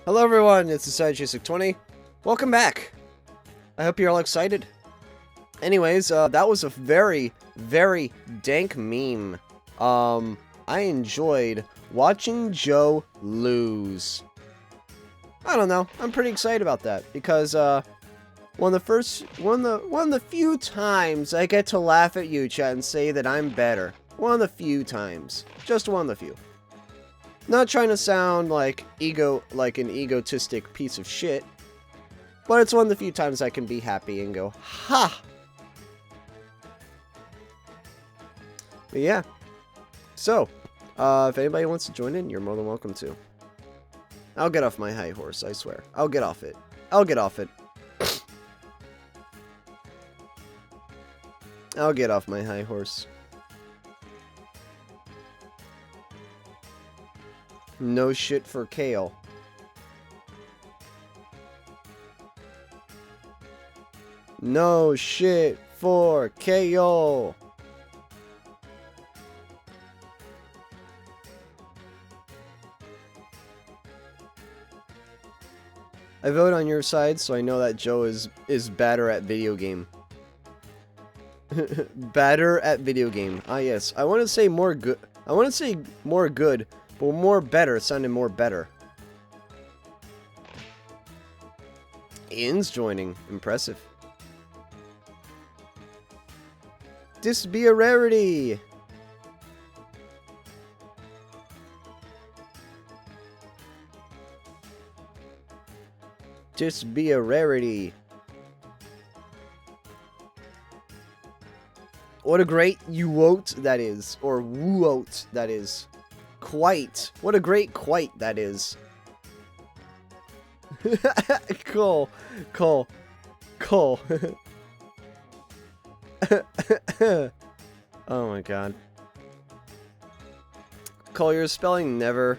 Hello everyone, it's the Jacekbox. Welcome back. I hope you're all excited. Anyways, that was a very, very dank meme. I enjoyed watching Joe lose. I don't know, I'm pretty excited about that because one of the few times I get to laugh at you, chat, and say that I'm better. One of the few times, just one of the few. Not trying to sound like an egotistic piece of shit, but it's one of the few times I can be happy and go, ha! But yeah. So, if anybody wants to join in, you're more than welcome to. I'll get off my high horse, I swear. I'll get off it. I'll get off it. I'll get off my high horse. No shit for Kale. No shit for Kale. I vote on your side, so I know that Joe is better at video game. Better at video game. Ah yes, I want to say more good. I want to say more good. But more better sounded more better. Ian's joining. Impressive. This be a rarity. This be a rarity. What a great you-wote that is. Or woo-ote that is. Quite. What a great quite that is. Cool. Cool. Cool. Oh my god. Cole, your spelling never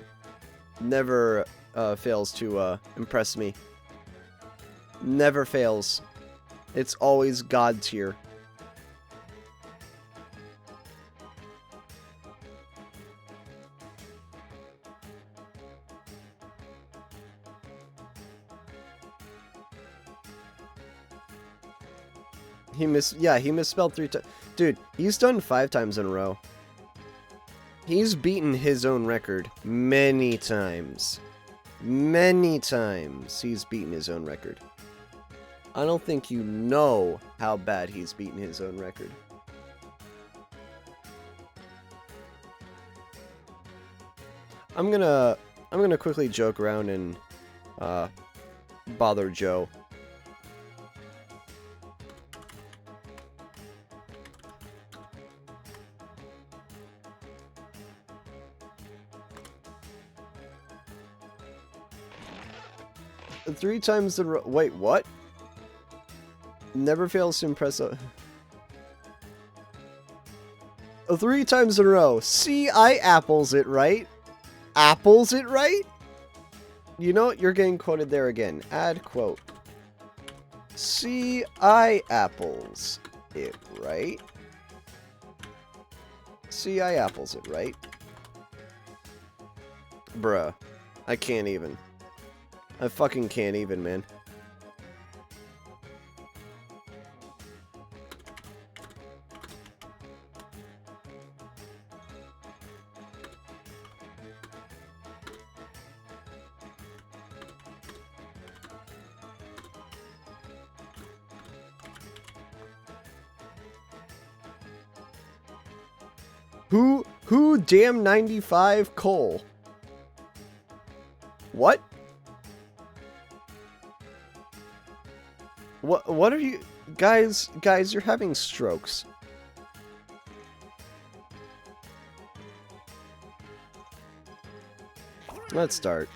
fails to impress me. Never fails. It's always God tier. He misspelled 3 times. Dude, he's done 5 times in a row. He's beaten his own record many times. Many times he's beaten his own record. I don't think you know how bad he's beaten his own record. I'm gonna quickly joke around and bother Joe. Three times in a row. Wait, what? Never fails to impress a... 3 times in a row. See, I apples it right. Apples it right? You know what? You're getting quoted there again. Add quote. See, I apples it right. See, I apples it right. Bruh. I can't even. I fucking can't even, man. Who damn 95 Cole? What? What are you guys, you're having strokes. Let's start.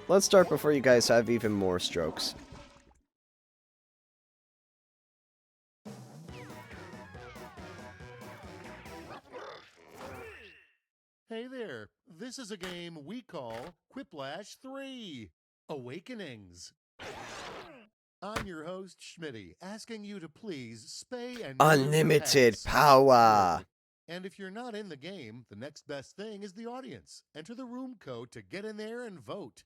Let's start before you guys have even more strokes. Hey there, this is a game we call Quiplash 3 Awakenings. I'm your host, Schmitty, asking you to please spay and Unlimited power. And if you're not in the game, the next best thing is the audience. Enter the room code to get in there and vote.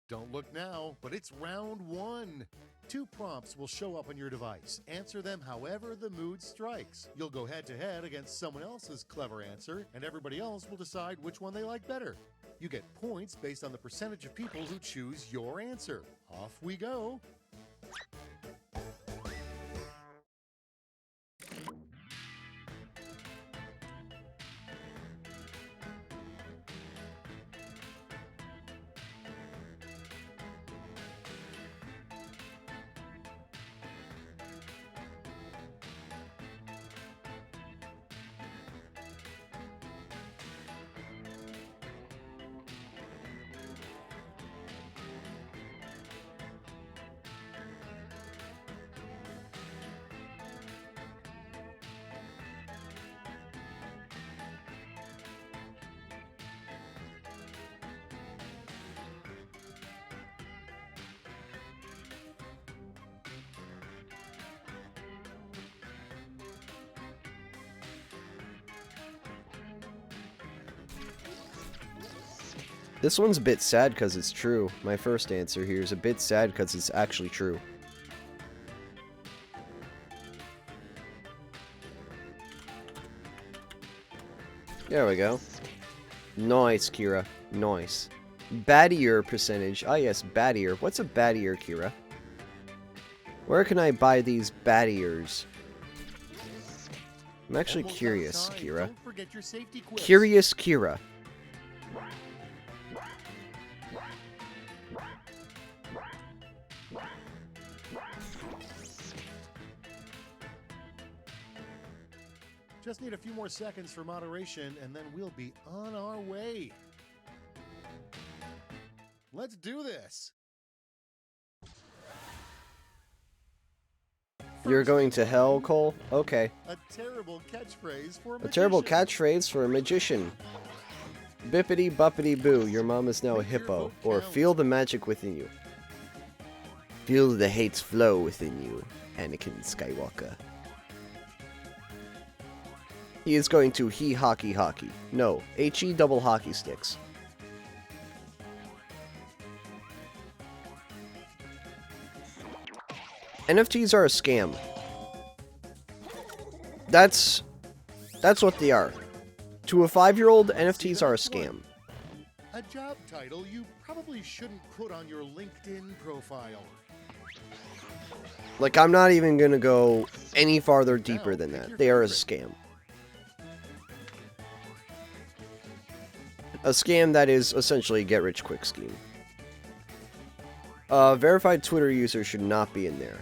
Don't look now, but it's round one. 2 prompts will show up on your device. Answer them however the mood strikes. You'll go head-to-head against someone else's clever answer, and everybody else will decide which one they like better. You get points based on the percentage of people who choose your answer. Off we go. This one's a bit sad because it's true. My first answer here is a bit sad because it's actually true. There we go. Nice, Kira. Nice. Bad ear percentage. Ah, yes, bad ear. What's a bad ear, Kira? Where can I buy these bad ears? I'm actually curious, Kira. Curious, Kira. Just need a few more seconds for moderation, and then we'll be on our way. Let's do this. You're going to hell, Cole? Okay. A terrible catchphrase for a magician. A terrible catchphrase for a magician. Bippity boppity boo, your mom is now a hippo. Or feel the magic within you. Feel the hates flow within you, Anakin Skywalker. He is going to hockey. No, HE double hockey sticks. NFTs are a scam. That's what they are. To a 5-year-old, NFTs are a scam. A job title you probably shouldn't put on your LinkedIn profile. Like, I'm not even gonna go any farther deeper than that. They are a scam. A scam that is essentially a get-rich-quick scheme. Verified Twitter user should not be in there.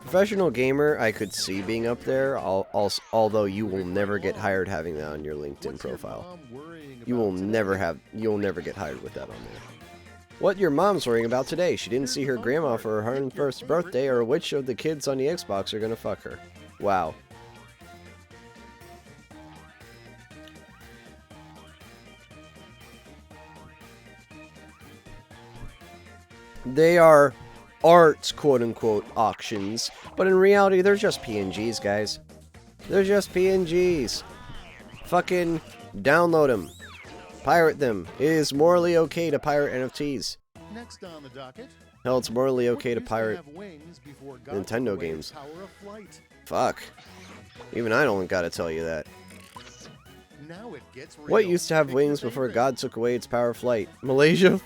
Professional gamer, I could see being up there, although you will never get hired having that on your LinkedIn profile. You'll never get hired with that on there. What your mom's worrying about today? She didn't see her grandma for her 101st birthday, or which of the kids on the Xbox are gonna fuck her. Wow. They are art, quote-unquote, auctions, but in reality, they're just PNGs, guys. They're just PNGs. Fucking download them. Pirate them. It is morally okay to pirate NFTs. Next on the docket. Hell, it's morally okay to pirate Nintendo games. Fuck. Even I don't gotta tell you that. Now it gets real. What used to have wings before God took away its power of flight? Malaysia?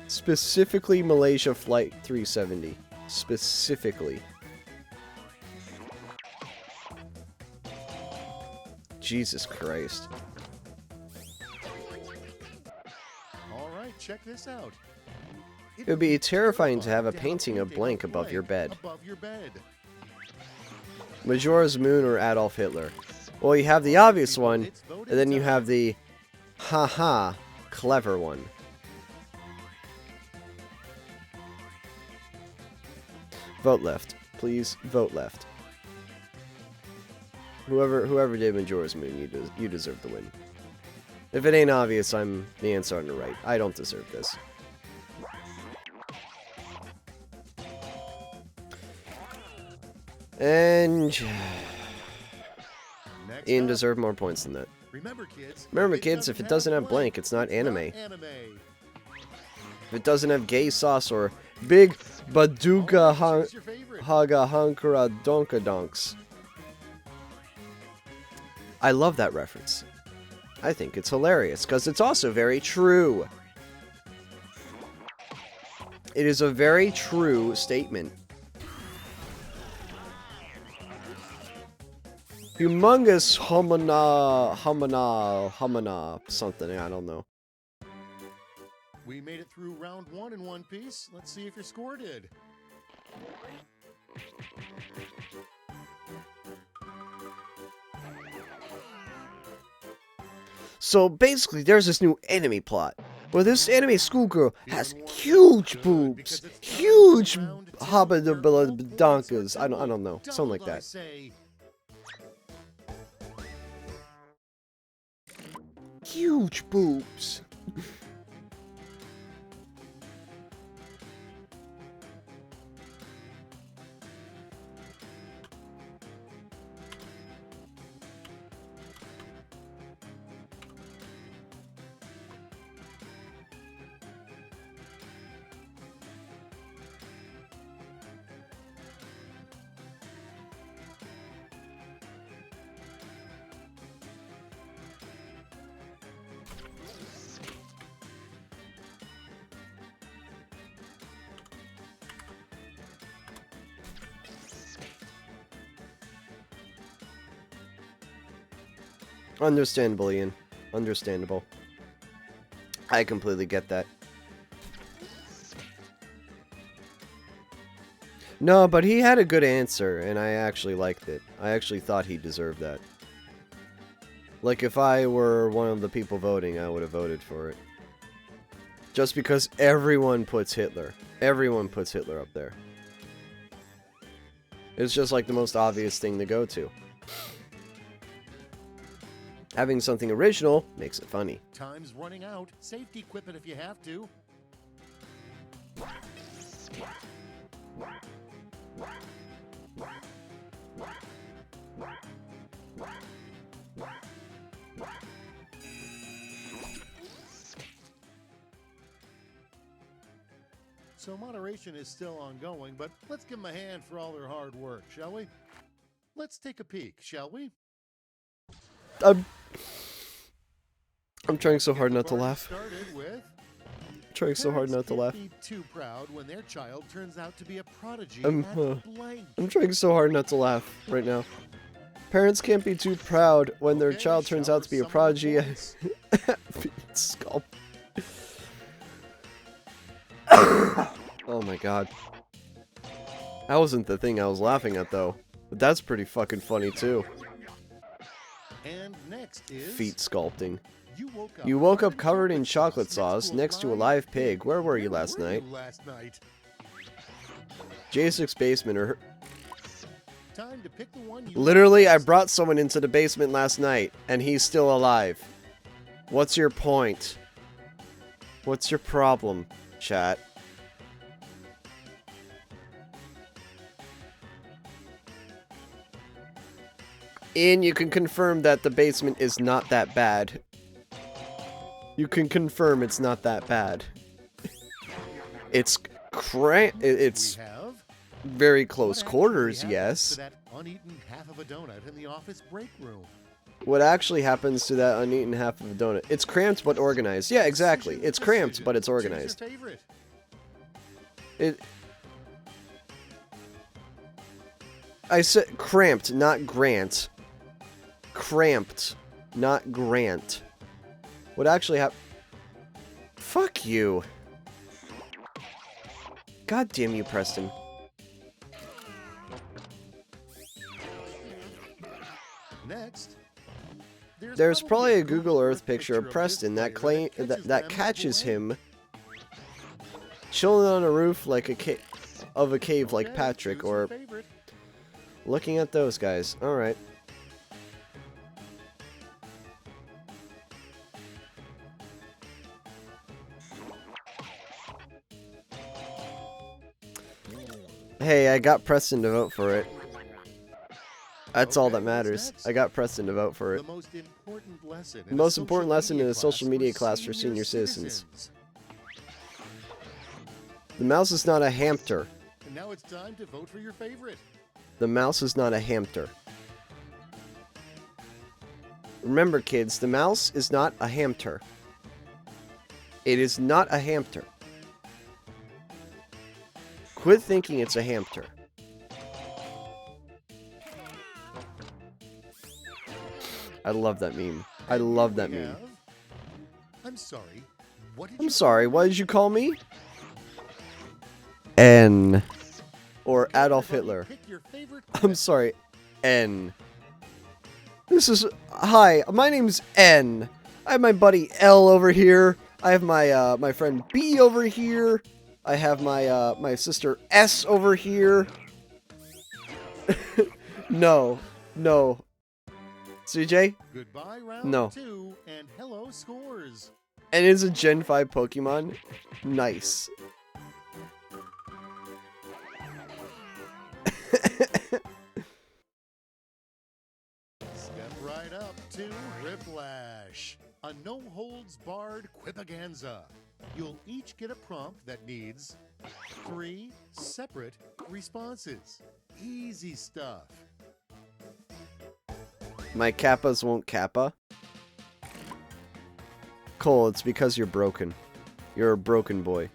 Specifically Malaysia Flight 370. Specifically. Jesus Christ. Alright, check this out. It would be terrifying to have a painting of blank above your bed. Majora's Moon or Adolf Hitler? Well, you have the obvious one, and then you have the haha clever one. Vote left. Please vote left. Whoever did Majora's Moon, you deserve the win. If it ain't obvious, I'm the answer on the right. I don't deserve this. And Ian deserved more points than that. Remember, kids, if it doesn't have blank, it's not anime. If it doesn't have gay sauce or big baduga haga hankara donka donks. I love that reference. I think it's hilarious, because it's also very true. It is a very true statement. Humongous homina, something, I don't know. We made it through round 1 in one piece. Let's see if your score did. So basically, there's this new anime plot where this anime schoolgirl has huge boobs, huge donkas. I don't know, something like that. Huge boobs. Understandable, Ian. Understandable. I completely get that. No, but he had a good answer, and I actually liked it. I actually thought he deserved that. Like, if I were one of the people voting, I would have voted for it. Just because everyone puts Hitler. Everyone puts Hitler up there. It's just like the most obvious thing to go to. Having something original makes it funny. Time's running out. Safety equipment if you have to. So moderation is still ongoing, but let's give them a hand for all their hard work, shall we? Let's take a peek, shall we? I'm trying so hard not to laugh. Trying so hard not to laugh. Be too proud when their child turns out to be a prodigy. I'm trying so hard not to laugh right now. Parents can't be too proud when their child turns out to be a prodigy. Sculpt. Oh my god. That wasn't the thing I was laughing at though. But that's pretty fucking funny too. And next is feet sculpting. You woke up covered in chocolate sauce next to a live pig. Where were you last night? Jacekbox basement or Time to pick the one you literally, I brought someone into the basement last night, and he's still alive. What's your point? What's your problem, chat? Ian, you can confirm that the basement is not that bad. You can confirm it's not that bad. It's it's very close quarters, yes. What actually happens to that uneaten half of a donut? It's cramped but organized. Yeah, exactly. It's cramped but it's organized. I said cramped, not Grant. Cramped, not Grant. What actually happened? Fuck you. God damn you, Preston. Next, there's probably a Google Earth picture of Preston that catches him chilling on a roof like a cave like Patrick, or looking at those guys. All right. Hey, I got Preston to vote for it. That's all Okay, that what's matters. next? I got Preston to vote for it. The most important lesson. The most important lesson in a social media class for senior citizens. The mouse is not a hamster. And now it's time to vote for your favorite. The mouse is not a hamster. Remember, kids, the mouse is not a hamster. It is not a hamster. Quit thinking it's a hamster. I love that meme. I love that meme. I'm sorry. I'm sorry, what did you call me? N. Or Adolf Hitler. I'm sorry, N. This is... Hi, my name's N. I have my buddy L over here. I have my my friend B over here. I have my my sister S over here. No. No. CJ? Goodbye, round No. 2, and hello, scores. And it's a Gen 5 Pokemon? Nice. Step right up to Whiplash, a no-holds-barred quipaganza. You'll each get a prompt that needs 3 separate responses. Easy stuff. My Kappas won't Kappa. Cole, it's because you're broken. You're a broken boy.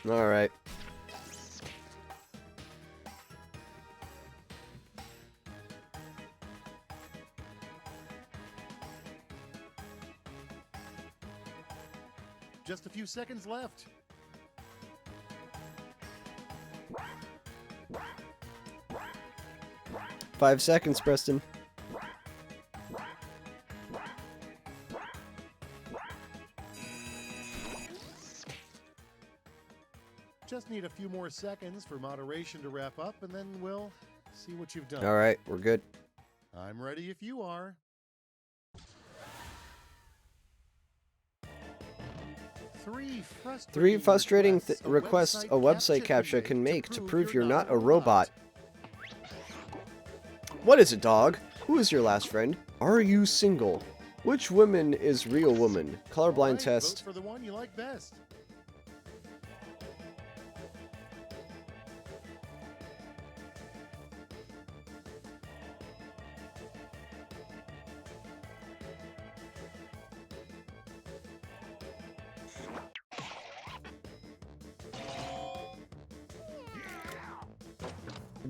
All right. Just a few seconds left. Five seconds, Preston. Just need a few more seconds for moderation to wrap up, and then we'll see what you've done. All right, we're good. I'm ready if you are. Three frustrating requests a website captcha can make to prove you're not a robot. What is a dog? Who is your last friend? Are you single? Which woman is real woman? Colorblind test. Vote for the one you like best.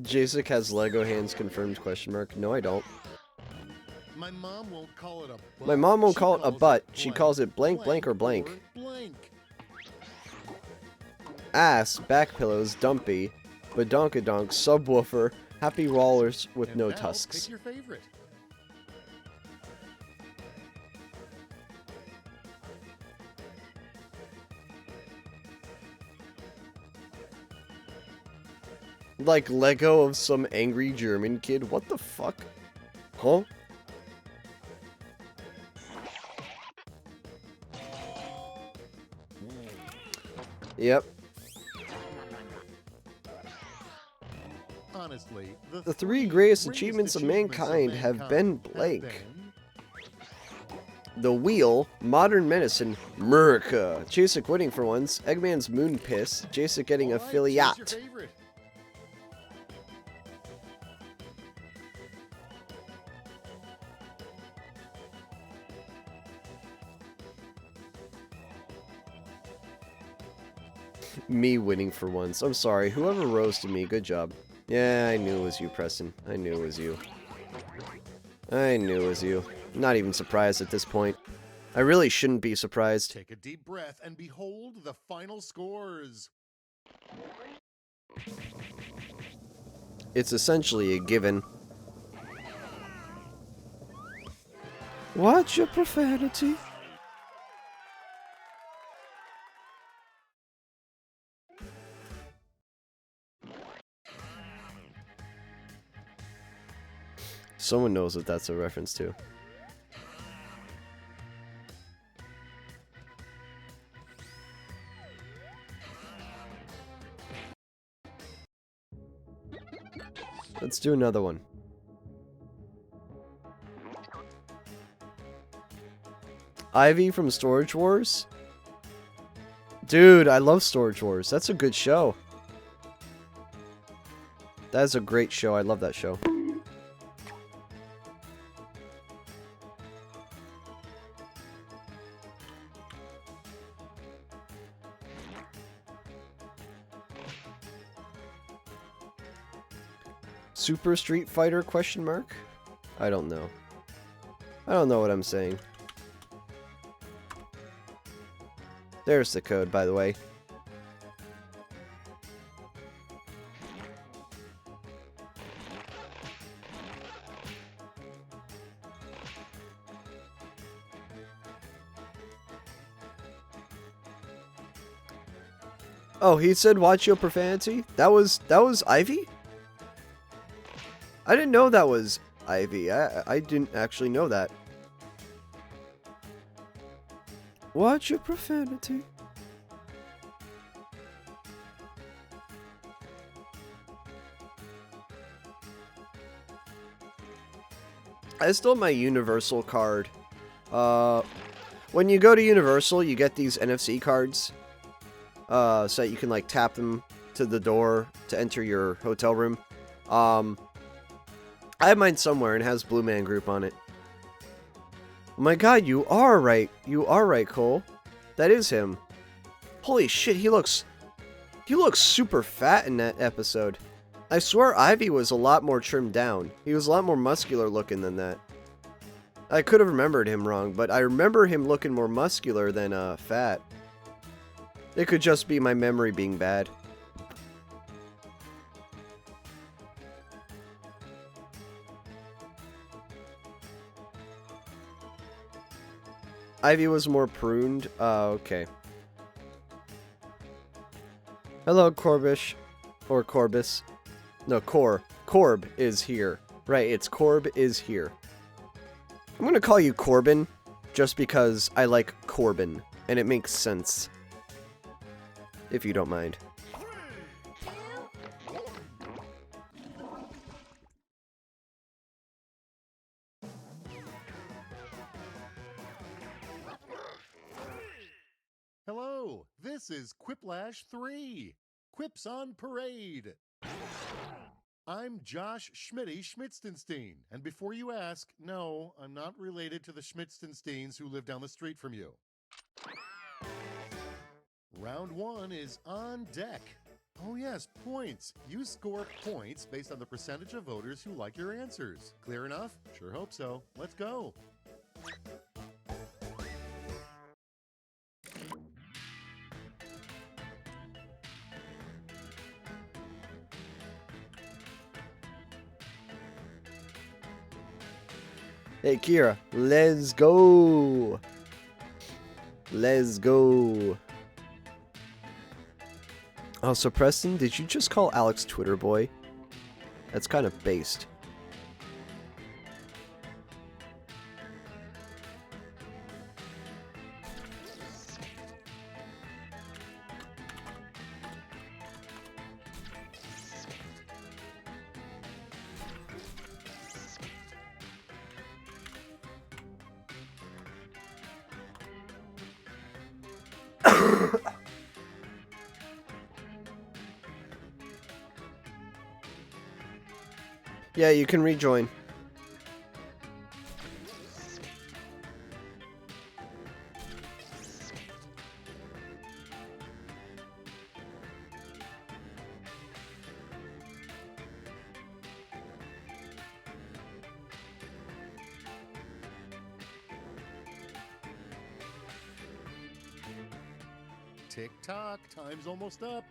Jacek has Lego hands confirmed, question mark. No, I don't. My mom won't call it a butt. My mom won't She call it a calls butt. it She calls it blank, blank, or blank. Blank. Ass, back pillows, dumpy, badonkadonk, subwoofer, happy rollers with And no now, tusks. Pick your favorite. Like Lego of some angry German kid. What the fuck? Huh? Yep. Honestly, The three greatest achievements of mankind have been blank. The Wheel, Modern Medicine, America. Jacek winning for once. Eggman's Moon Piss. Jacek getting affiliate. Me winning for once. I'm sorry. Whoever roasted me, good job. Yeah, I knew it was you, Preston. I knew it was you. I knew it was you. I'm not even surprised at this point. I really shouldn't be surprised. Take a deep breath and behold the final scores. It's essentially a given. Watch your profanity. Someone knows what that's a reference to. Let's do another one. Ivy from Storage Wars? Dude, I love Storage Wars. That's a good show. That is a great show. I love that show. Super Street Fighter question mark? I don't know. I don't know what I'm saying. There's the code, by the way. Oh, he said watch your profanity? That was Ivy? I didn't know that was Ivy. I didn't actually know that. Watch your profanity. I still have my Universal card. When you go to Universal, you get these NFC cards. So that you can like tap them to the door to enter your hotel room. I have mine somewhere and it has Blue Man Group on it. Oh my god, you are right. You are right, Cole. That is him. Holy shit, he looks super fat in that episode. I swear Ivy was a lot more trimmed down. He was a lot more muscular looking than that. I could have remembered him wrong, but I remember him looking more muscular than fat. It could just be my memory being bad. Ivy was more pruned? Okay. Hello, Corbish. Or Corbis. No, Corb is here. Right, it's Corb is here. I'm gonna call you Corbin, just because I like Corbin, and it makes sense. If you don't mind. Hello, this is Quiplash 3. Quips on Parade. I'm Josh Schmittenstein, and before you ask, no, I'm not related to the Schmittensteins who live down the street from you. Round 1 is on deck. Oh yes, points. You score points based on the percentage of voters who like your answers. Clear enough? Sure hope so. Let's go. Hey, Kira, let's go. Let's go. Oh, so Preston, did you just call Alex Twitter boy? That's kind of based. Yeah, you can rejoin. Tick-tock, time's almost up.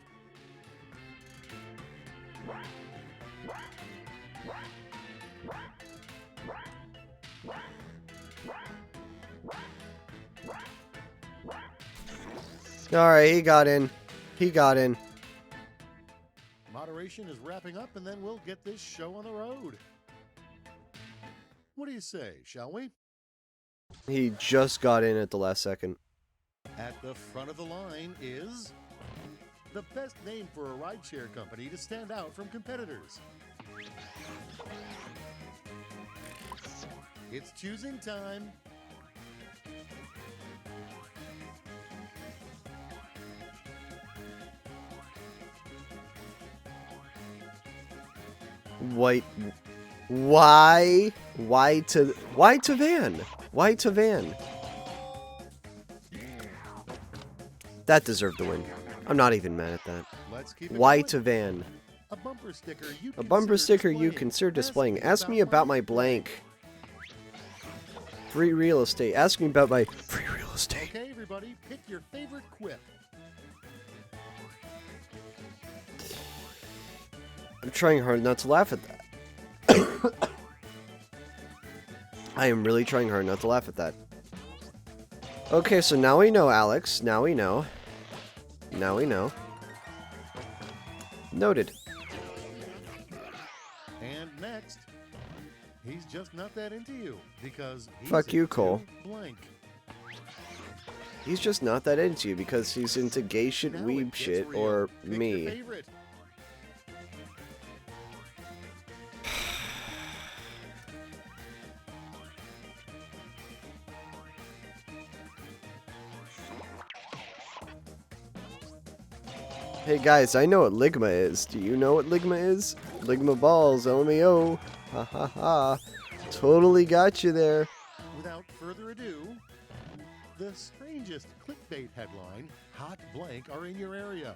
Alright, he got in. He got in. Moderation is wrapping up, and then we'll get this show on the road. What do you say, shall we? He just got in at the last second. At the front of the line is the best name for a rideshare company to stand out from competitors. It's choosing time. White. Why to van? Why to van? That deserved the win. I'm not even mad at that. Let's keep it Why going. to van? A bumper sticker you A bumper sticker you displaying. consider displaying. Ask me about my blank. Free real estate. Ask me about my free real estate. Okay, everybody, pick your favorite quip. I'm trying hard not to laugh at that. I am really trying hard not to laugh at that. Okay, so now we know, Alex. Now we know. Now we know. Noted. And next, he's just not that into you because he's Fuck you, into Cole. Blank. He's just not that into you because he's into gay shit, Now it weeb gets shit, real. or Pick your me. favorite. Hey guys, I know what Ligma is. Do you know what Ligma is? Ligma balls, LMAO. Ha ha ha. Totally got you there. Without further ado, the strangest clickbait headline, hot blank are in your area.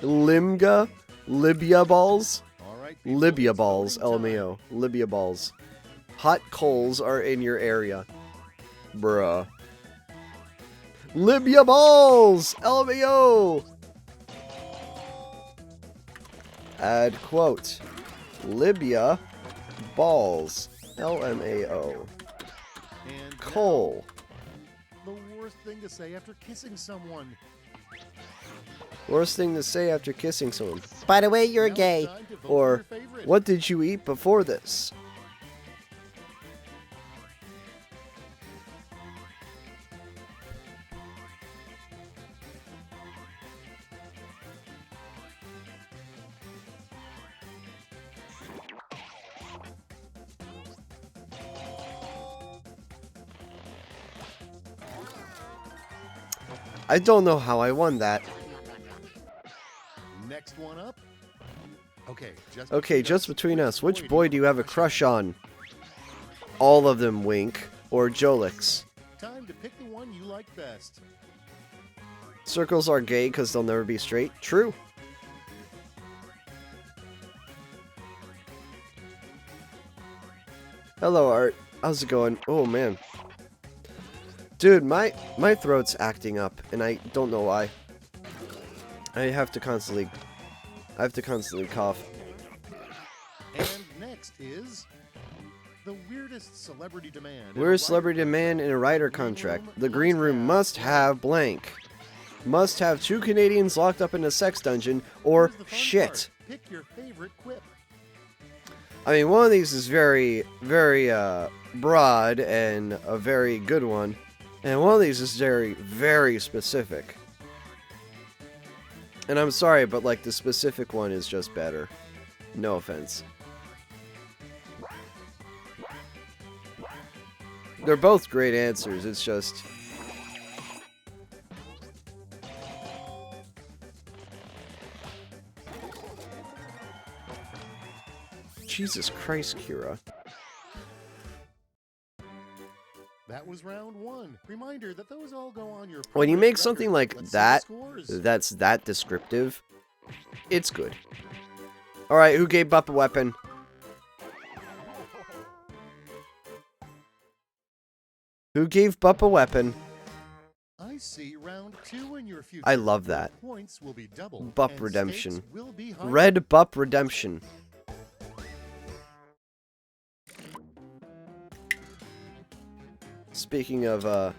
Limga? Libya balls? All right, people, Libya it's balls, voting time. LMAO. Libya balls. Hot coals are in your area. Bruh. Libya balls! LMAO! Add quote. Libya balls. LMAO. And Coal. now, the worst thing to say after kissing someone. Worst thing to say after kissing someone. By the way, you're Now it's gay. time to vote for Or, your favorite. what did you eat before this? I don't know how I won that. Next one up. Okay, Just between us, which boy do you have a crush on? All of them, wink. Or Jolix. Time to pick the one you like best. Circles are gay because they'll never be straight. True. Hello, Art. How's it going? Oh, man. Dude, my throat's acting up, and I don't know why. I have to constantly cough. And next is the weirdest celebrity demand. Weirdest celebrity demand in a writer contract. The green room must have blank. Must have 2 Canadians locked up in a sex dungeon, or Here's the fun shit. part. Pick your favorite quip. I mean, one of these is very, very broad and a very good one. And one of these is very, very specific. And I'm sorry, but like the specific one is just better. No offense. They're both great answers, it's just... Jesus Christ, Kira. That was round 1. Reminder that those all go on your When you progress make record. something like Let's see the that, scores. that's that descriptive, it's good. Alright, who gave Bup a weapon? Who gave Bup a weapon? I see round 2 in your future. I love that. Points will be doubled. Bup and redemption. stakes will be higher. Red Bup redemption. Speaking of,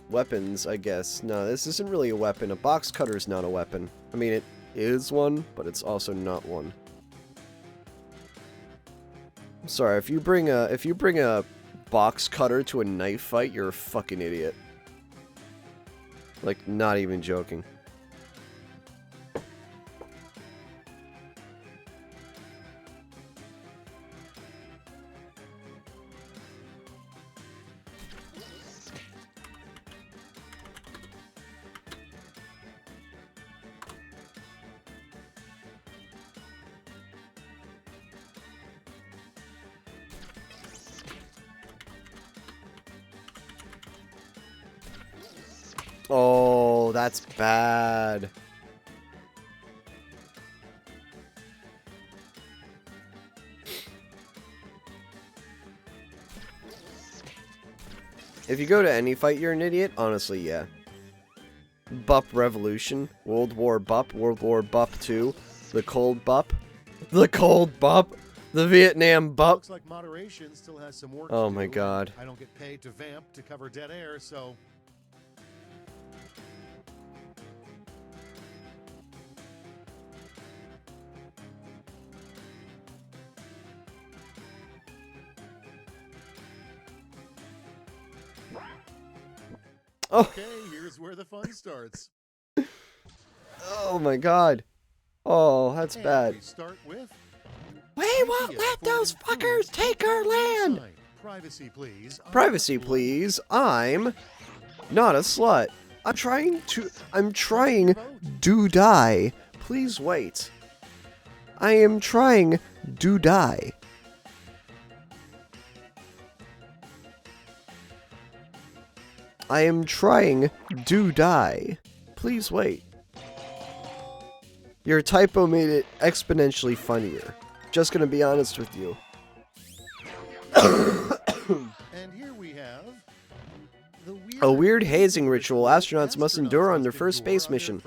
weapons, I guess. No, this isn't really a weapon. A box cutter is not a weapon. I mean, it is one, but it's also not one. I'm sorry, if you bring a box cutter to a knife fight, you're a fucking idiot. Like, not even joking. Oh, that's bad. If you go to any fight, you're an idiot? Honestly, yeah. Bup Revolution, World War Bup, World War Bup 2, the Cold Bup, the Cold Bup, the Vietnam Bup. Looks like moderation still has some work Oh to my do. god. I don't get paid to vamp to cover dead air, so Oh, okay, here's where the fun starts. oh my god. Oh, that's And bad. we start with We won't idea let for those improved fuckers take our land! design. Privacy, please. Privacy, please. I'm not a slut. I'm trying to die. Please wait. I am trying to die. I am trying to die. Please wait. Your typo made it exponentially funnier. Just gonna be honest with you. And here we have the A weird hazing ritual astronauts must endure on their first space mission.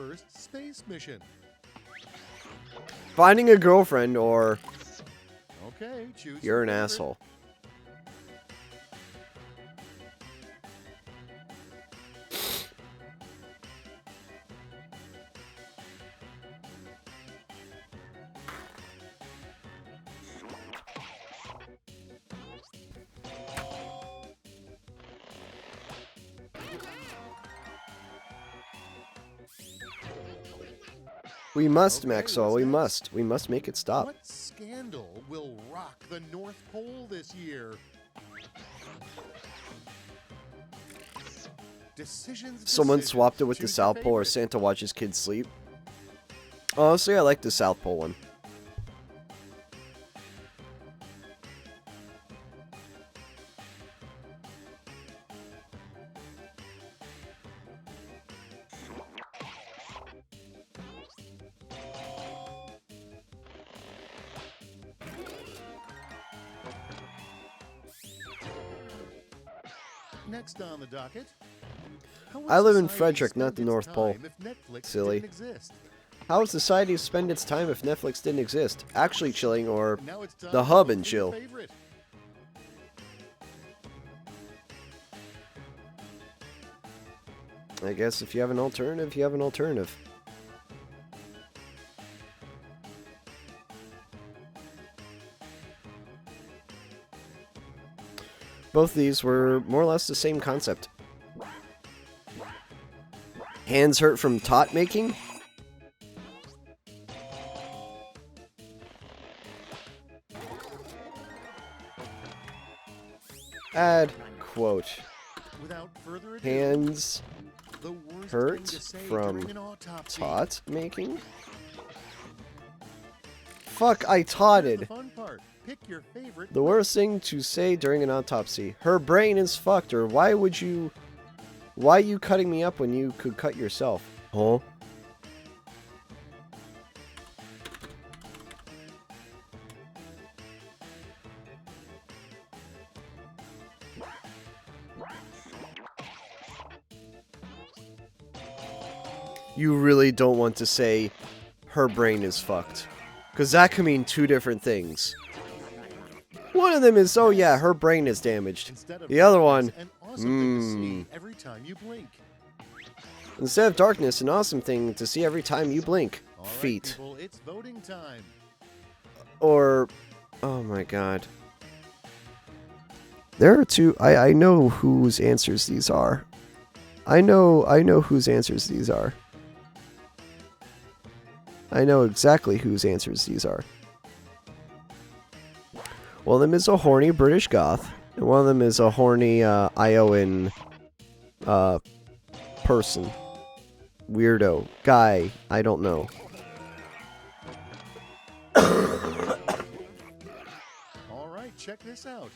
Finding a girlfriend or Okay, choose you're your an favorite. asshole. We must, Okay, Maxwell, what's we next? must. We must make it stop. What scandal will rock the North Pole this year? Someone swapped it with the Choose your South Pole or favorite. Santa watches kids sleep. Honestly, I like the South Pole one. Next on the docket. How would I live in society Frederick, spend not the its North Pole. time if Netflix Silly. didn't exist? How would society spend its time if Netflix didn't exist? Actually chilling or Now it's time the to hub vote and for your chill. favorite. I guess if you have an alternative, you have an alternative. Both these were more or less the same concept. Hands hurt from tot making? Add quote. Without further ado, Hands the worst hurt thing to say from during an autopsy. tot making? Fuck, I Here's the totted. fun part. Pick your favorite. The worst thing to say during an autopsy. Her brain is fucked, or why are you cutting me up when you could cut yourself? Huh? you really don't want to say her brain is fucked. Because that can mean two different things. One of them is, oh yeah, her brain is damaged. The other one, every time you blink. Instead of darkness, an awesome thing to see every time you blink. All right, Feet. people, it's voting time. Or, oh my god. There are two, I know whose answers these are. I know whose answers these are. I know exactly whose answers these are. One of them is a horny British goth, and one of them is a horny Iowan person. Weirdo. Guy. I don't know. Alright, check this out.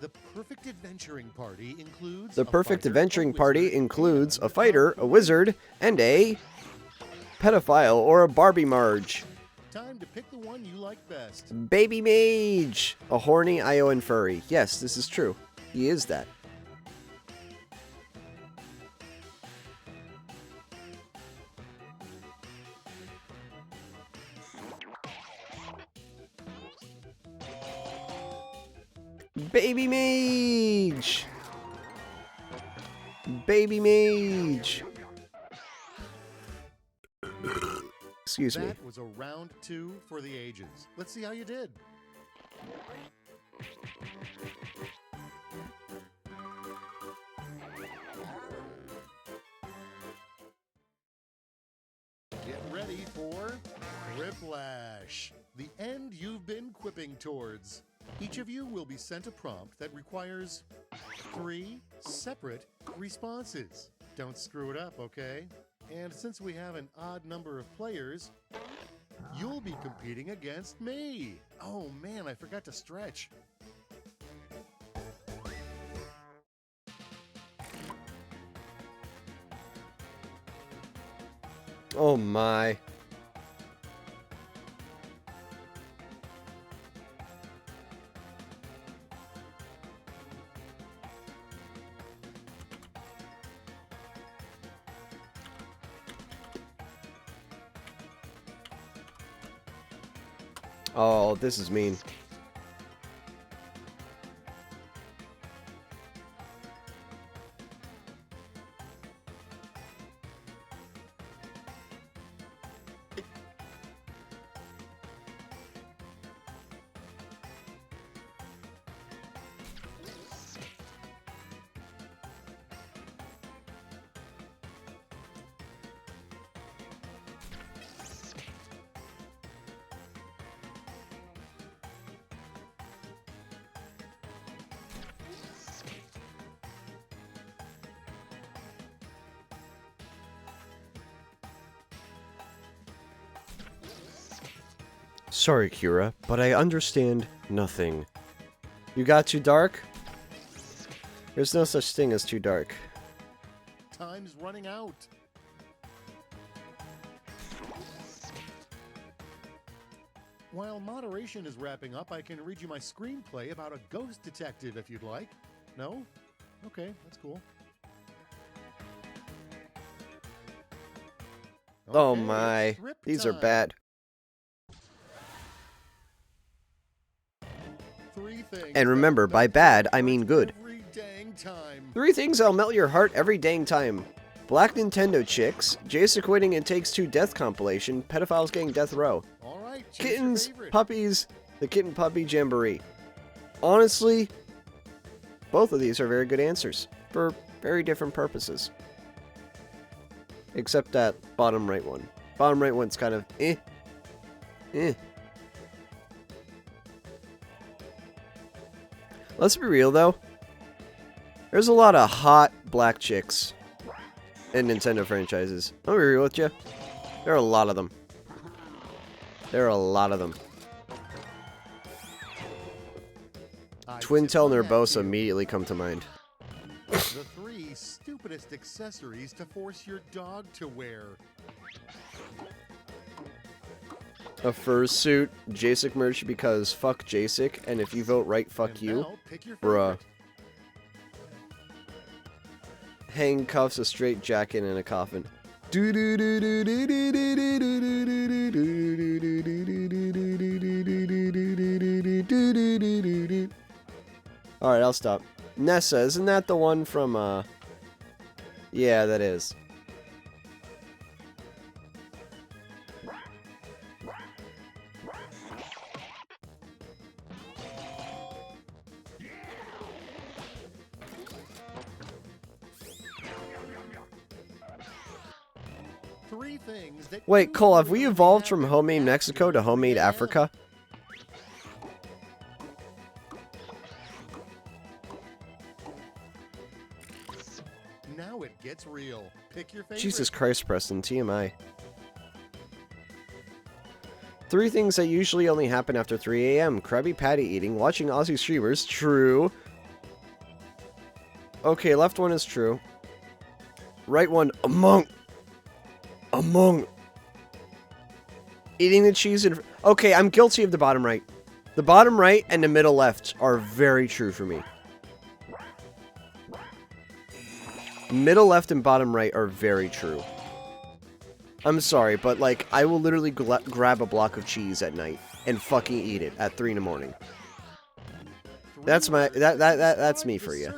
The perfect adventuring party includes The perfect adventuring party includes a fighter, a wizard, and a pedophile or a Barbie Marge. Time to pick the one you like best. Baby Mage! A horny Iowan furry. Yes, this is true. He is that. Baby Mage! Baby Mage! Excuse me. That was a round 2 for the ages. Let's see how you did. Get ready for Quiplash, the end you've been quipping towards. Each of you will be sent a prompt that requires 3 separate responses. Don't screw it up, okay? And since we have an odd number of players, you'll be competing against me. Oh man, I forgot to stretch. Oh my. Oh, this is mean. Sorry, Kira, but I understand nothing. You got too dark? There's no such thing as too dark. Time's running out. While moderation is wrapping up, I can read you my screenplay about a ghost detective if you'd like. No? Okay, that's cool. Oh Okay, my, script these are time. bad. 3 things And that remember, will by melt bad, your I mean heart good. Every dang time. 3 things that'll melt your heart every dang time. Black Nintendo chicks, Jacek quitting It Takes Two death compilation, pedophiles getting death row. All right, choose your Kittens, favorite. puppies, the kitten puppy jamboree. Honestly, both of these are very good answers for very different purposes. Except that bottom right one. Bottom right one's kind of eh. Let's be real though. There's a lot of hot black chicks in Nintendo franchises. I'll be real with you. There are a lot of them. There are a lot of them. I Twintel and just Urbosa have immediately come to mind. The 3 stupidest accessories to force your dog to wear. A fursuit, Jacek merch because fuck Jacek, and if you vote right, fuck And you. now, pick your Bruh. favorite. Handcuffs, a straight jacket, and a coffin. Alright, I'll stop. Nessa, isn't that the one from, Yeah, that is. Wait, Cole, have we evolved from homemade Mexico to homemade Africa? Now it gets real. Pick your favorite. Jesus Christ, Preston, TMI. 3 things that usually only happen after 3 a.m. Krabby Patty eating, watching Aussie streamers. True. Okay, left one is true. Right one, among. Eating the cheese and... Okay, I'm guilty of the bottom right. The bottom right and the middle left are very true for me. Middle left and bottom right are very true. I'm sorry, but like, I will literally grab a block of cheese at night and fucking eat it at 3 in the morning. That's my... That's me for you.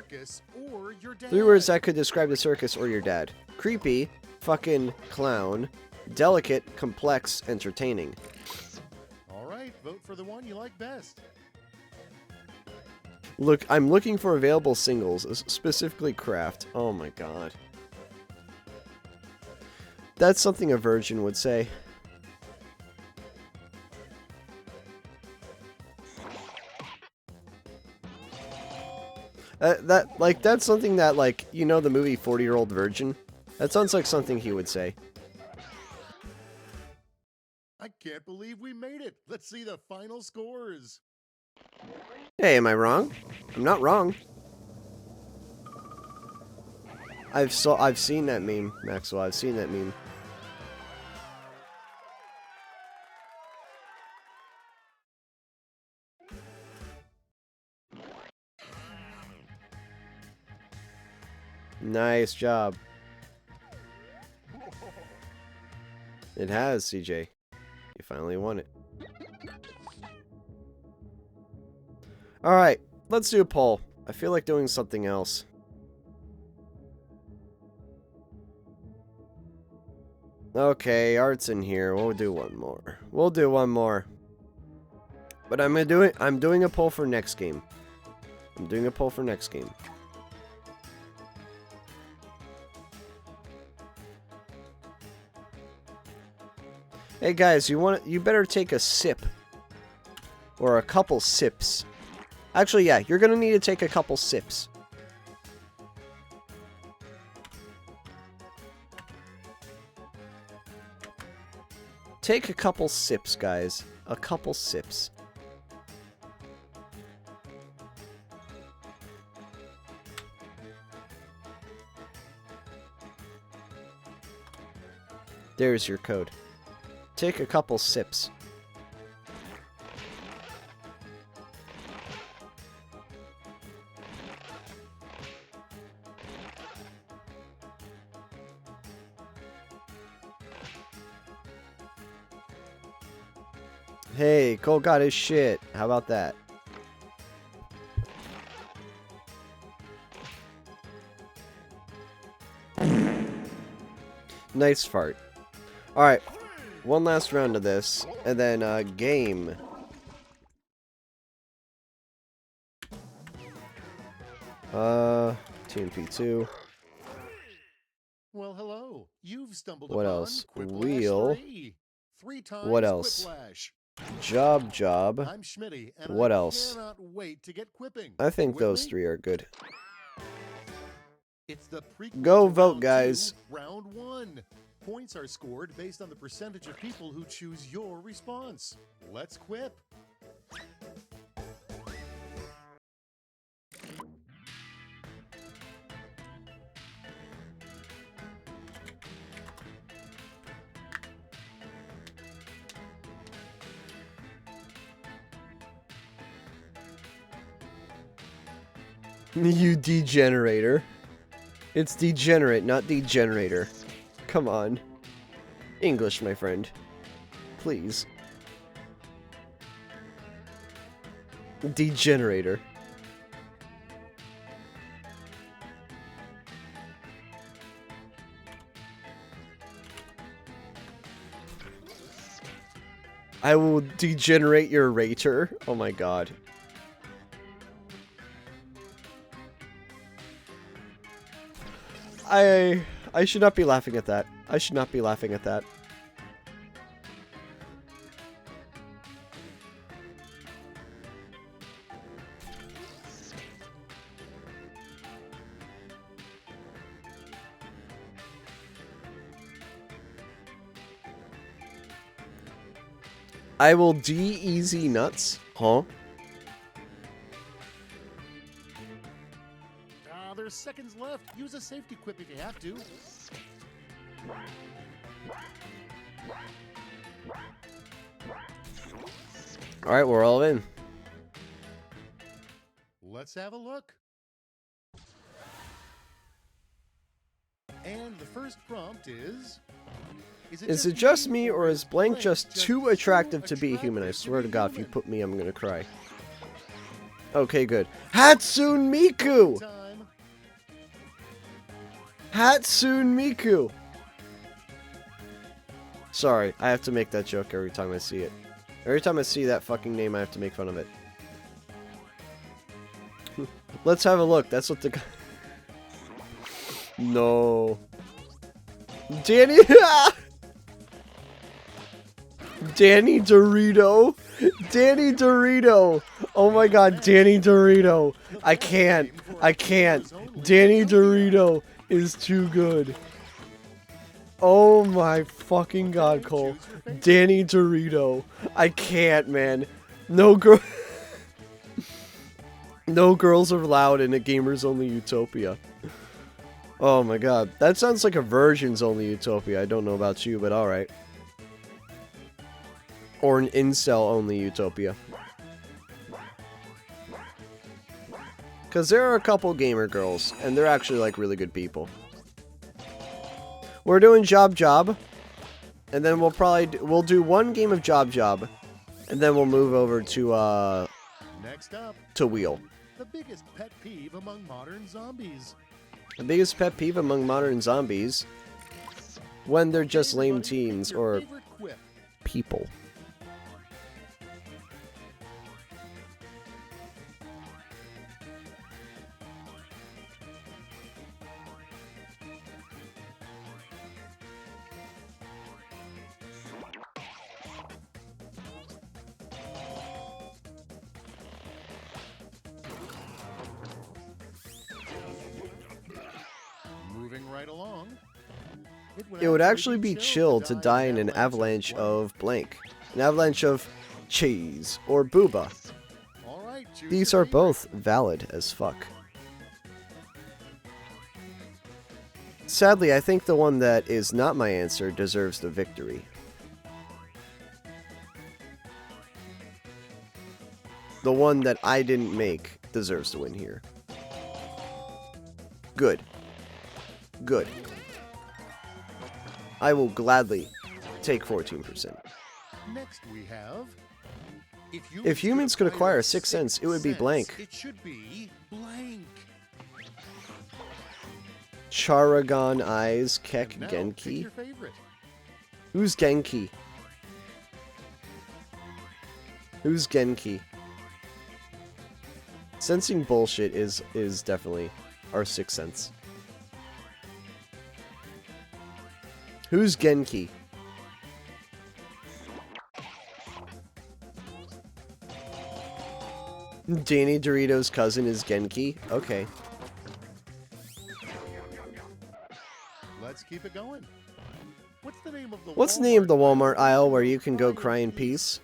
3 words that could describe the circus or your dad. Creepy, fucking clown, delicate, complex, entertaining. All right, vote for the one you like best. Look, I'm looking for available singles, specifically craft. Oh my god. That's something a virgin would say. That's something that, like, you know the movie 40-Year-Old Virgin? That sounds like something he would say. I can't believe we made it. Let's see the final scores. Hey, am I wrong? I'm not wrong. I've seen that meme, Maxwell. I've seen that meme. Nice job. It has, CJ. You finally won it. Alright, let's do a poll. I feel like doing something else. Okay, Art's in here. We'll do one more. We'll do one more. But I'm doing a poll for next game. I'm doing a poll for next game. Hey guys, you better take a sip. Or a couple sips. Actually, yeah, you're gonna need to take a couple sips. Take a couple sips, guys. A couple sips. There's your code. Take a couple sips. Hey, Cole got his shit. How about that? Nice fart. Alright. One last round of this. And then, game. TMP2. Well, hello. You've stumbled What upon else? Quiplash Wheel. 3 times What else? Quiplash. Job. I'm Schmitty, and What I else? cannot wait to get quipping. I think With those me? 3 are good. It's the prequel Go to vote, round guys. 2, round 1. Points are scored based on the percentage of people who choose your response. Let's quip. You degenerator. It's degenerate, not degenerator. Come on. English, my friend. Please. Degenerator. I will degenerate your rater. Oh my god. I should not be laughing at that. I should not be laughing at that. I will de-easy nuts. Huh? There's seconds left. Use a safety quip if you have to. Alright, we're all in. Let's have a look. And the first prompt is... Is it just me, or is blank just too attractive to be human? I swear to God, if you put me, I'm gonna cry. Okay, good. Hatsune Miku! Hatsune Miku! Sorry, I have to make that joke every time I see it. Every time I see that fucking name, I have to make fun of it. Let's have a look. That's what the guy... No. Danny... Danny Dorito. Danny Dorito. Oh my god, Danny Dorito. I can't. I can't. Danny Dorito is too good. Oh my fucking god, Cole. Danny Dorito. I can't, man. No girl. No girls are allowed in a gamers only utopia. Oh my god. That sounds like a virgins only utopia. I don't know about you, but alright. Or an incel only utopia. Because there are a couple gamer girls, and they're actually like really good people. We're doing Job, and then we'll do one game of Job, and then we'll move over to next up, to Wheel. The biggest pet peeve among modern zombies. The biggest pet peeve among modern zombies, when they're just lame teens or people. Right along. It would actually be chill to die in an avalanche of blank. An avalanche of cheese or booba. Right, these are both valid as fuck. Sadly, I think the one that is not my answer deserves the victory. The one that I didn't make deserves to win here. Good. Good. I will gladly take 14%. Next we have... If humans could acquire a sixth sense, it would be blank. It should be blank. Charagon Eyes Kek Genki. Who's Genki? Who's Genki? Sensing bullshit is definitely our sixth sense. Who's Genki? Danny Dorito's cousin is Genki? Okay. Let's keep it going. What's the name of the Walmart aisle where you can go cry in peace?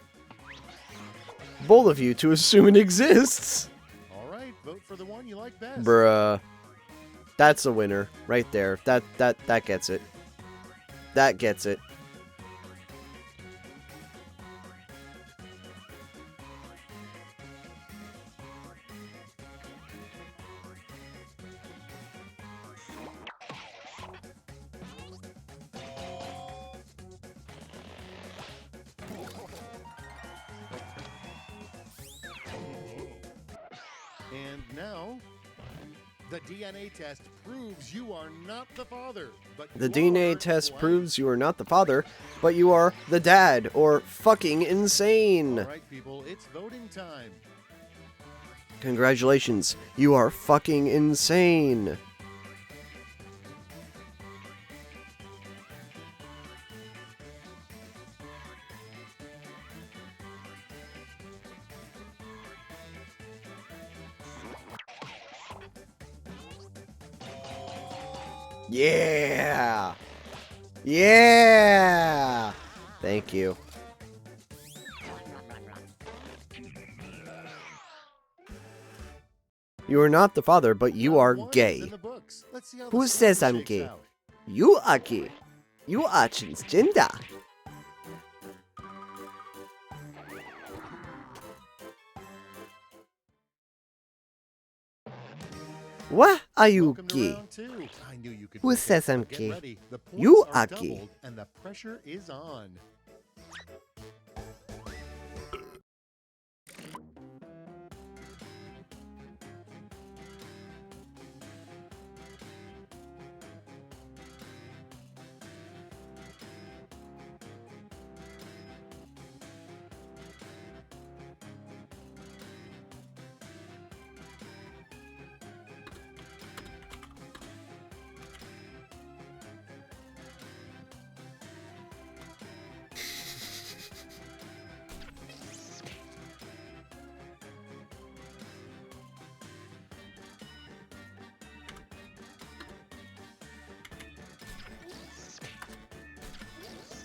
Bold of you to assume it exists. Alright, vote for the one you like best. Bruh. That's a winner. Right there. That gets it. That gets it. And now, the DNA test proves you are not the father, but The you DNA are test blank. proves you are not the father, but you are the dad, or fucking insane. All right, people, it's voting time. Congratulations, you are fucking insane. Yeah! Yeah! Thank you. You are not the father, but you are Round one is gay. in the books. Let's see how Who the says score I'm shakes gay? out. You are gay. You are transgender. What are you Welcome to gay? round two. I knew you could Who make it. says I'm Get gay? ready. The You points are doubled, gay. and the pressure is on.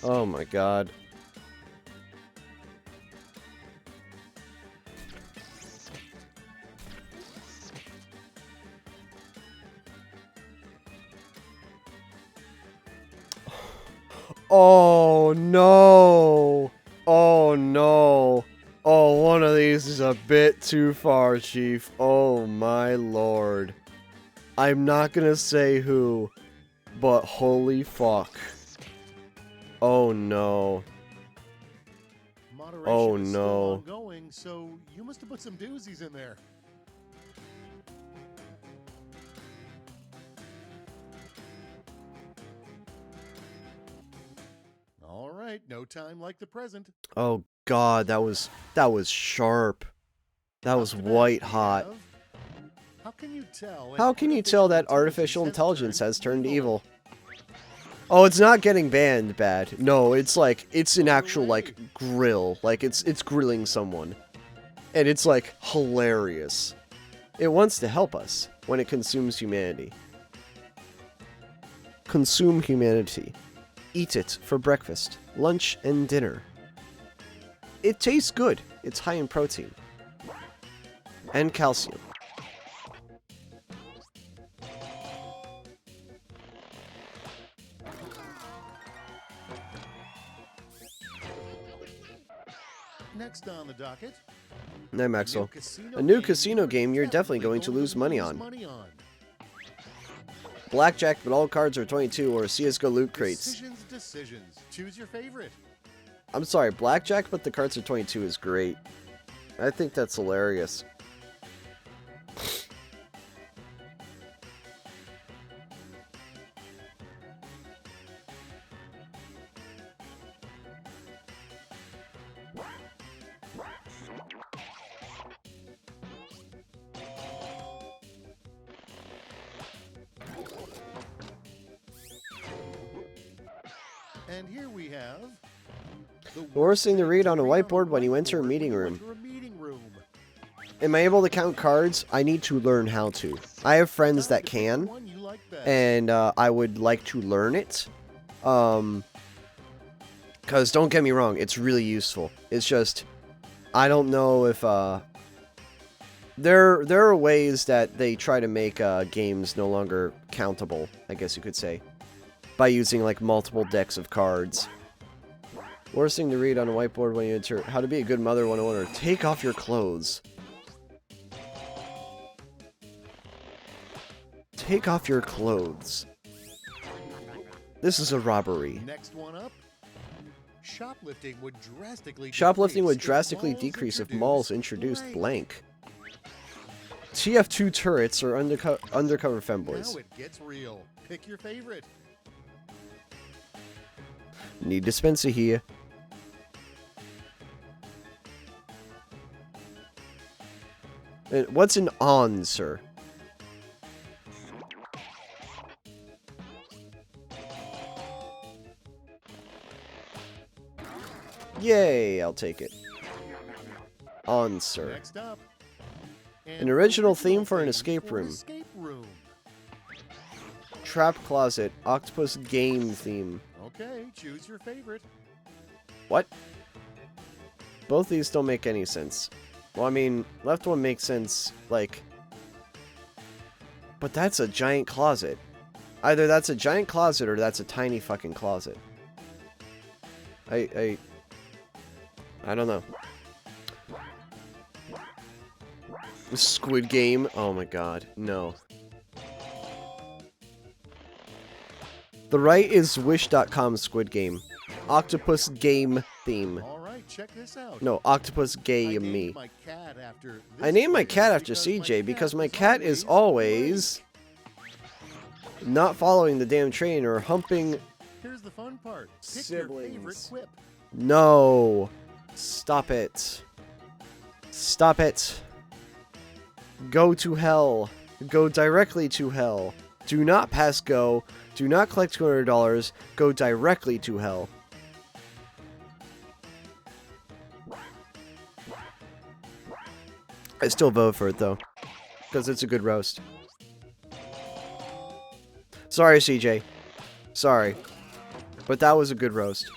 Oh my god. Oh no! Oh no! Oh, one of these is a bit too far, Chief. Oh my lord. I'm not gonna say who, but holy fuck. Oh no. Moderation Oh, is no. still ongoing, so you must have put some doozies in there. All right, no time like the present. Oh god, that was sharp. That was Up to bat, white we hot. have- How can you tell? an How can you tell that artificial intelligence has turned evil? Oh, it's not getting banned bad. No, it's like, it's an actual, like, grill. Like, it's grilling someone. And it's, like, hilarious. It wants to help us when it consumes humanity. Consume humanity. Eat it for breakfast, lunch, and dinner. It tastes good. It's high in protein. And calcium. Next on the docket, No, Maxwell. casino A new game casino game you're definitely going to lose money on. money on. Blackjack, but all cards are 22, or CSGO loot crates. Decisions. Choose your favorite. I'm sorry, Blackjack, but the cards are 22 is great. I think that's hilarious. And here we have the Worst thing to read on a whiteboard when you enter a meeting room. Am I able to count cards? I need to learn how to. I have friends that can, and I would like to learn it. Because don't get me wrong, it's really useful. It's just, I don't know if, there are ways that they try to make games no longer countable, I guess you could say, by using like multiple decks of cards. Worst thing to read on a whiteboard when you enter How to Be a Good Mother 101 or Take Off Your Clothes. Take off your clothes. This is a robbery. Next one up. Shoplifting would drastically Shoplifting would drastically decrease if malls introduced blank. TF2 turrets or undercover femboys? Now it gets real. Pick your favorite. Need dispenser here. And what's an on, sir? Yay, I'll take it. On, sir. Next up. An original theme for an escape room. Trap closet. Octopus game theme. Okay, choose your favorite. What? Both these don't make any sense. Well, I mean, left one makes sense, like... But that's a giant closet. Either that's a giant closet or that's a tiny fucking closet. I don't know. Squid Game? Oh my god, no. The right is wish.com Squid Game. Octopus game theme. Alright, check this out. No, octopus gay me. I named my cat after CJ because my cat is always not following the damn train or humping Here's the fun part. Pick siblings. Your favorite quip. No. Stop it. Stop it. Go to hell. Go directly to hell. Do not pass go. Do not collect $200. Go directly to hell. I still vote for it though, because it's a good roast. Sorry, CJ. Sorry. But that was a good roast.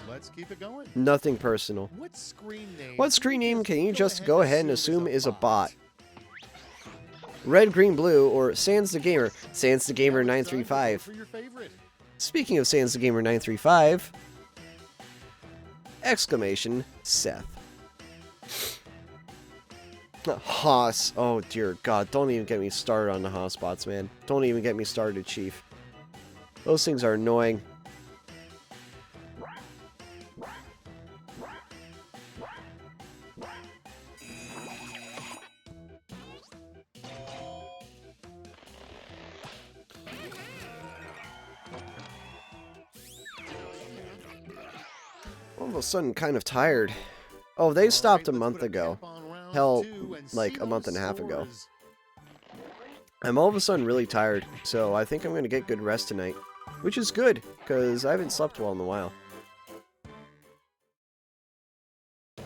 Let's keep it going. Nothing personal. What screen name can you just go ahead and assume is a bot? Red, green, blue, or Sans the Gamer. Sans the Gamer 935. Speaking of Sans the Gamer 935, exclamation Seth. Haas. Oh dear God, don't even get me started on the Haas bots, man. Don't even get me started, Chief. Those things are annoying. All of a sudden, kind of tired. Oh, they stopped a month ago. Hell, like a month and a half ago. I'm all of a sudden really tired, so I think I'm going to get good rest tonight. Which is good, because I haven't slept well in a while.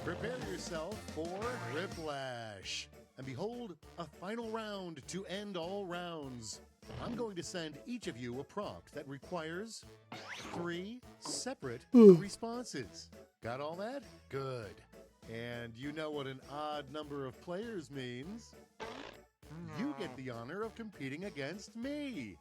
Prepare yourself for Whiplash. And behold, a final round to end all rounds. I'm going to send each of you a prompt that requires 3 separate responses. Got all that? Good. And you know what an odd number of players means? You get the honor of competing against me.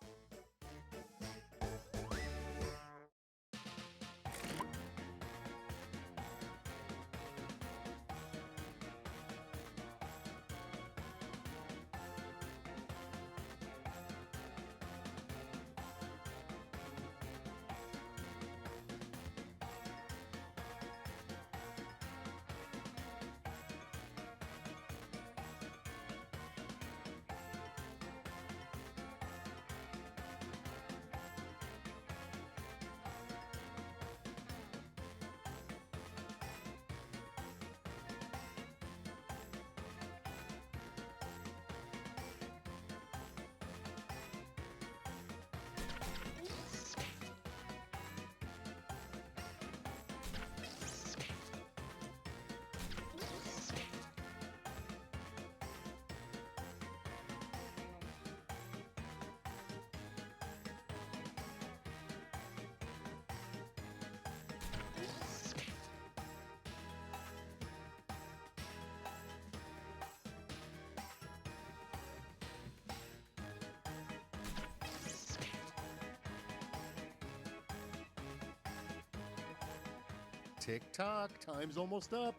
Tick-tock, time's almost up.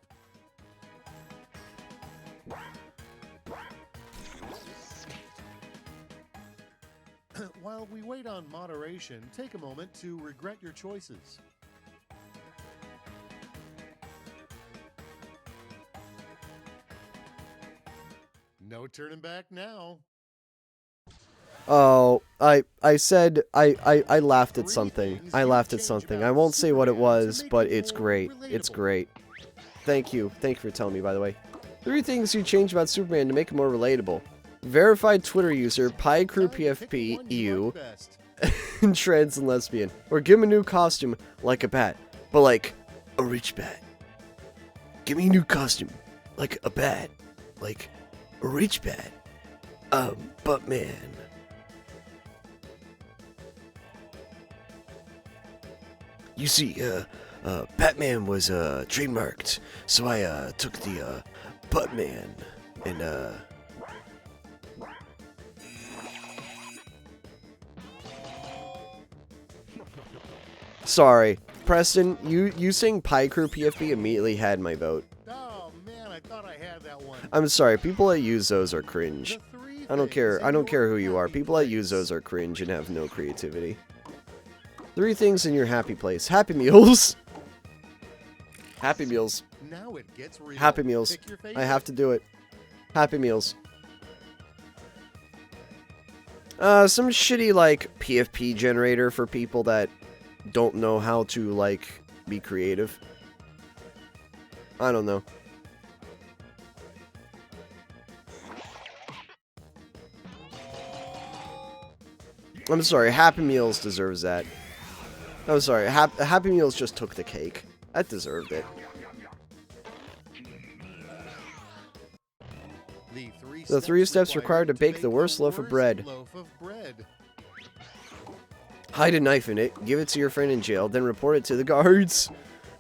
While we wait on moderation, take a moment to regret your choices. No turning back now. Oh, I said I laughed at something. I laughed at something. I won't say what it was, but it's great. It's great. Thank you. Thank you for telling me, by the way. 3 things you changed about Superman to make him more relatable. Verified Twitter user, PieCrewPFP, EU, and trans and lesbian. Or give him a new costume, like a bat, but like a rich bat. Give me a new costume, like a bat, like a rich bat. But man. You see, Batman was, trademarked, so I, took the, Buttman, and, Sorry. Preston, you saying PieCrewPFP immediately had my vote. Oh man, I thought I had that one. I'm sorry, people that use those are cringe. I don't care who you are, people that use those are cringe and have no creativity. 3 things in your happy place. Happy Meals. Happy Meals. Now it gets real. Happy Meals. I have to do it. Happy Meals. Some shitty, like, PFP generator for people that don't know how to, like, be creative. I don't know. I'm sorry, Happy Meals deserves that. I'm sorry, Happy Meals just took the cake. That deserved it. The 3 steps required to bake the worst loaf of bread. Hide a knife in it, give it to your friend in jail, then report it to the guards.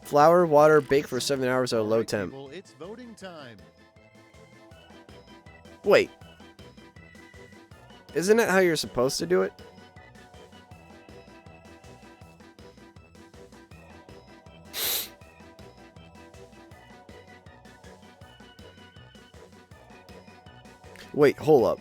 Flour, water, bake for 7 hours at a low temp. It's voting time. Wait. Isn't it how you're supposed to do it? Wait, hold up.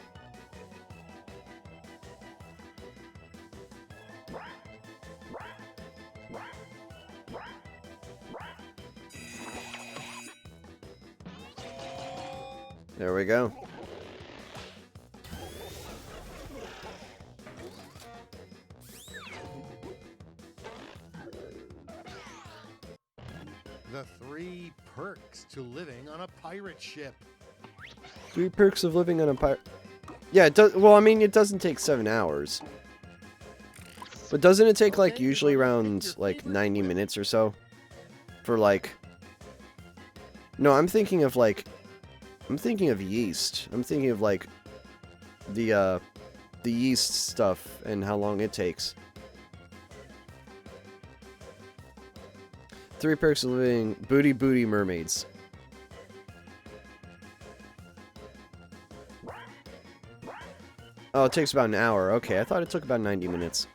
There we go. The 3 perks to living on a pirate ship. 3 perks of living on a pirate. Yeah, it does. Well, I mean, it doesn't take 7 hours. But doesn't it take, like, usually around, like, 90 minutes or so? For, like... No, I'm thinking of, like... I'm thinking of yeast. I'm thinking of, like, the yeast stuff and how long it takes. 3 perks of living... Booty mermaids. Oh, it takes about an hour. Okay, I thought it took about 90 minutes.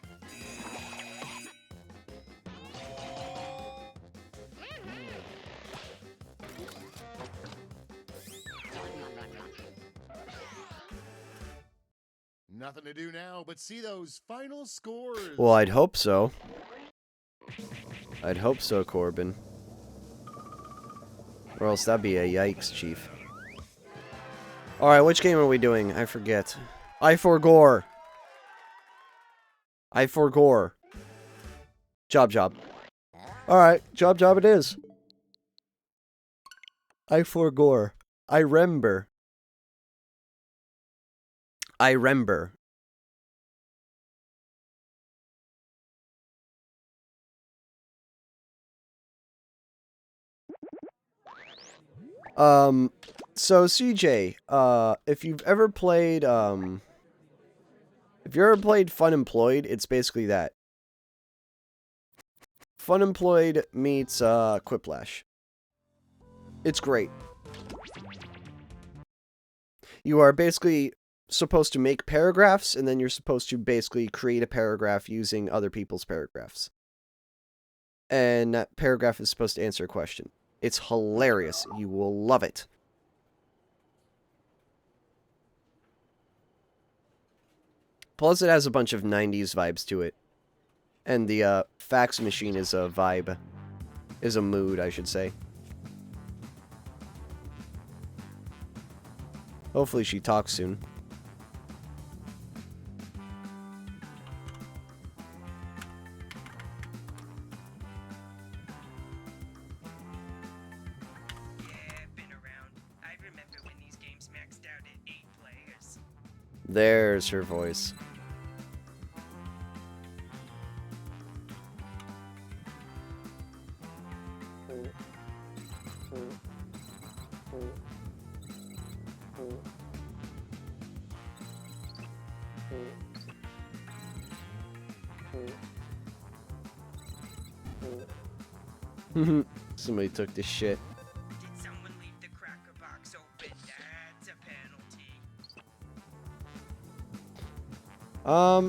Nothing to do now but see those final scores. Well, I'd hope so. I'd hope so, Corbin. Or else that'd be a yikes, Chief. Alright, which game are we doing? I forget. I forgore. Job. Alright, job it is. I forgore. I remember. So CJ, if you've ever played, Fun Employed, it's basically that. Fun Employed meets, Quiplash. It's great. You are basically supposed to make paragraphs, and then you're supposed to basically create a paragraph using other people's paragraphs. And that paragraph is supposed to answer a question. It's hilarious. You will love it. Plus, it has a bunch of 90s vibes to it. And the fax machine is a vibe. Is a mood, I should say. Hopefully she talks soon. There's her voice. Somebody took this shit. Did someone leave the cracker box open? That's a penalty.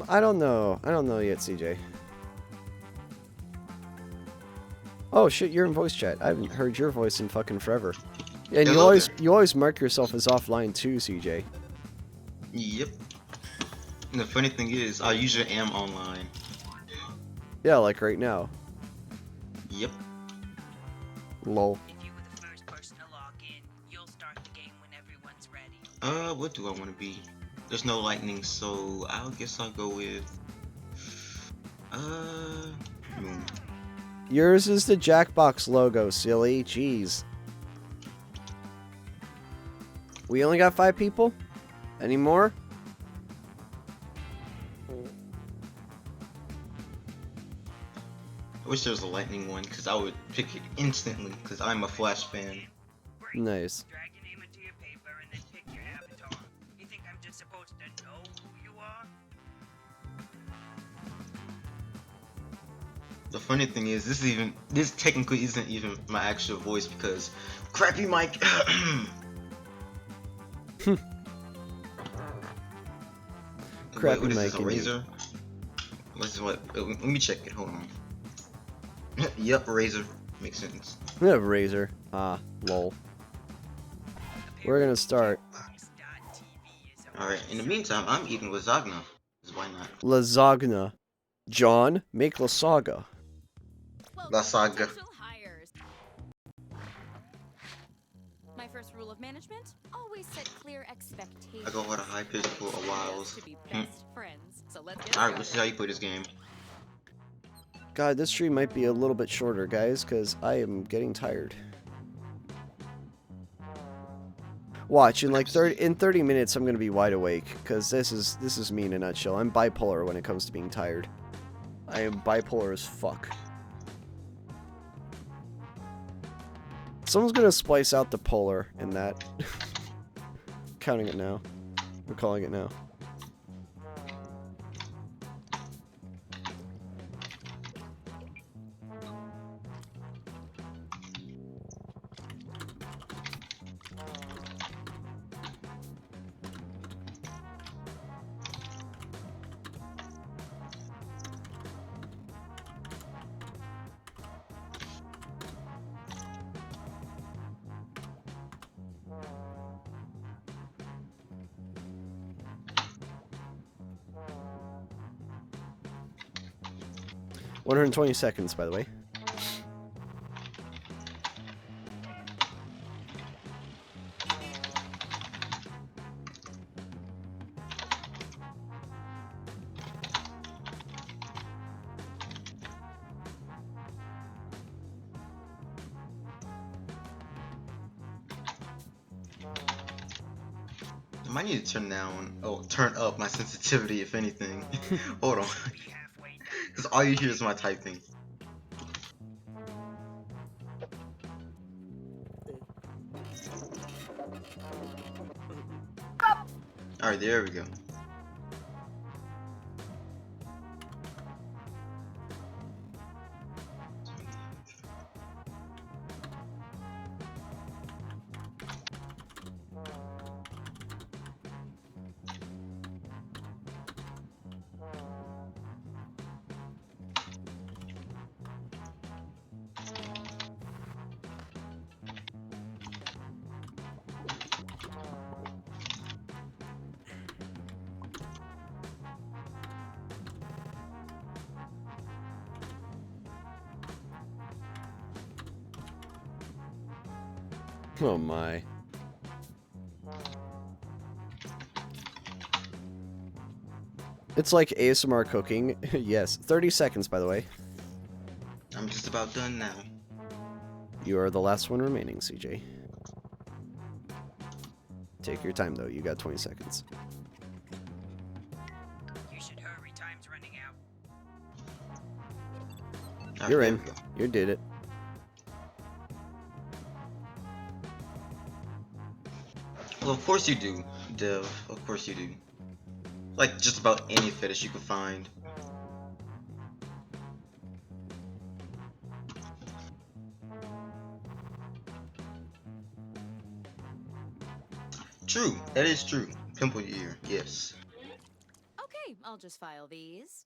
I don't know. I don't know yet, CJ. Oh shit, you're in voice chat. I haven't heard your voice in fucking forever. And Hello you always mark yourself as offline too, CJ. Yep. And the funny thing is, I usually am online. Yeah, like right now. Yep. Lol. If you were the first person to log in, you'll start the game when everyone's ready. What do I want to be? There's no lightning, so I guess I'll go with moon. Yours is the Jacekbox logo, silly. Jeez. We only got 5 people? Any more? I wish there was a lightning one, because I would pick it instantly, because I'm a Flash fan. Great. Nice. Drag your name into your paper and then pick your avatar. You think I'm just supposed to know who you are? The funny thing is, this technically isn't even my actual voice, because crappy mic. Crappy what is mic this, a indeed. razor? What? Let me check it. Hold on. Yep, razor. Makes sense. We have Razor. Ah, lol. We're gonna start. Alright, in the meantime, I'm eating lasagna. 'Cause why not? Lasagna. John, make lasagna. La Saga. Potential hires. My first rule of management: always set clear expectations. I go with a high pitch for a while. To be best friends. So let's get Alright, let's see how started. you play this game. God, this stream might be a little bit shorter, guys, because I am getting tired. Watch, in like 30 minutes I'm gonna be wide awake, because this is me in a nutshell. I'm bipolar when it comes to being tired. I am bipolar as fuck. Someone's gonna splice out the polar in that. Counting it now. We're calling it now. $120 by the way. I might need to turn up my sensitivity, if anything. Hold on. Because all you hear is my typing. Alright, there we go. Oh my. It's like ASMR cooking. Yes, 30 seconds, by the way. I'm just about done now. You are the last one remaining, CJ. Take your time, though. You got 20 seconds. You should hurry, time's running out. Alright, You're there in. we go. You did it. Well, of course you do, Dev. Of course you do. Like just about any fetish you could find. True, that is true. Pimple your ear, yes. Okay, I'll just file these.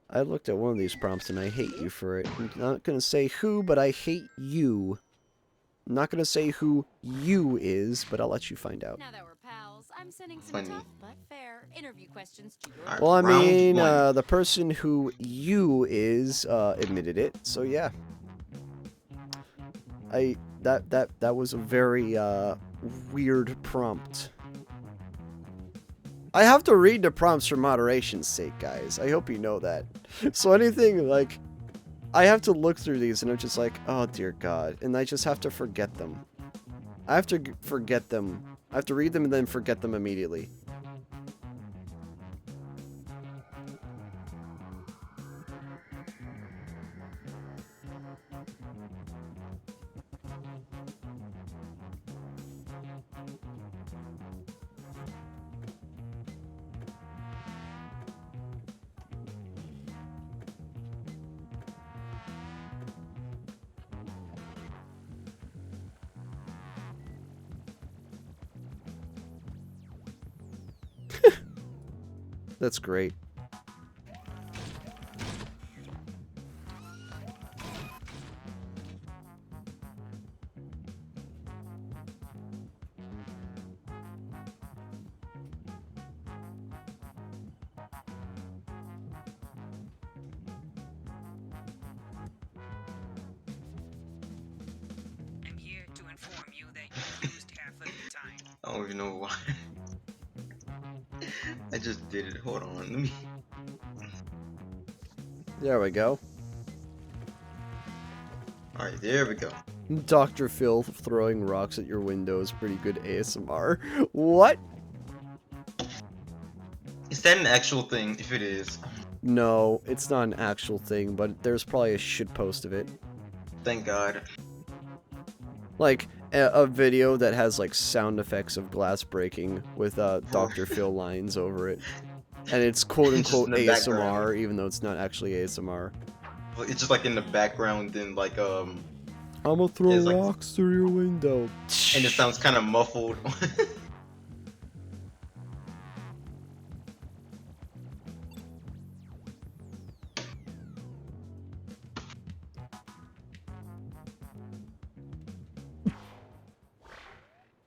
I looked at one of these prompts and I hate you for it. I'm not gonna say who, but I hate you. I'm not gonna say who you is, but I'll let you find out. Now that we're pals, I'm sending some Funny. tough but fair interview questions to your Alright. Well, I Round mean, one. the person who you is admitted it, so yeah. That was a very weird prompt. I have to read the prompts for moderation's sake, guys. I hope you know that. So anything like, I have to look through these and I'm just like, oh dear God, and I just have to forget them. I have to forget them. I have to read them and then forget them immediately. That's great. I'm here to inform you that you used half of the time. I don't even know why. I just did it. Hold on, let me. There we go. Alright, there we go. Dr. Phil throwing rocks at your window is pretty good ASMR. What? Is that an actual thing? If it is, No, it's not an actual thing, but there's probably a shitpost of it. thank God. Like, a video that has, like, sound effects of glass breaking with, Dr. Phil lines over it. And it's quote-unquote Just in the ASMR, background. even though it's not actually ASMR. Well, it's just like in the background, then like I'm gonna throw It's like- rocks through your window. and it sounds kind of muffled.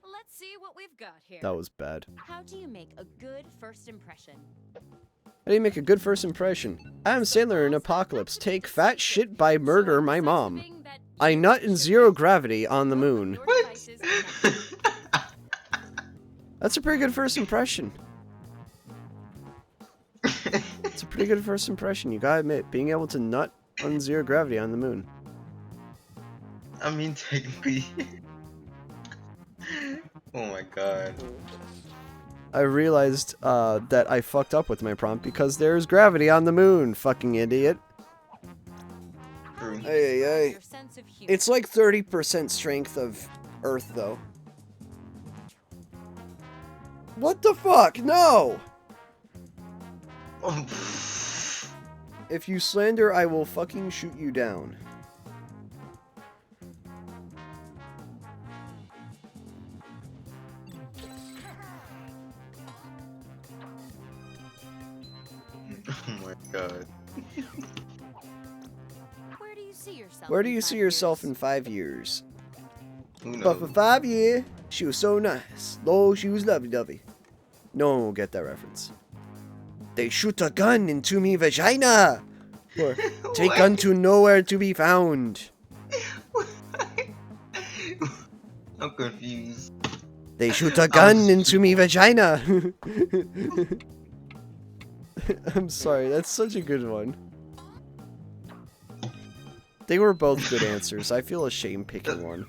Let's see what we've got here. That was bad. How do you make a good first impression? How do you make a good first impression? Adam Sandler in Apocalypse. Take fat shit by murder my mom. I nut in zero gravity on the moon. That's a pretty good first impression. It's a pretty good first impression, you gotta admit. Being able to nut on zero gravity on the moon. I mean, technically. Oh my God. I realized that I fucked up with my prompt because there's gravity on the moon, fucking idiot. True. Hey, hey. Your sense of humor. It's like 30% strength of Earth, though. What the fuck? No! Oh, If you slander, I will fucking shoot you down. oh my God. Where do you see yourself? Where do in you 5 see yourself years? in 5 years? Who But for knows? 5 years, she was so nice. Lord, she was lovey-dovey. No one will get that reference. They shoot a gun into me vagina! Or, take What? gun to nowhere to be found. I'm confused. They shoot a gun into me vagina. I'm sorry, that's such a good one. They were both good answers. I feel ashamed picking one.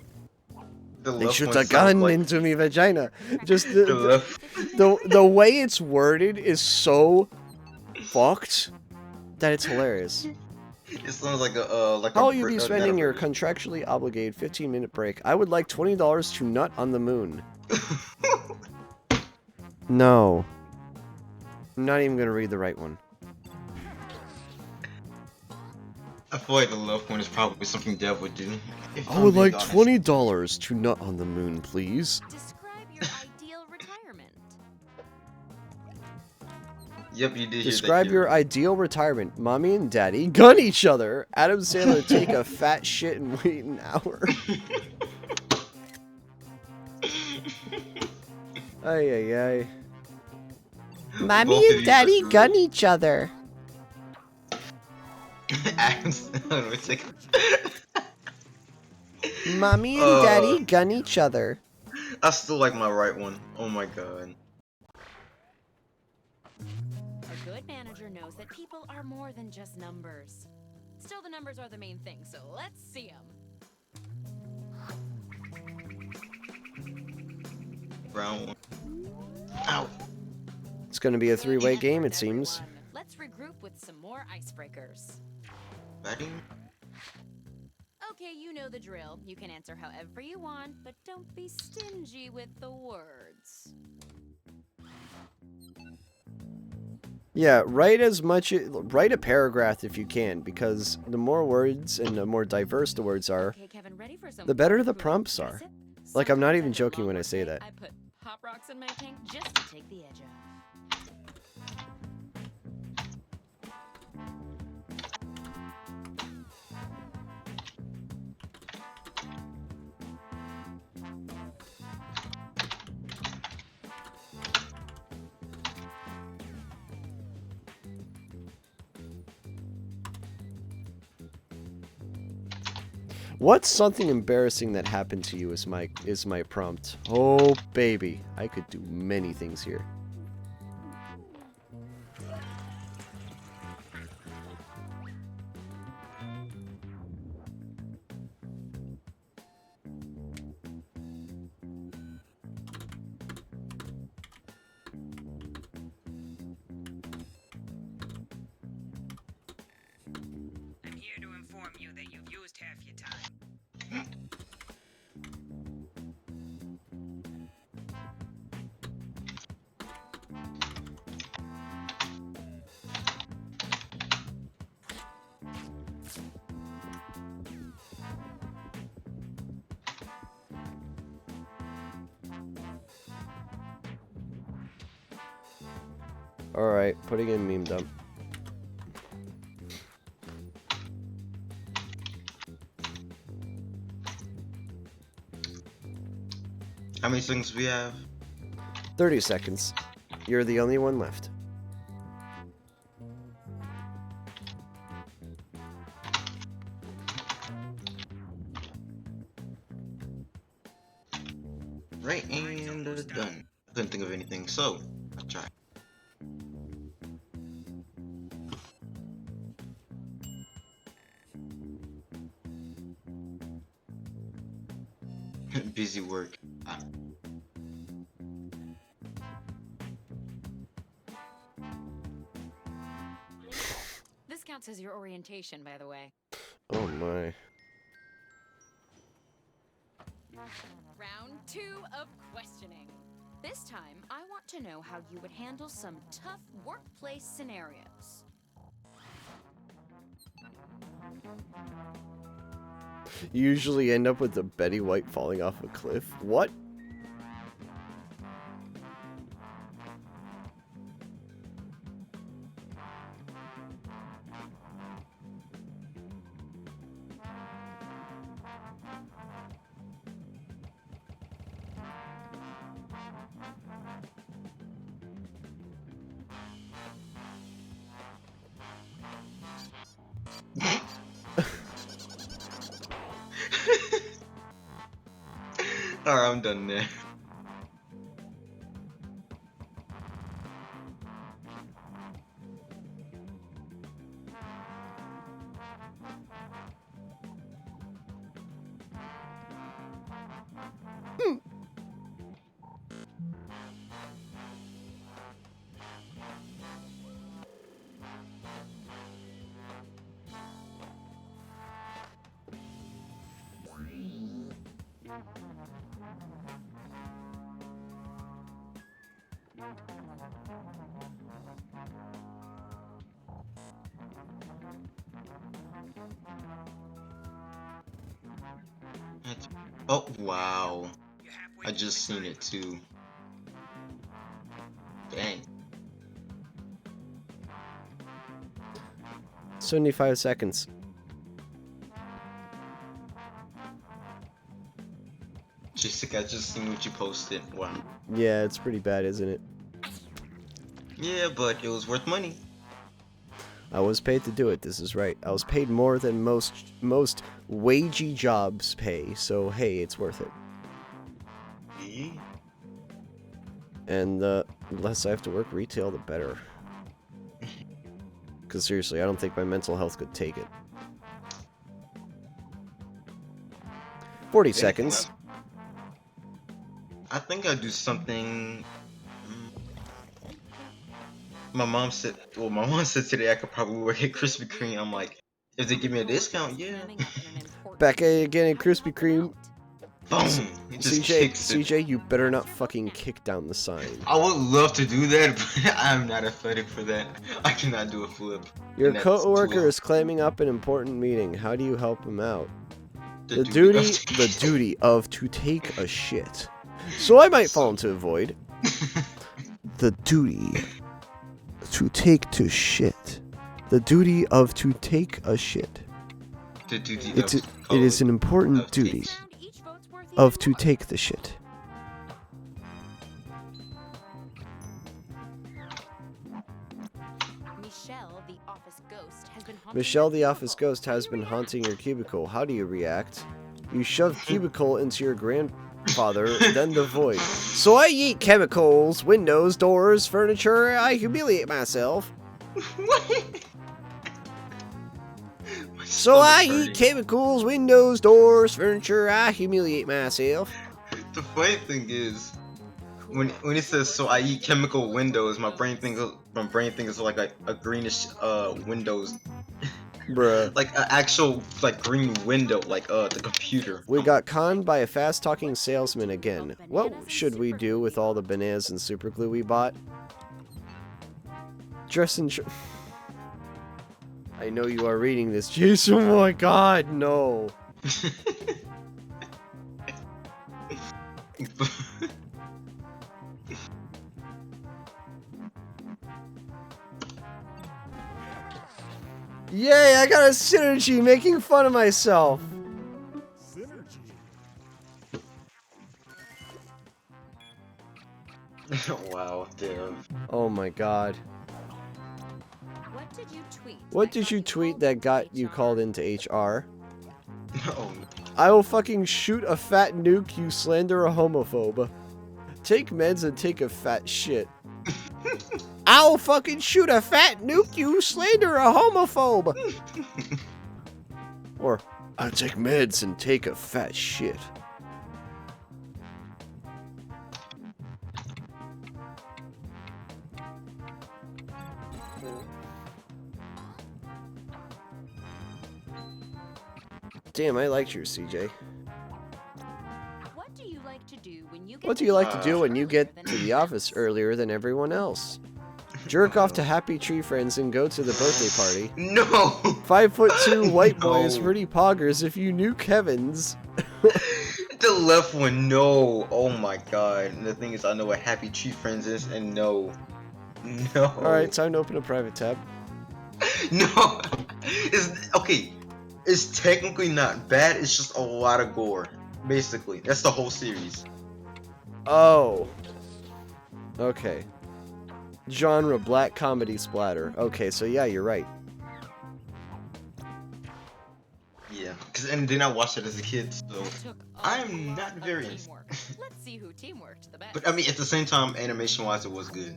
They shoot a gun into me vagina. Just the way it's worded is so fucked that it's hilarious. It sounds like a How will you be spending your contractually obligated 15-minute break? I would like $20 to nut on the moon. No. I'm not even gonna read the right one. I feel like the love one is probably something Dev would do. I would like $20 to nut on the moon, please. Describe your ideal retirement. Yep, you did. Describe your ideal retirement. Mommy and daddy gun each other. Adam Sandler take a fat shit and wait an hour. Ay ay ay. Mommy and daddy gun each other. Adam Sandler would take. Mommy and daddy gun each other. I still like my right one. Oh my god. A good manager knows that people are more than just numbers. Still, the numbers are the main thing, so let's see them. Round one. Ow. It's gonna be a three-way game, it seems. Let's regroup with some more icebreakers. Batting? Okay, you know the drill. You can answer however you want, but don't be stingy with the words. Yeah, write a paragraph if you can, because the more words and the more diverse the words are, Okay, Kevin, ready for some the better the prompts are. gossip? Like, I'm not even Sometimes after a joking when I long say workday, that. I put Pop Rocks in my tank just to take the edge off. What's something embarrassing that happened to you is my prompt. Oh baby, I could do many things here. I'm here to inform you that you've used half your time. Alright, putting in meme dump. How many seconds we have? 30 seconds. You're the only one left. Right, and done. I couldn't think of anything, so I'll try. Busy work. This counts as your orientation, by the way. Oh my. Round 2 of questioning. This time, I want to know how you would handle some tough workplace scenarios. You usually end up with the Betty White falling off a cliff. What? Alright, I'm done there. Oh, wow. I just seen it too. Dang. 75 seconds. Jessica, I just seen what you posted. Wow. Yeah, it's pretty bad, isn't it? Yeah, but it was worth money. I was paid to do it, this is right. I was paid more than most wagey jobs pay, so hey, it's worth it. Yeah. And the less I have to work retail, the better. Because seriously, I don't think my mental health could take it. 40 seconds. I think I'd do something. My mom said today I could probably work at Krispy Kreme. I'm like, if they give me a discount, yeah. Back again at Krispy Kreme. Boom! It just kicks it. CJ, you better not fucking kick down the sign. I would love to do that, but I'm not athletic for that. I cannot do a flip. Your And that's coworker too- is claiming up an important meeting. How do you help him out? The duty duty of to take a shit. So I might fall into a void. The duty to take to shit. The duty of to take a shit. The duty It is an important duty of to take the shit. Michelle, the office ghost, has been haunting your cubicle. How do you react? You shove cubicle into your grandfather, then the void. So I eat chemicals, windows, doors, furniture. I humiliate myself. So I eat chemicals, windows, doors, furniture. I humiliate myself. The funny thing is, when it says "so I eat chemical windows," my brain thinks like a greenish windows, Bruh. like an actual like green window, like the computer. We got conned by a fast-talking salesman again. What should we do with all the bananas and super glue we bought? Dress in I know you are reading this, Jason. Oh my god, no. Yay, I got a synergy making fun of myself. Wow, damn. Oh my god. What did you tweet? What did you tweet that got you called into HR? No. I will fucking shoot a fat nuke, you slander a homophobe. Take meds and take a fat shit. I'll fucking shoot a fat nuke, you slander a homophobe. Or, I'll take meds and take a fat shit. Damn, I liked your CJ. What do you like to do when you get What do you like to do when you get to the office earlier than everyone else? Jerk off to happy tree friends and go to the birthday party. No. 5'2" white boys, No. pretty poggers if you knew Kevin's. The left one, no. Oh my god. And the thing is, I know what happy tree friends is, and no. No. Alright, time to open a private tab. No. It's okay. It's technically not bad. It's just a lot of gore. Basically, that's the whole series. Oh. Okay. Genre, black comedy splatter. Okay, so yeah, you're right. Yeah. And then I watched it as a kid, so I'm not very. Let's see who teamworked the best. But I mean, at the same time, animation-wise, it was good.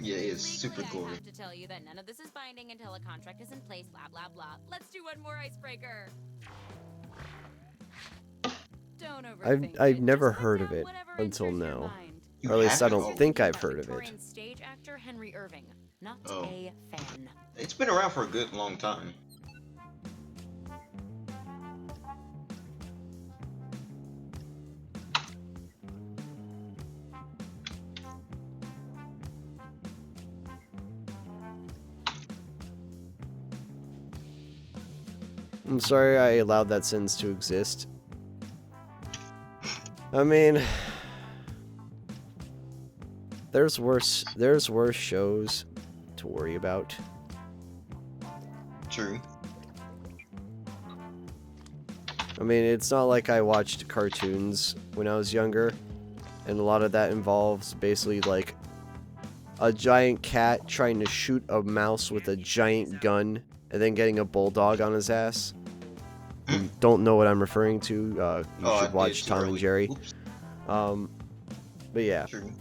Yeah, it's Legally, super I gory. have to tell you that none of this is binding until a contract is in place, blah, blah, blah. Let's do one more icebreaker. Don't overthink I've it. never Just put heard of down it whatever until enters your now. mind. You Or at least have I to? don't Oh. think Thinking I've about heard of it. Victorian stage actor Henry Irving, not Oh. a fan. It's been around for a good long time. I'm sorry I allowed that sentence to exist. I mean, there's worse shows to worry about. True. I mean, it's not like I watched cartoons when I was younger, and a lot of that involves basically like a giant cat trying to shoot a mouse with a giant gun and then getting a bulldog on his ass. If you don't know what I'm referring to, you I should did watch too Tom early. and Jerry. Oops. But yeah. True.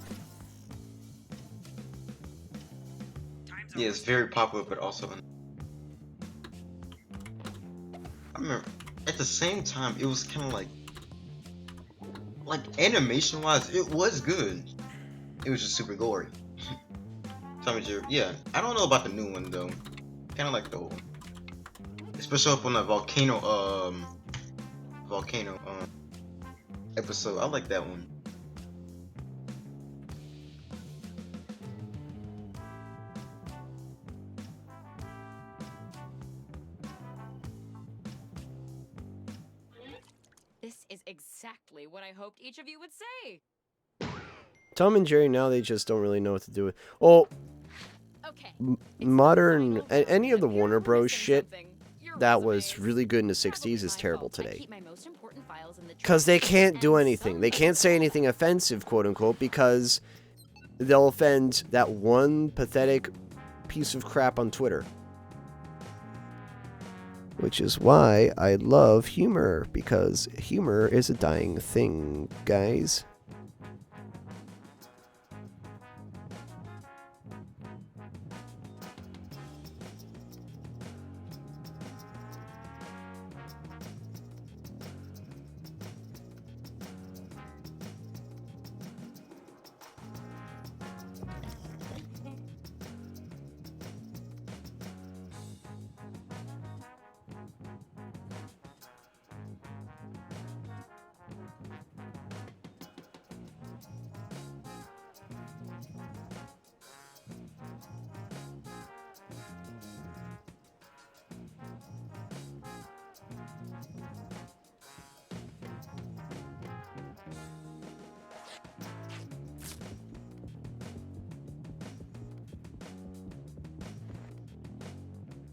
Time's Yeah, it's very popular, but also. I remember at the same time, it was kind of like animation-wise, it was good. It was just super gory. Tom and Jerry, yeah. I don't know about the new one though. Kind of like the old one, especially up on the volcano episode. I like that one. This is exactly what I hoped each of you would say. Tom and Jerry now, they just don't really know what to do with. Well, Okay. modern any of the You're Warner Bros. missing shit something. Your that was resumes. really good in the Probably 60s is my terrible fault. I today. keep my most important files in the Because they drawer, can't do and anything. They some can't say of anything offensive, quote unquote, because they'll offend that one pathetic piece of crap on Twitter. Which is why I love humor, because humor is a dying thing, guys.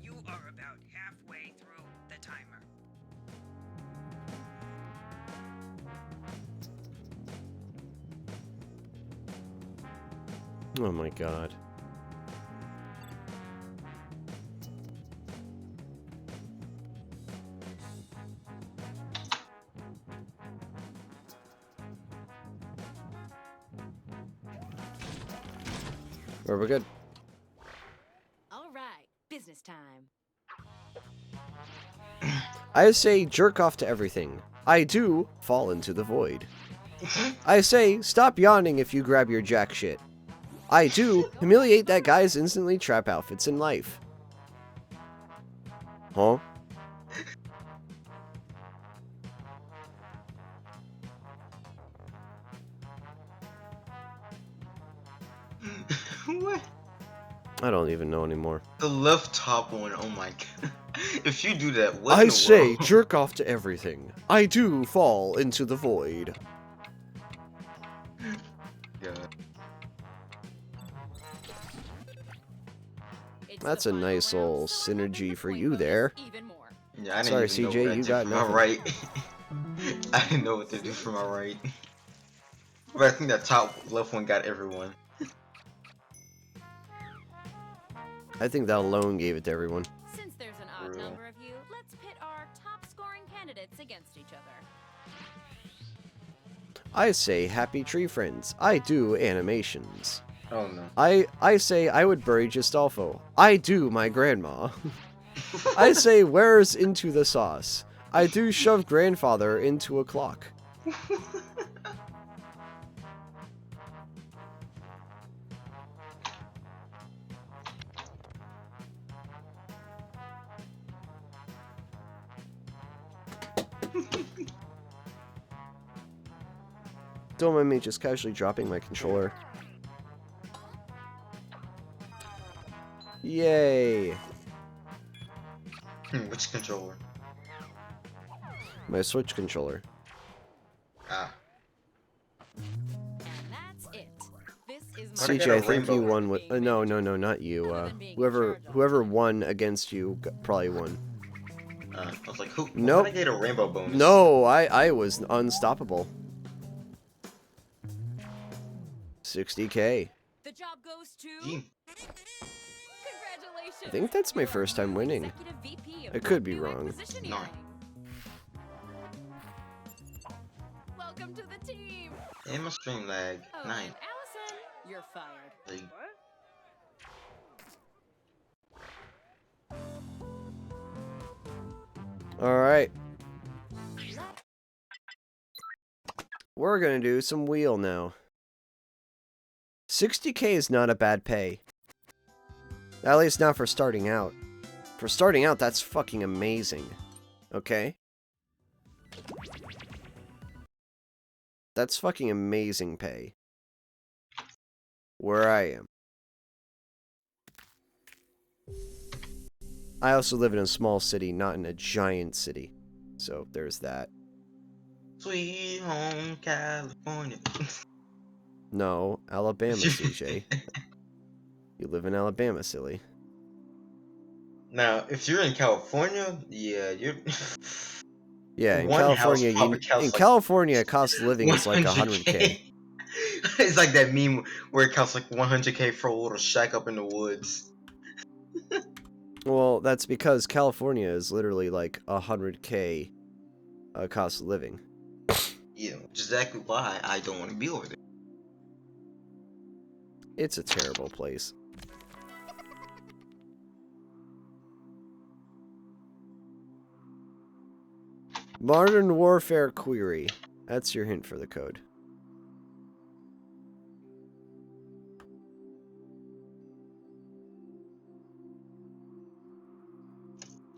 You are about halfway through the timer. Oh my god. Are we good? All right, business time. I say jerk off to everything. I do fall into the void. I say stop yawning if you grab your jack shit. I do humiliate that guy's instantly trap outfits in life. Huh? What? I don't even know anymore. The left top one. Oh my god. If you do that, what in I the say world? jerk off to everything. I do fall into the void. God. It's That's the a final nice round, little so I bet synergy the for point you bonus there. even more. Yeah, I Sorry, didn't even know CJ, what I you did got for my nothing. right. I didn't know what to do for my right. But I think that top left one got everyone. I think that alone gave it to everyone. Since there's an odd Real. number of you, let's pit our top scoring candidates against each other. I say happy tree friends. I do animations. Oh no. I say I would bury Gistolfo. I do, my grandma. I say where's into the sauce. I do shove grandfather into a clock. Don't mind me just casually dropping my controller. Yay! Which controller? My Switch controller. Ah. That's it. This is Why'd I get CJ, a I think you rainbow? won with. No, not you. Whoever won against you probably won. I was like, who? Nope. How'd I get a rainbow bonus? No, I was unstoppable. 60K. The job goes to. You- Congratulations. I think that's my first time winning. Executive VP of I could be New wrong. Acquisitioning. No. Welcome to the team. And my stream lag. Oh, 9. and Allison, you're fired. Like, Alright. We're gonna do some wheel now. 60K is not a bad pay. At least not for starting out. For starting out, that's fucking amazing. Okay? That's fucking amazing pay. Where I am. I also live in a small city, not in a giant city. So, there's that. Sweet home California. No, Alabama, CJ. You live in Alabama, silly. Now, if you're in California, yeah, you're. Yeah, in One house California, probably costs like California, cost of living is like 100K. It's like that meme where it costs like 100K for a little shack up in the woods. Well, that's because California is literally like 100K cost of living. Yeah, which is exactly why I don't want to be over there. It's a terrible place. Modern Warfare Query. That's your hint for the code.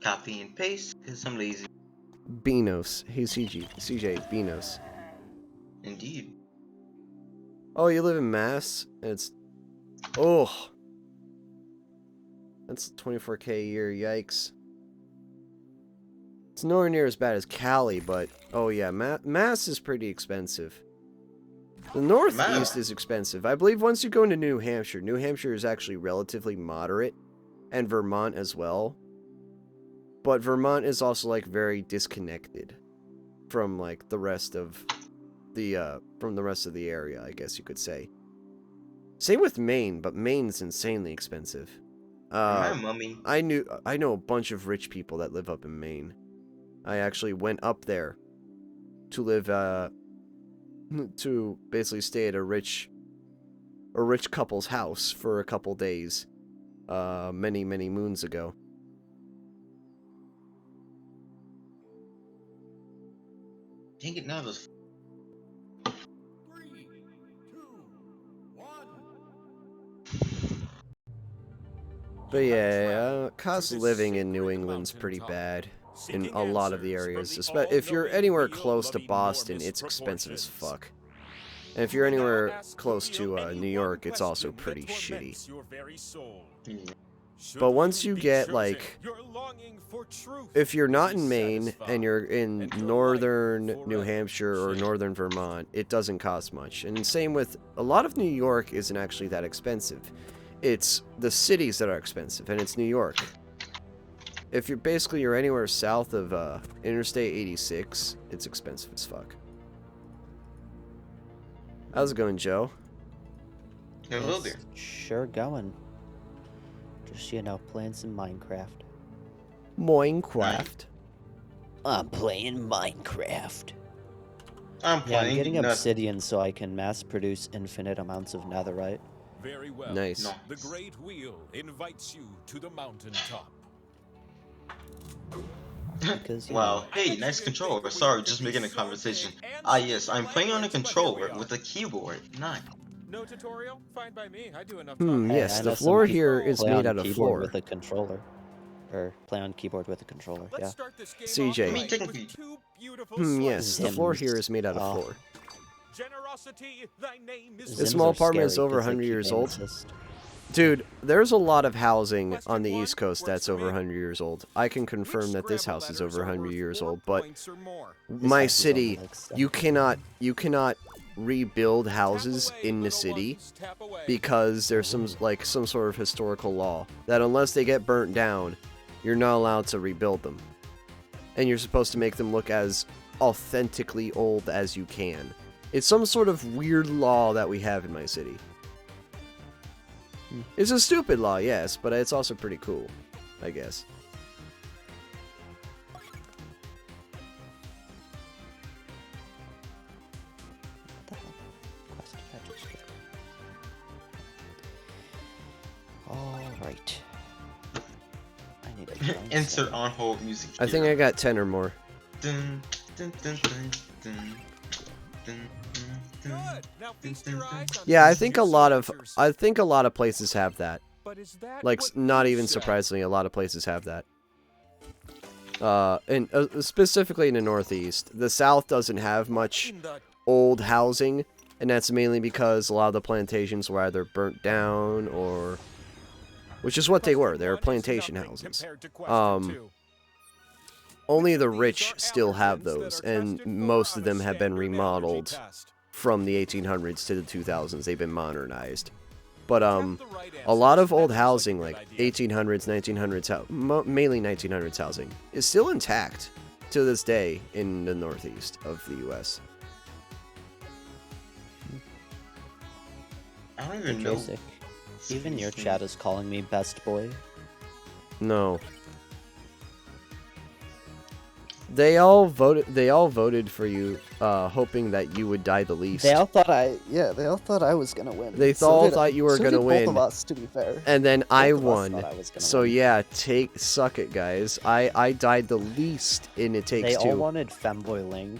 Copy and paste, because I'm lazy. Beanos. Hey, CJ, Beanos. Indeed. Oh, you live in Mass? It's... Oh! That's 24K a year, yikes. It's nowhere near as bad as Cali, but... Oh yeah, Mass is pretty expensive. The Northeast is expensive. I believe once you go into New Hampshire is actually relatively moderate. And Vermont as well. But Vermont is also, like, very disconnected from, like, the rest of the area, I guess you could say. Same with Maine, but Maine's insanely expensive. My mummy. I know a bunch of rich people that live up in Maine. I actually went up there to live, to basically stay at a rich couple's house for a couple days, many moons ago. Dang it, now this. 3, 2, 1. But yeah, cost of living in New England's pretty bad in a lot of the areas. If you're anywhere close to Boston, it's expensive as fuck. And if you're anywhere close to New York, it's also pretty shitty. But once you get, like, if you're not in Maine and you're in northern New Hampshire or northern Vermont, it doesn't cost much. And same with, a lot of New York isn't actually that expensive. It's the cities that are expensive, and it's New York. If you're anywhere south of Interstate 86, it's expensive as fuck. How's it going, Joe? Hello there. Sure going. Just, playing some Minecraft. Minecraft. I'm playing Minecraft. I'm Yeah, playing I'm getting nothing. obsidian so I can mass produce infinite amounts of netherite. Very well. Nice. No. The Great Wheel invites you to the mountaintop. Because, you Wow. know, Hey, nice controller. Sorry, just making a conversation. Ah, yes, I'm playing on a controller with a keyboard. Nice. No tutorial? Fine by me. I do enough Hey, Yes, I the know some floor people here is play made on out of keyboard floor. with a controller. Or play on keyboard with a controller, yeah. Let's start this game CJ. off I right mean, technically- with two beautiful Yes, slices. the floor Zims. here is made out of Oh. floor. Generosity, thy name is This Zims small are apartment is scary over 'cause they 100 keep years being old. racist. Dude, there's a lot of housing Question on the one East Coast works that's for over me. 100 years old. I can confirm Which that this Scrabble house is letters over are 100 worth years 4 old, but points or more? This my house is city, only like you 7. cannot rebuild houses Tap away, in the little city ones, tap away. because there's some sort of historical law that unless they get burnt down, you're not allowed to rebuild them. And you're supposed to make them look as authentically old as you can. It's some sort of weird law that we have in my city. It's a stupid law, yes, but it's also pretty cool, I guess. What the hell? Quest did I just get? Alright. I need to find Insert some. on hold music. I think I got 10 or more. Dun, dun, dun, dun, dun, dun, Good. Now feast your eyes on Yeah, I these think a juicy lot of answers. places have that. But is that Like, what not you even said? surprisingly, a lot of places have that. And specifically in the Northeast. The South doesn't have much In the old housing, and that's mainly because a lot of the plantations were either burnt down or... Which is what they were. They were Question one is plantation nothing houses. compared to question two. Only the These rich are still have allergens that those, are and tested for most on of a them have been standard allergy remodeled test. from the 1800s to the 2000s. They've been modernized. But Tap the right a lot answers. of old That seems housing, like a like good idea. 1800s, 1900s, mainly 1900s housing, is still intact to this day in the Northeast of the U.S. I don't even know. Jacek, even your chat is calling me best boy. No. They all voted for you, hoping that you would die the least. They all thought I was gonna win. They all thought you were so gonna did win. Both of us, to be fair. And then I Both of us won. thought I was gonna So win. yeah, suck it, guys. I died the least in It Takes They all Two. wanted Femboy Link.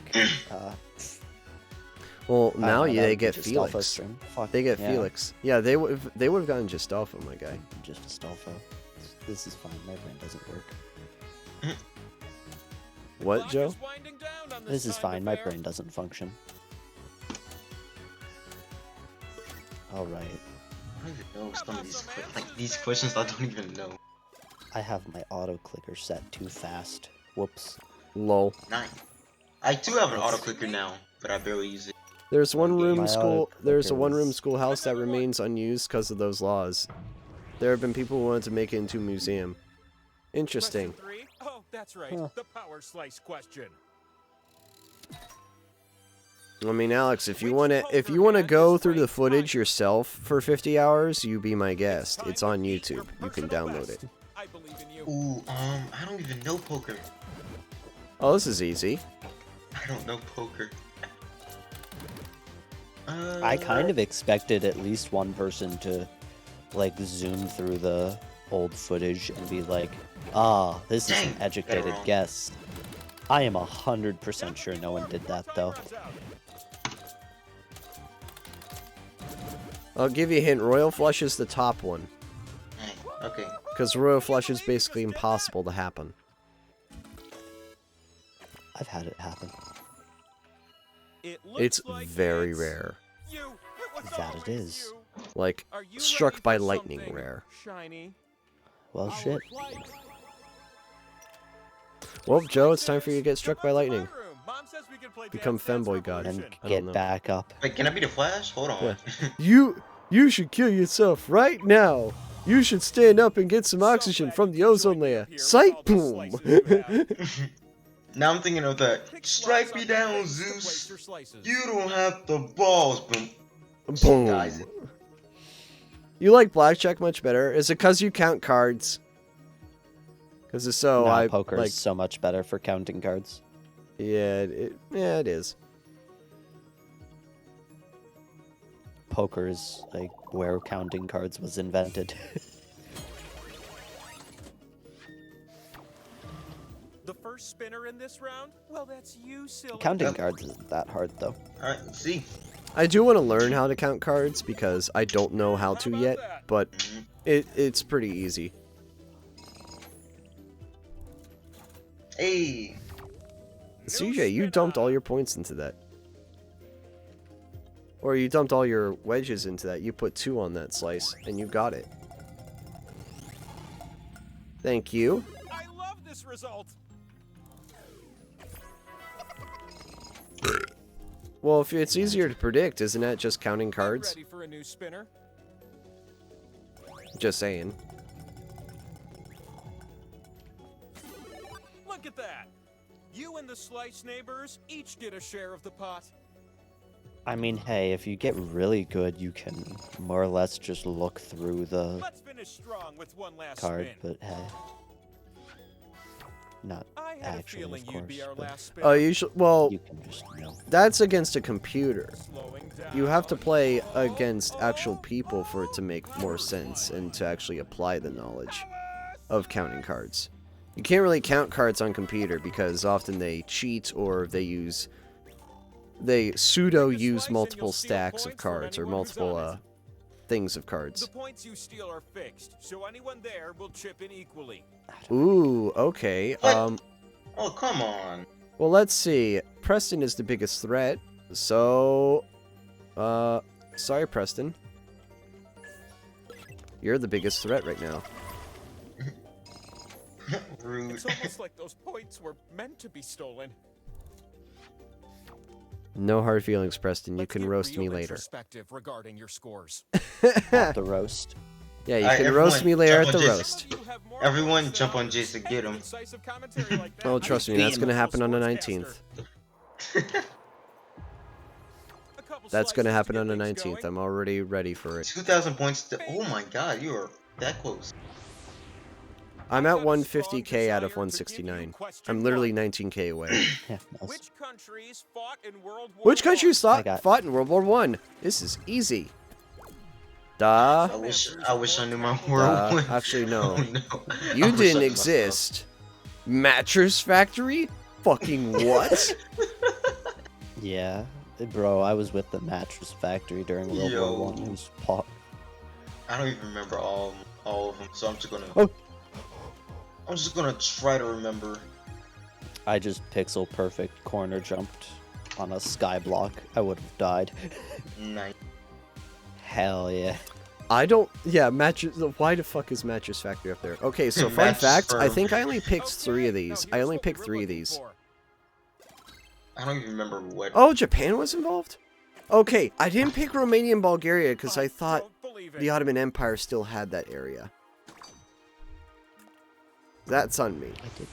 Well, now that they would be get just Alpha Felix. stream. Fuck, They get yeah. Felix. Yeah, they would have gotten Gestolfo, my guy. Just Astolfo. This is fine. My brain doesn't work. What, Clock Joe? is winding down on This is time fine. My affair. brain doesn't function. All right. I don't even know some of these like these questions I don't even know. I have my auto clicker set too fast. Whoops. Lol. Nice. I do have an auto clicker now, but I barely use it. There's one room My school. There's a autoclicker one-room is- schoolhouse that remains unused because of those laws. There have been people who wanted to make it into a museum. Interesting. Question 3? Oh, that's right. Huh. The power slice question. I mean, Alex, if you wanna go through the footage yourself for 50 hours, you be my guest. It's on YouTube. You can download it. I believe in you. Ooh, I don't even know poker. Oh, this is easy. I don't know poker. I kind of expected at least one person to, like, zoom through the old footage and be like, ah, this is an Dang, got it educated wrong. guess. I am 100% sure no one did that, though. I'll give you a hint. Royal Flush is the top one. Okay. Because Royal Flush is basically impossible to happen. I've had it happen. It looks It's like very it's rare. you. It was That it always is. you. Like, Are you struck ready by for lightning something rare. Shiny. Well, shit. Well, Joe, it's time for you to get struck by lightning. Mom says we can play Become Dance Dance femboy god. And Revolution. I don't know. get back up. Wait, can I be the Flash? Hold on. You should kill yourself right now. You should stand up and get some oxygen from the ozone layer. Sight boom. Now I'm thinking of that. Pick Strike slots me on the down, face to place Zeus. your slices. You don't have the balls, boom. Boom. Guys, You like blackjack much better? Is it because you count cards? Because if so, Nah, I poker like. is so much better for counting cards. Yeah, it is. poker is like where counting cards was invented. The first spinner in this round? Well, that's you, silly. Counting cards isn't that hard though. Alright, let's see. I do want to learn how to count cards because I don't know how to yet, but it's pretty easy. Hey. CJ, you dumped all your points into that. Or you dumped all your wedges into that. You put 2 on that slice, and you got it. Thank you. I love this result. Well, if it's easier to predict, isn't that just counting cards? Ready for a new spinner? Just saying. Look at that. You and the slice neighbors each get a share of the pot. I mean, hey, if you get really good, you can more or less just look through the Let's finish strong with one last card, spin. but hey. Not I had actually, a feeling of you'd course, be our but last spin. Well, you can just know. that's against a computer. Slowing down. You have to play against actual people for it to make more sense and to actually apply the knowledge of counting cards. You can't really count cards on computer because often they cheat or they pseudo use multiple stacks of cards or multiple things of cards. The points you steal are fixed, so anyone there will chip in equally. Ooh, okay. What? Oh, come on. Well, let's see. Preston is the biggest threat, so sorry, Preston. You're the biggest threat right now. Rude. It's almost like those points were meant to be stolen. No hard feelings, Preston. You Let's can get roast me real later. introspective regarding your scores. At the roast. Yeah, you Alright, can roast everyone, me later at jump the on roast. Everyone jump on Jason, get him. Oh, trust me, that's gonna happen on the 19th. That's gonna happen on the 19th. I'm already ready for it. 2,000 points to. Oh my god, you are that close. I'm at 150k out of 169. I'm literally 19k away. Yeah, nice. Which countries fought in World War Which countries got- fought in World War One? This is easy. Duh. I wish I knew my world. Actually, no. Oh, no. You I wish I didn't knew my exist. Mattress Factory? Fucking what? Yeah, bro, I was with the mattress factory during World Yo. War One. It was pop. I don't even remember all of them, so I'm just gonna. Oh. I'm just gonna try to remember. I just pixel perfect corner jumped on a sky block. I would have died. Nice. Hell yeah. I don't. Yeah, mattress. Why the fuck is Mattress Factory up there? Okay, so fun Mattress fact. I Firm. think I only picked 3 of these. I only picked 3 of these. I don't even remember what. Oh, Japan was involved? Okay, I didn't pick Romania and Bulgaria because I thought the Ottoman Empire still had that area. That's on me. I did.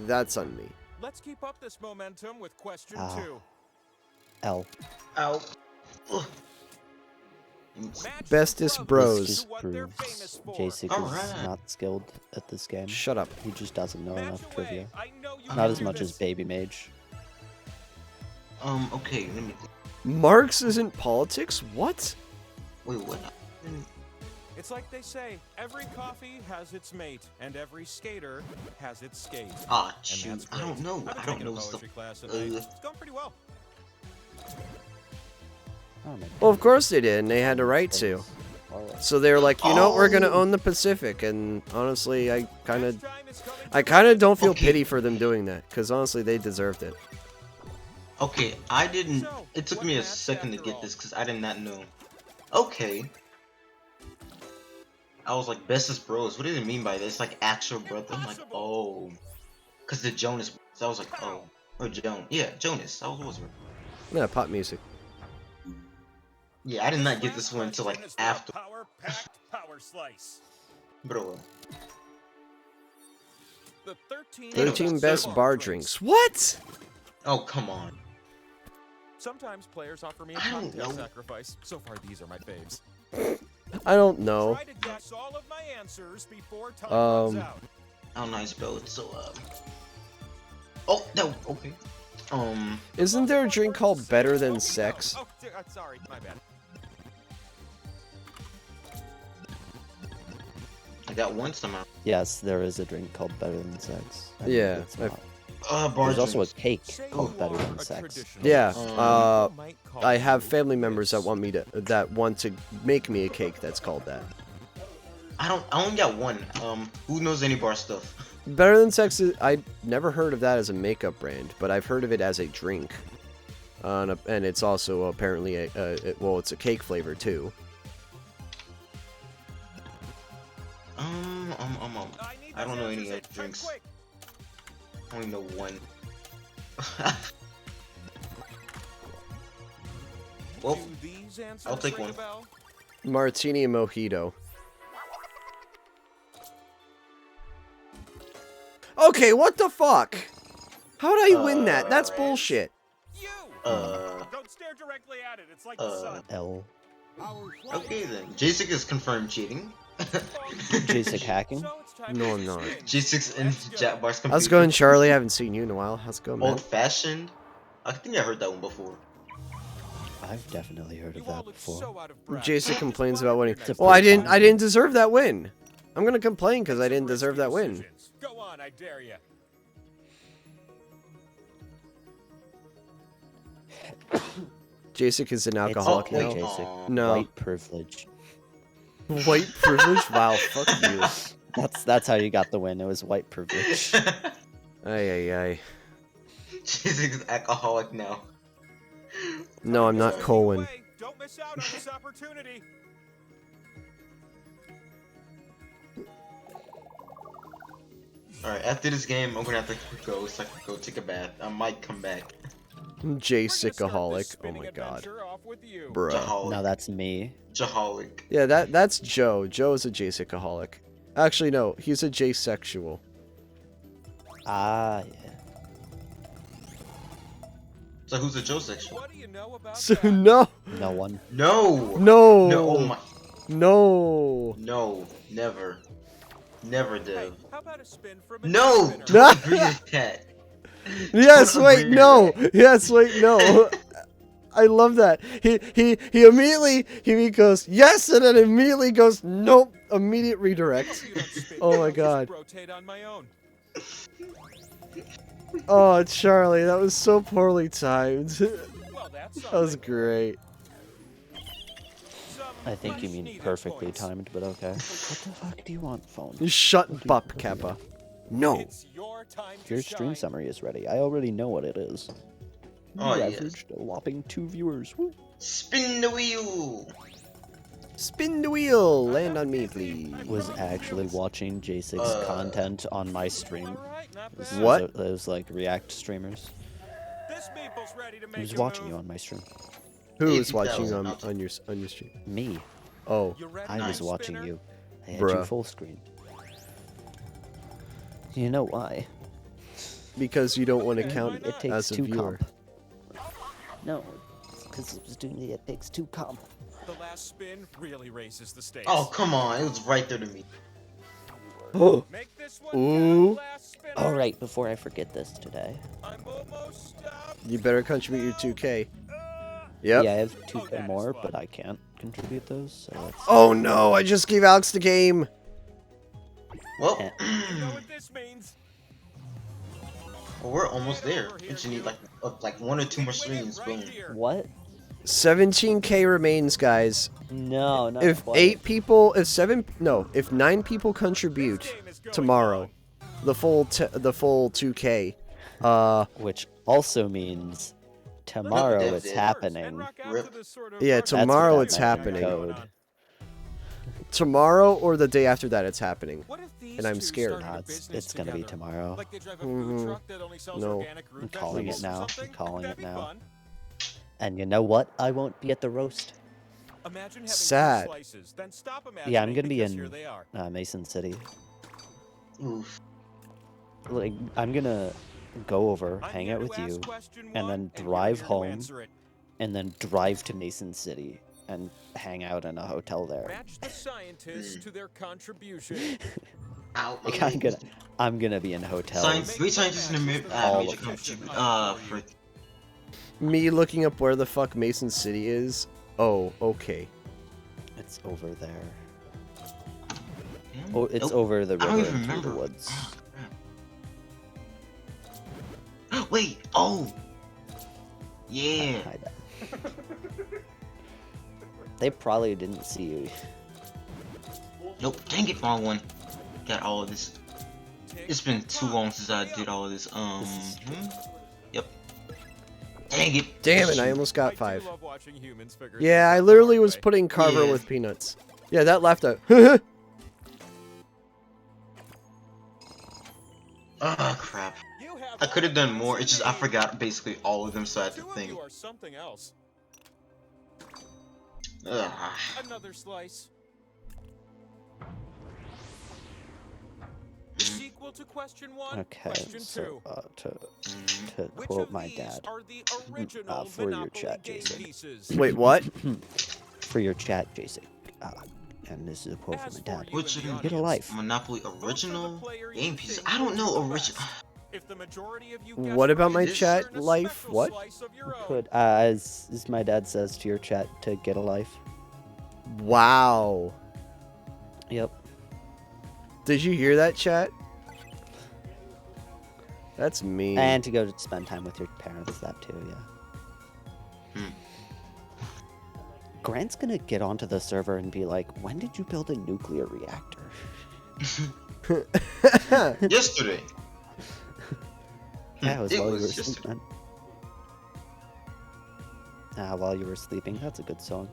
That's on me. Let's keep up this momentum with question Ah. 2. L. Ow. Ugh. Match Bestest the bros. brothers This to what they're proves famous for. Jacek is Alright. not skilled at this game. Shut up. He just doesn't know Match enough away. trivia. I know you Not can as do much this. as Baby Mage. Okay, let me think. Marx isn't politics? What? Wait, what? It's like they say, every coffee has its mate, and every skater has its skate. Ah, And shoot. that's I don't great. know. I've been I don't taking a know poetry stuff. class at night. It's going pretty well. Oh my Well, of course they did, and they had the right to. god. So they were like, you know, we're gonna Oh. own the Pacific, and honestly, I kind Match of time is coming I to kind an of don't feel Okay. pity for them doing that, because honestly, they deserved it. Okay, I didn't. So, It took what me a match second to after get all? this because I did not know. Okay. I was like, bestest bros. What do they mean by this? Like actual brother? I'm like, oh, because the Jonas. So I was like, oh, or Joan. Yeah, Jonas. I was Yeah, pop music. Yeah, I did not get this one until like Question is the after. Power-packed power slice. Bro. The 13 13 best bar drinks. What? Oh, come on. Sometimes players offer me a I don't cocktail know. sacrifice. So far, these are my faves. I don't know. Try to guess all of my answers before time Um, runs out. I don't know how you spell it, so Oh no. Okay. Isn't there a drink called Better Than Sex? Oh, sorry, my bad. got one somehow. Yes, there is a drink called Better Than Sex. I think Yeah, it's I've- not. Bar There's also a drinks. cake Say called you Better are Than a Sex. traditional Yeah, people might call I have you family members that this. want me to want to make me a cake that's called that. I only got one. Who knows any bar stuff? Better Than Sex is, I never heard of that as a makeup brand, but I've heard of it as a drink. And it's also apparently it's a cake flavor too. I don't know any other drinks. I only know one. Well, Do these answers I'll take ring one. a bell? Martini and mojito. Okay, what the fuck? How'd I win that? That's bullshit. You! Uh, Don't stare directly at it. It's like the sun. L. okay then. J6 is confirmed cheating. Jacek hacking? So it's time No, to I'm not. spin. J6 and Let's go. Jacekbox computer. How's it going, Charlie? I haven't seen you in a while. How's it going, man? Old fashioned. I think I heard that one before. I've definitely heard You of all that look before. so out of breath. Jason Just complains wanna about winning. recognize Well, I you. didn't deserve that win. I'm gonna complain because I didn't deserve that win. Decisions. Go on, I dare you. Jacek is an alcoholic okay, now. Jacek. Aw. No. White privilege. White privilege? Wow, fuck you. That's how you got the win. It was white privilege. Ay, ay, ay. J6 is alcoholic now. No, I'm not Either Colin. way, don't miss out on this opportunity. Alright, after this game, I'm gonna have to go so I can go take a bath. I might come back. We're gonna start this Jacekaholic. Oh spinning my god. adventure off with you. Bruh. Jaholic. No, that's me. Jaholic. Yeah, that's Joe. Joe's a Jacekaholic. Actually, no, he's a J-sexual. Ah, yeah. So who's a Joe section? What do you know about So, that? no, No one. No! no, No, oh my. no. No, never. Never, Hey, Dev. how about a spin from a No! spinner? Don't agree with that. Yes, Don't wait, agree with no. that. Yes, wait, no. I love that. He immediately he goes yes, and then immediately goes nope. Immediate redirect. You don't spin, Oh my I'll just god. rotate on my own. Oh, Charlie, that was so poorly timed. Well, that's That was something. great. Some I think you mean much-needed perfectly points. timed, but okay. What the fuck do you want, phone? Shut up, Kappa. No. It's your time to Your stream shine. summary is ready. I already know what it is. Oh, You yes. averaged a whopping 2 viewers. Woo. Spin the wheel! Spin the wheel. Land on me, please. Was actually watching J6's content on my stream. All right, not This bad. What? Those like React streamers. This people's ready to He make was a watching move. you on my stream. Who Hey, is watching 5000. on your stream? Me. Oh, You ready, I was Nice. watching Spinner? you. I had Bruh. you full screen. You know why? because you don't want to Okay, count why It not? takes as a 2 viewer. comp. No, because it was doing it takes 2 comp. The last spin really raises the stakes. Oh, come on. It was right there to me. Oh, Make this one Ooh. count, last spinner. Alright, before I forget this today. I'm almost up. you better contribute your 2K. Uh, Yep. Yeah, I have 2 Oh, that is more, fun. but I can't contribute those, so that's... Oh no! I just gave Alex the game. Well, you know what this means? well, we're almost there. We just need like 1 or 2 more Win it streams. right Boom. here. What? 17K remains, guys. No, not If quite. 8 people, if 9 people contribute This game is going tomorrow, on. the full 2K. Which also means tomorrow That it's did. happening. And rock out Rip. to this sort of Yeah, arcade tomorrow game it's I got happening. going Code. on. Tomorrow or the day after that, it's happening. What if these And I'm two scared. started a Nah, business it's gonna be together? tomorrow. Like they drive a Mhm. food truck that only sells No. organic root I'm calling vegetables it or now. I'm something? calling That'd it be now. fun. And you know what? I won't be at the roast. Imagine having Sad. two slices, then stop Yeah, I'm imagining gonna be because in here they are. Mason City. Oof. Like, I'm gonna go over, I'm hang here out to with ask you, question and one, then you're drive here to home. answer it. and then drive to Mason City and hang out in a hotel there. Match the scientists to their contribution. Ow. Like, I'm gonna be in hotels. Science, 3 scientists in a All major of contribute. For Me looking up where the fuck Mason City is. Oh, okay. It's over there. Oh, it's Nope. over the I don't river even and through the remember. woods. Wait. Oh. Yeah. Hide that. They probably didn't see you. Nope. Dang it, wrong one. Got all of this. It's been too long since I did all of this. Yep. Dang it. Damn it, I Shoot. almost got I 5. do love watching humans figure Yeah, things I out the literally hard was way. putting Carver Yeah. with peanuts. Yeah, that left out. Ah, crap. You have I could have done all the more. It's just I answers forgot basically all of them, so I had you to need. think. Two of you are something else. Ugh. Another slice. The sequel to question 1. Okay, Question so 2. to Which quote of my these dad, are the original for your Monopoly chat, game Jason. pieces? Wait, what? for your chat, Jason. And this is a quote from As my for dad. you Which in of the them? Get a audience, life. Monopoly vote for the original player you game pieces. think I don't is know the original. best. If the majority of you What guess about my right, This- chat earn a life? special What? slice of your own. Put as my dad says to your chat to get a life. Wow. Yep. Did you hear that, chat? That's mean. And to go to spend time with your parents, that too, yeah. Hmm. Grant's gonna get onto the server and be like, when did you build a nuclear reactor? Yesterday. Yeah, it was It while you was were yesterday. sleeping. While you were sleeping, that's a good song.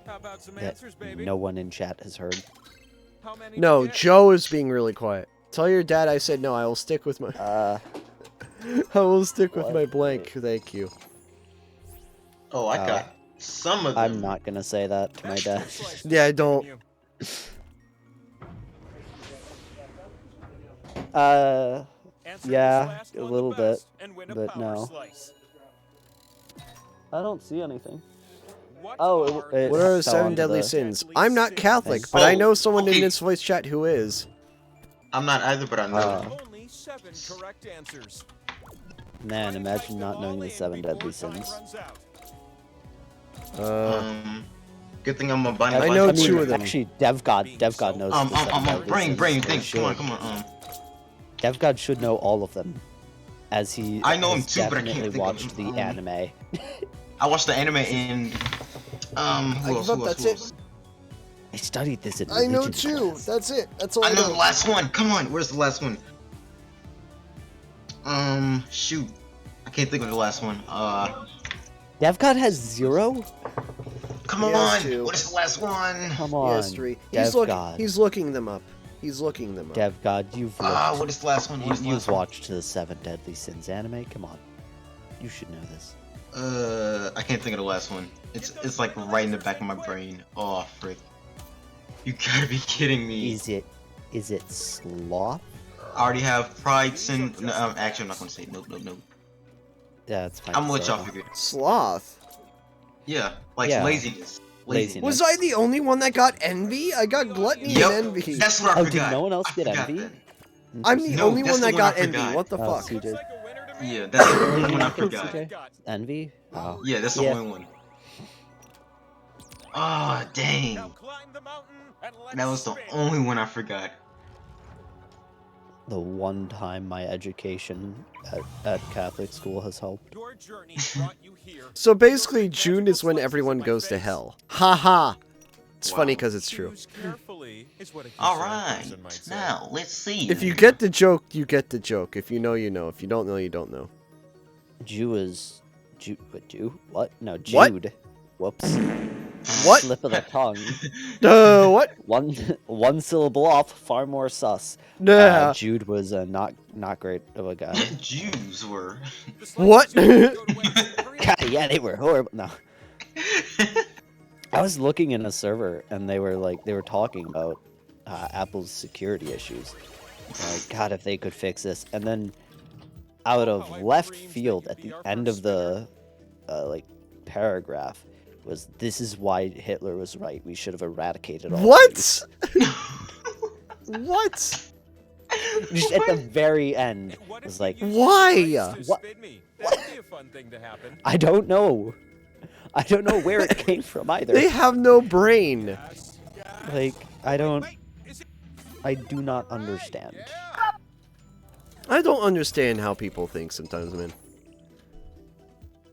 How about some That answers, baby? no one in chat has heard. How many No, did you get? Joe is being really quiet. Tell your dad I said no, I will stick with my I will stick with What? my blank, thank you. Oh, I got some of them. I'm not gonna say that to my That's dad. two slices Yeah, I I've given don't. you. Answer Yeah, this last a one the little bit, best and win a but power no. slice. I don't see anything. What Oh, are it What are the fell 7 onto deadly the- sins? I'm not Catholic, Thanks. but I Oh, know someone in okay. this voice chat who is. I'm not either, but I know. Only 7 correct answers. Man, Try and imagine type them not all knowing the in 7 before deadly time sins. runs out. Good thing I'm a bunny. I know I mean, two of them. actually, DevGod knows the 7 deadly brain, sins. thanks. He Come on, should. come on. DevGod should know all of them, as he I know him has too, but I can't definitely think of watched him. the anime. I watched the anime and who else? give up, Who else? that's Who it. else? I studied this in I know religion too. class. That's it. That's all I I know the know. last one. Come on, where's the last one? Shoot, I can't think of the last one. DevGod has 0? Come He has on, two. what is the last one? Come He on, has 3. He's looking. DevGod. He's looking them up. He's looking them up. DevGod, you've looked. What is the last one? What is the You've last one? watched the 7 Deadly Sins anime. Come on, you should know this. I can't think of the last one. It's like right in the back of my brain. Oh frick! You gotta be kidding me. Is it sloth? I already have pride, sin. No, actually, I'm not gonna say nope. Yeah, it's fine. I'm gonna let y'all Sorry. figure it. Sloth. Yeah, like Yeah. laziness. Laziness. Was I the only one that got envy? I got gluttony Yep, and envy. that's what I Oh, forgot. did no one else I get forgot envy? that. I'm the No, only that's one the that one I got envy. forgot. What the Oh, fuck? so you did. Like a winner to me. Yeah, that's the only one I Okay. forgot. Envy? Oh. Yeah, that's the Yeah. only one. Ah, dang. Now climb the mountain and let's That was the spin. only one I forgot. The one time my education at Catholic school has helped. Your journey brought you here. So basically, June is when everyone goes to hell. Ha ha. It's Wow. funny because it's true. Choose carefully is what a All concerned right, person might say. now let's see. If you get the joke, you get the joke. If you know, you know. If you don't know, you don't know. Jew is Jew? What? No, What? Jude. Whoops. What? Slip of the tongue. What? One syllable off, far more sus. Nah. Jude was not great of a guy. Jews were. The slices What? you go to Wednesday, hurry up. God, yeah, they were horrible. No. I was looking in a server and they were talking about Apple's security issues. Like, God, if they could fix this. And then out of left field at the end of the paragraph was, "This is why Hitler was right. We should have eradicated all What? Jews." What? Just at the very end, What it if was you like, used Why? your slice to What? spin me? That'd be a fun thing to happen. I don't know. I don't know where it came from either. They have no brain. Yes, yes. Like, I don't... I do not understand. I don't understand how people think sometimes, man.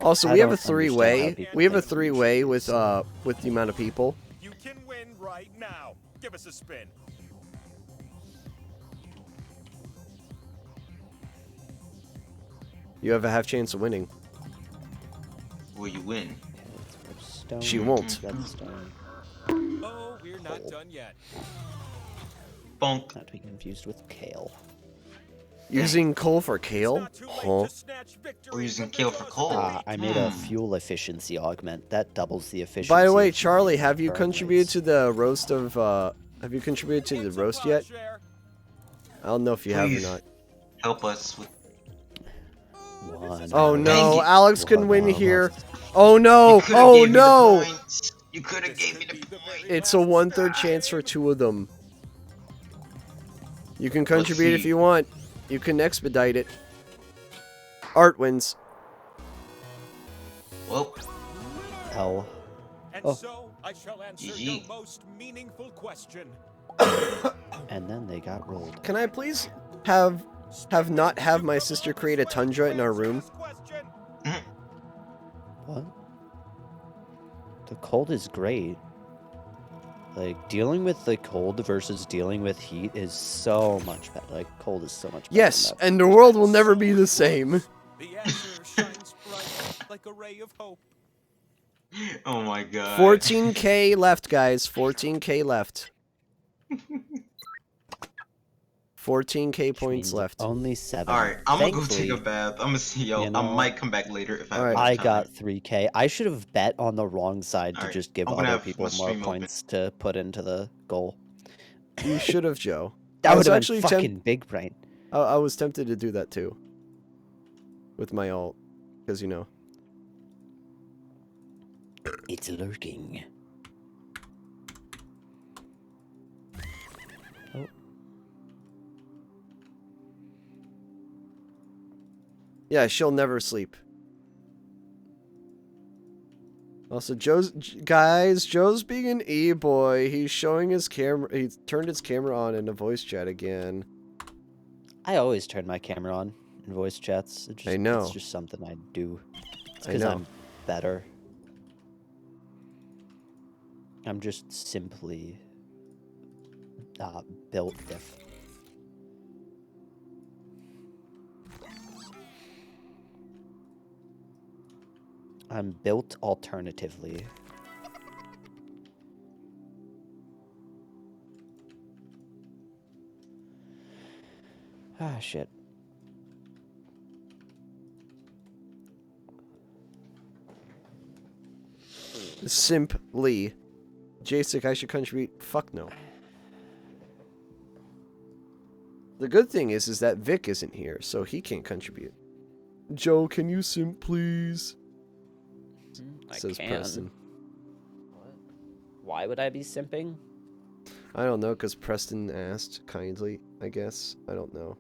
Also, I we have a don't understand how three-way. people We have a think three-way with usually the amount of people. You can win right now. Give us a spin. You have a half chance of winning. Will you win? Stone, She won't. redstone. Oh, we're not done yet. Bonk. Not to be confused with kale. Using coal for It's kale? not too late Huh? to snatch victory Or using from the kale for jaws of coal. defeat. I made a fuel efficiency augment. That doubles the efficiency. By the way, of Charlie, my have you burn contributed rates. to the roast of, have you contributed to the It's a roast fun yet? share. I don't know if you have or Please. not. Help us with. One. Oh Dang no, it. Alex can win One. here. Oh no, You could've oh gave me the no! points. You could have This gave me could the be the point. very It's a last 1/3 chance for 2 of them. You can contribute if see. you want. You can expedite it. Art wins. Well, L. And Oh. so I shall answer GG. your most meaningful question. And then they got rolled. Can I please have not have my sister create a tundra in our room? Question. What? The cold is great. Like, dealing with the cold versus dealing with heat is so much better. Like, cold is so much better. Yes, than that. and the world will never be the same. The answer shines bright like a ray of hope. oh my god. 14k left, guys. 14k left. 14k Which points means left. Only 7. Alright, I'm gonna go Thankfully, take a bath. I'm gonna see y'all. you I know, might come back later if I have Alright. enough I time. got 3k. I should have bet on the wrong side to Alright, just give I'm gonna other have people my more stream open. points to put into the goal. You should have, Joe. That I would was have actually been fucking big brain. I was tempted to do that too. With my alt. Because, you know. It's lurking. Oh. Yeah, she'll never sleep. Also, Joe's being an e-boy. He's showing his camera. He turned his camera on in a voice chat again. I always turn my camera on in voice chats. I know. It's just something I do. It's I because know. I'm better. I'm just simply built different. I'm built alternatively. Ah, shit. Simply. Jacek, I should contribute. Fuck no. The good thing is that Vic isn't here, so he can't contribute. Joe, can you simp, please? Says Preston. What? Why would I be simping? I don't know, because Preston asked kindly, I guess. I don't know.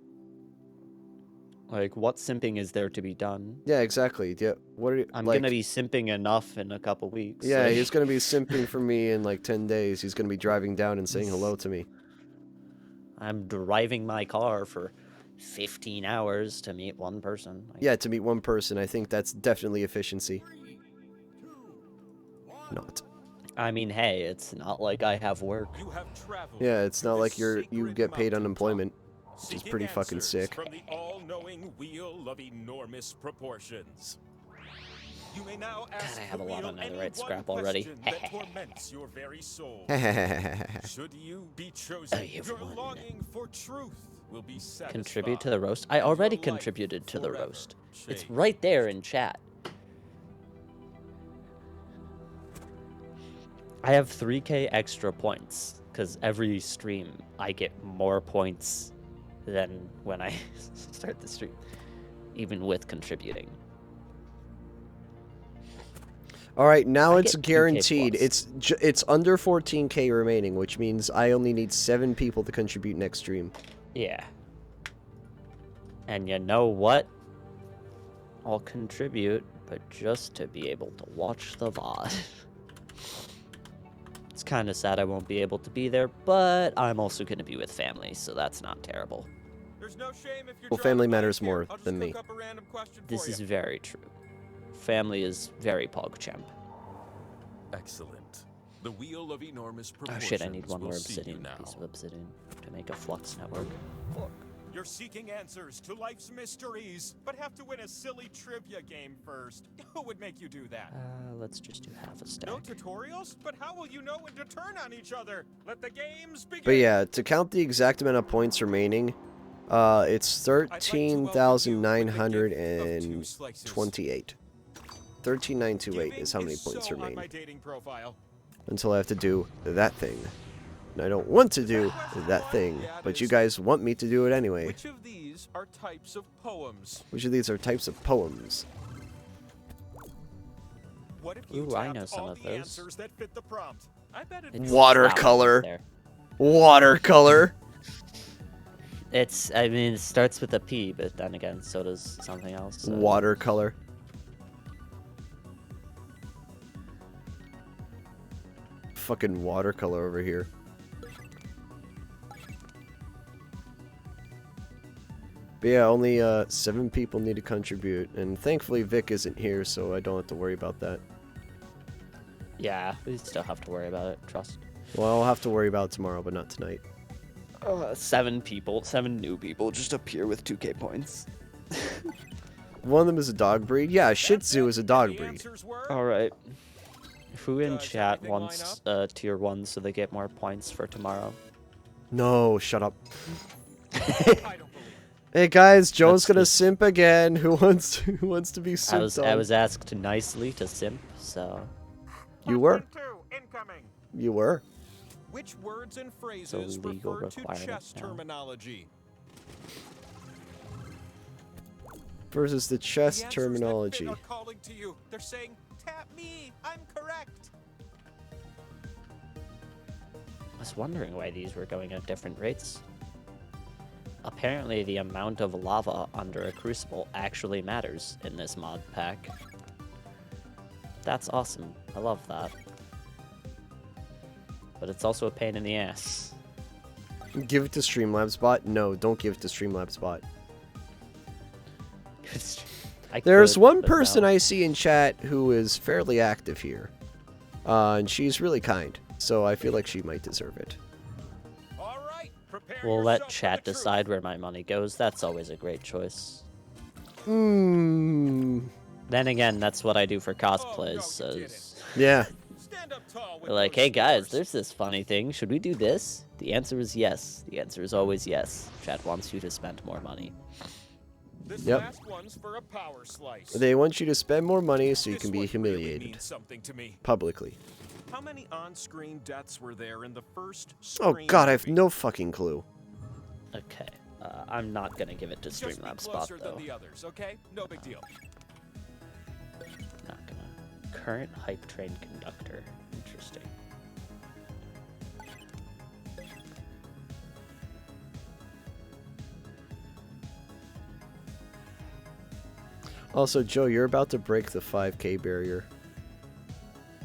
Like, what simping is there to be done? Yeah, exactly. Yeah, what are you, I'm like, gonna be simping enough in a couple weeks. Yeah, like- he's gonna be simping for me in like 10 days. He's gonna be driving down and saying hello to me. I'm driving my car for 15 hours to meet one person. Like, Yeah, to meet one person. I think that's definitely efficiency. Not. I mean, hey, it's not like I have work. You have traveled Yeah, it's not to like the you sacred get paid mountaintop, unemployment, which is seeking pretty fucking answers sick. From the all-knowing wheel of enormous proportions. You may now ask I have the a lot wheel on any netherite one scrap already. question that torments your very soul. Should you be chosen, I have your one. longing for truth will be satisfied. Contribute to the roast? I and your already life contributed to the forever roast. It's changed. right there in chat. I have 3k extra points, because every stream I get more points than when I start the stream, even with contributing. All right, now I it's get 2K guaranteed. plus. It's under 14k remaining, which means I only need 7 people to contribute next stream. Yeah. And you know what? I'll contribute, but just to be able to watch the VOD. It's kind of sad I won't be able to be there, but I'm also going to be with family, so that's not terrible. There's no shame if you're Well, family driving by matters here. more I'll just than me. cook up a random question This for is you. very true. Family is very PogChamp. Excellent. The wheel of enormous Oh proportions shit, I need one will more see you obsidian, now. piece of obsidian, to make a flux network. Look, you're seeking answers to life's mysteries, but have to win a silly trivia game first. Who would make you do that? Let's just do half a stack. No tutorials? But how will you know when to turn on each other? Let the games begin. But yeah, to count the exact amount of points remaining, it's 13,928. 13,928 is how many points remain. Until I have to do that thing. And I don't want to do that thing, but you guys want me to do it anyway. Which of these are types of poems? Which of these are types of poems? What if you Ooh, I know tapped some all of the those. answers that fit the prompt? I bet it'd It's be Watercolor. flowers there. Watercolor. I mean, it starts with a P, but then again, so does something else. So. Watercolor. Fucking watercolor over here. But yeah, only 7 people need to contribute, and thankfully Vic isn't here, so I don't have to worry about that. Yeah, we still have to worry about it, trust. Well, I'll have to worry about it tomorrow, but not tonight. 7 new people just appear with 2k points. One of them is a dog breed. Yeah, Shih Tzu is a dog The breed. answers were? Alright. Who in Does chat everything line wants tier 1 so they get more points for tomorrow? No, shut up. I don't believe it. Hey guys, Joe's That's gonna the- simp again. Who wants to be I simped I on? was asked nicely to simp, so You were. Question 2, incoming. You were. Which words and phrases legal refer to requirement chess now. terminology? Versus the The chess answers terminology. that fit are calling to you. They're saying, "Tap me, I'm correct." I was wondering why these were going at different rates. Apparently the amount of lava under a crucible actually matters in this mod pack. That's awesome. I love that. But it's also a pain in the ass. Give it to Streamlabs bot? No, don't give it to Streamlabs bot. There's one person I see in chat who is fairly active here. And she's really kind. So I feel like she might deserve it. All right, prepare We'll let yourself for chat the truth. decide where my money goes. That's always a great choice. Hmm. Then again, that's what I do for Oh, no, cosplays. you So didn't. Yeah. Stand up tall with they're like, those hey guys, scores." there's this funny thing. Should we do this? The answer is yes. The answer is always yes. Chat wants you to spend more money. This Yep. last one's for a power slice. They want you to spend more money so you This can be one really humiliated. means something to me. Publicly. How many on-screen deaths were there in the first Oh Scream god, I have movie? no fucking clue. Okay. I'm not gonna give it to Just be Streamlabs Spot closer though. than the others, okay? No big deal. Not gonna. Current hype train conductor. Interesting. Also, Joe, you're about to break the 5k barrier.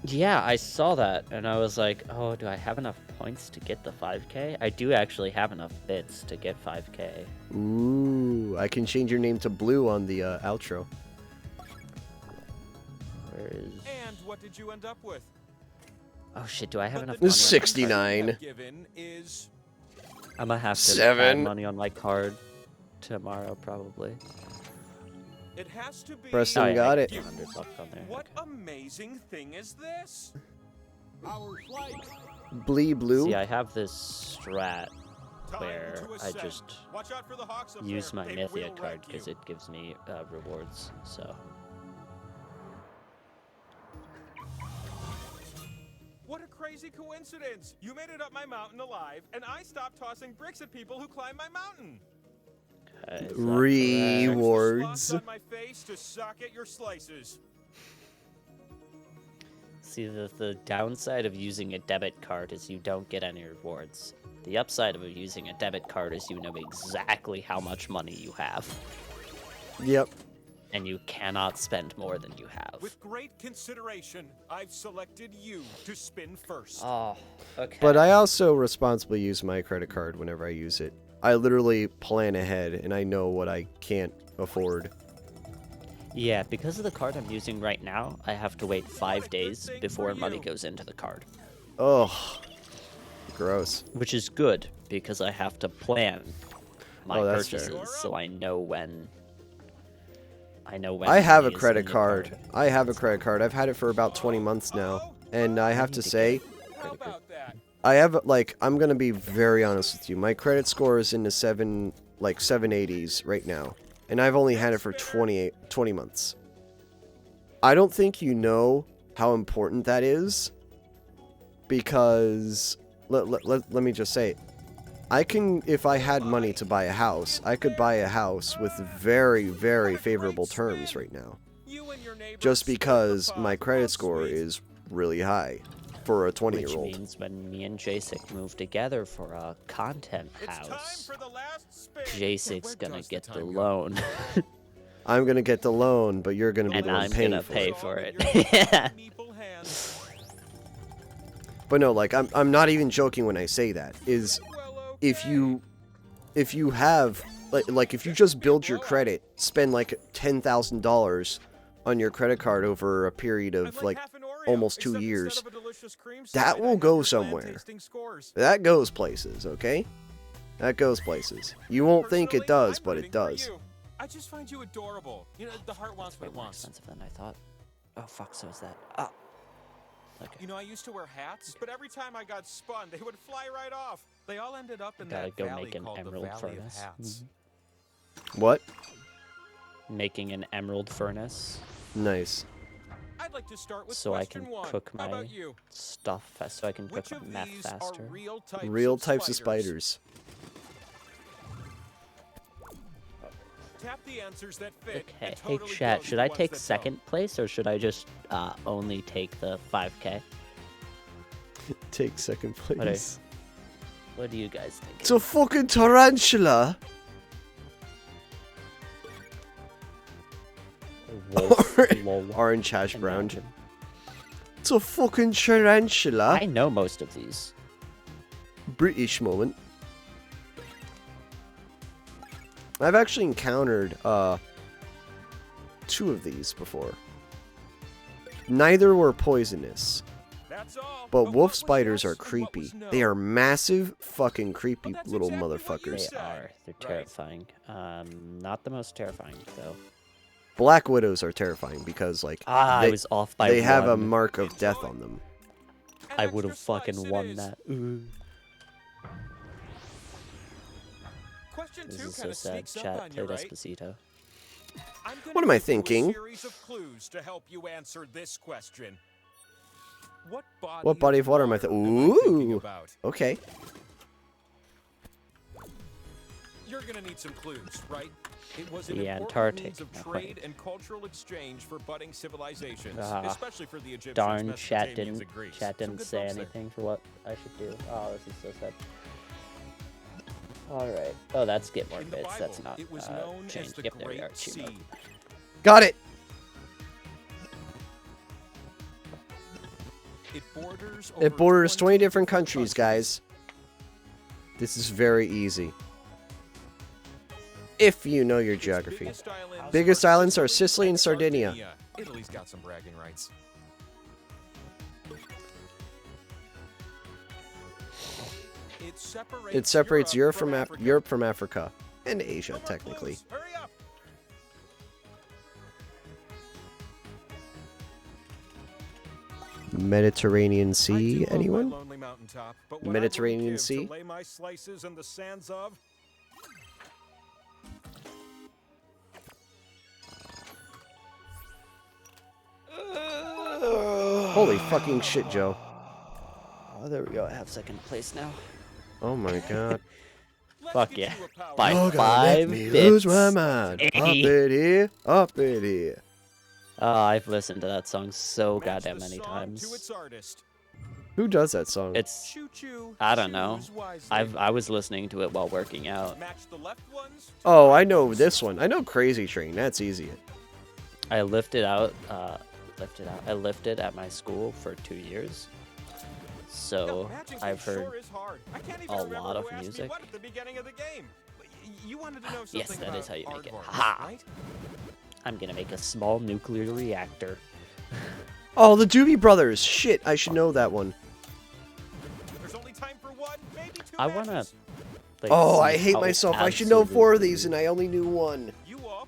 Yeah, I saw that and I was like, oh, do I have enough points to get the 5k? I do actually have enough bits to get 5k. Ooh, I can change your name to Blue on the outro. Where is... And what did you end up with? Oh shit, do I have But enough the money? This is number you 69. have given is I'm gonna have to 7. add money on my card tomorrow, probably. it has to be Preston Oh, yeah, got I it. got 100 bucks on there. What okay. amazing thing is this? Blee Blue. See, I have this strat Time where to I ascend. just Watch out for the Hawks up use there. my They Mythia will card wreck because you. it gives me rewards, so... What a crazy coincidence! You made it up my mountain alive, and I stopped tossing bricks at people who climb my mountain. Okay, is that correct? Reward. Text the slots on my face to sock at your slices. See, the downside of using a debit card is you don't get any rewards. The upside of using a debit card is you know exactly how much money you have. Yep. and you cannot spend more than you have. With great consideration, I've selected you to spin first. Oh, okay. But I also responsibly use my credit card whenever I use it. I literally plan ahead, and I know what I can't afford. Yeah, because of the card I'm using right now, I have to wait 5 days before money goes into the card. Ugh. Gross. Which is good, because I have to plan my that's fair. purchases, so I know when... I have a money is credit in the card. I have a credit card. I've had it for about 20 months now. And I have to say, How about that? I have, like, I'm gonna be very honest with you. My credit score is in the 780s right now. And I've only had it for 20 months. I don't think you know how important that is. Because, let me just say it. I can, if I had money to buy a house, I could buy a house with very, very favorable terms right now. Just because my credit score is really high for a 20-year-old. Which means when me and Jacek move together for a content house, Jacek's gonna get the loan. I'm gonna get the loan, but you're gonna be the one paying for it. And I'm gonna pay for it. But no, like, I'm not even joking when I say that. Is if you have like if you just build your credit, spend like $10,000 on your credit card over a period of like almost 2 years, that will go somewhere. That goes places, okay? That goes places. You won't think it does, but it does. I just find you adorable. You know, the heart wants what Way it more wants. expensive than I thought. Oh fuck, so is that. Ah. Okay. You know, I used to wear hats, but every time I got spun, they would fly right off. They all ended up in Gotta that go valley make an called the emerald Valley furnace. of Hats. What? Making an emerald furnace Nice. I'd like to start with so I question can one. cook How my about you? stuff fast, so I can cook Which of meth these are faster. Real types of spiders. Tap the answers that fit. Okay, and hey totally chat, kill should the I ones take that second don't. place or should I just only take the 5k? Take second place. What do you guys think? It's a fucking tarantula. Orange hash brown. Imagine. It's a fucking tarantula. I know most of these. British moment. I've actually encountered 2 of these before. Neither were poisonous. That's all. But what wolf was spiders yes are and what creepy. was no? They are massive, fucking creepy that's little exactly what you motherfuckers. They said, are. They're right? terrifying. Not the most terrifying though. Black widows are terrifying because, like, I was off by they have a one. mark of death on them. An I would have extra fucking slice it won is. that. Question This two is so kinda sad. sneaks up Chat, on play you, right? Despacito. I'm gonna What am I give you a thinking? series of clues to help you answer this question. What body of water am I thinking Ooh. about? Okay. You're gonna need some clues, right? It was an The important Antarctic. means of No, trade and cultural exchange for budding civilizations, Ah, especially for the Egyptians, Darn, chat Mesopotamians, didn't and Greeks. chat Some didn't good say folks there. anything for what I should do. Oh, this is so sad. All right. Oh, that's get more In the bits. That's Bible, not it was known as changed. the Yep, there we Great are. Achievement. Sea. Got it. It borders 20 different countries, guys. This is very easy. If you know your geography. Biggest islands are Sicily and Sardinia. Italy's got some bragging rights. It separates Europe from Africa and Asia, technically. Hurry up. Mediterranean I Sea, do love my anyone? lonely mountaintop, but what I Mediterranean wouldn't give Sea? to lay my slices in the sands of Holy fucking shit, Joe. Oh, there we go. I have second place now. Oh my god. Fuck yeah. By You're gonna make 5 me bits. lose my mind. Up it here, up it here. Oh, I've listened to that song so Match goddamn the many song times. to its artist. Who does that song? It's Choo-choo, I don't know. choose wisely. I was listening to it while working out. Match the left ones to Oh, the I right know ones. this one. I know Crazy Train. That's easy. I lifted out. I lifted at my school for 2 years, so I've heard a lot of music. Yes, that is how you make it. Ha! I'm gonna make a small nuclear reactor. Oh, the Doobie Brothers. Shit, I should know that one. I wanna. Like, Oh, see I hate how myself. I should know 4 of these, and absolutely- I only knew one.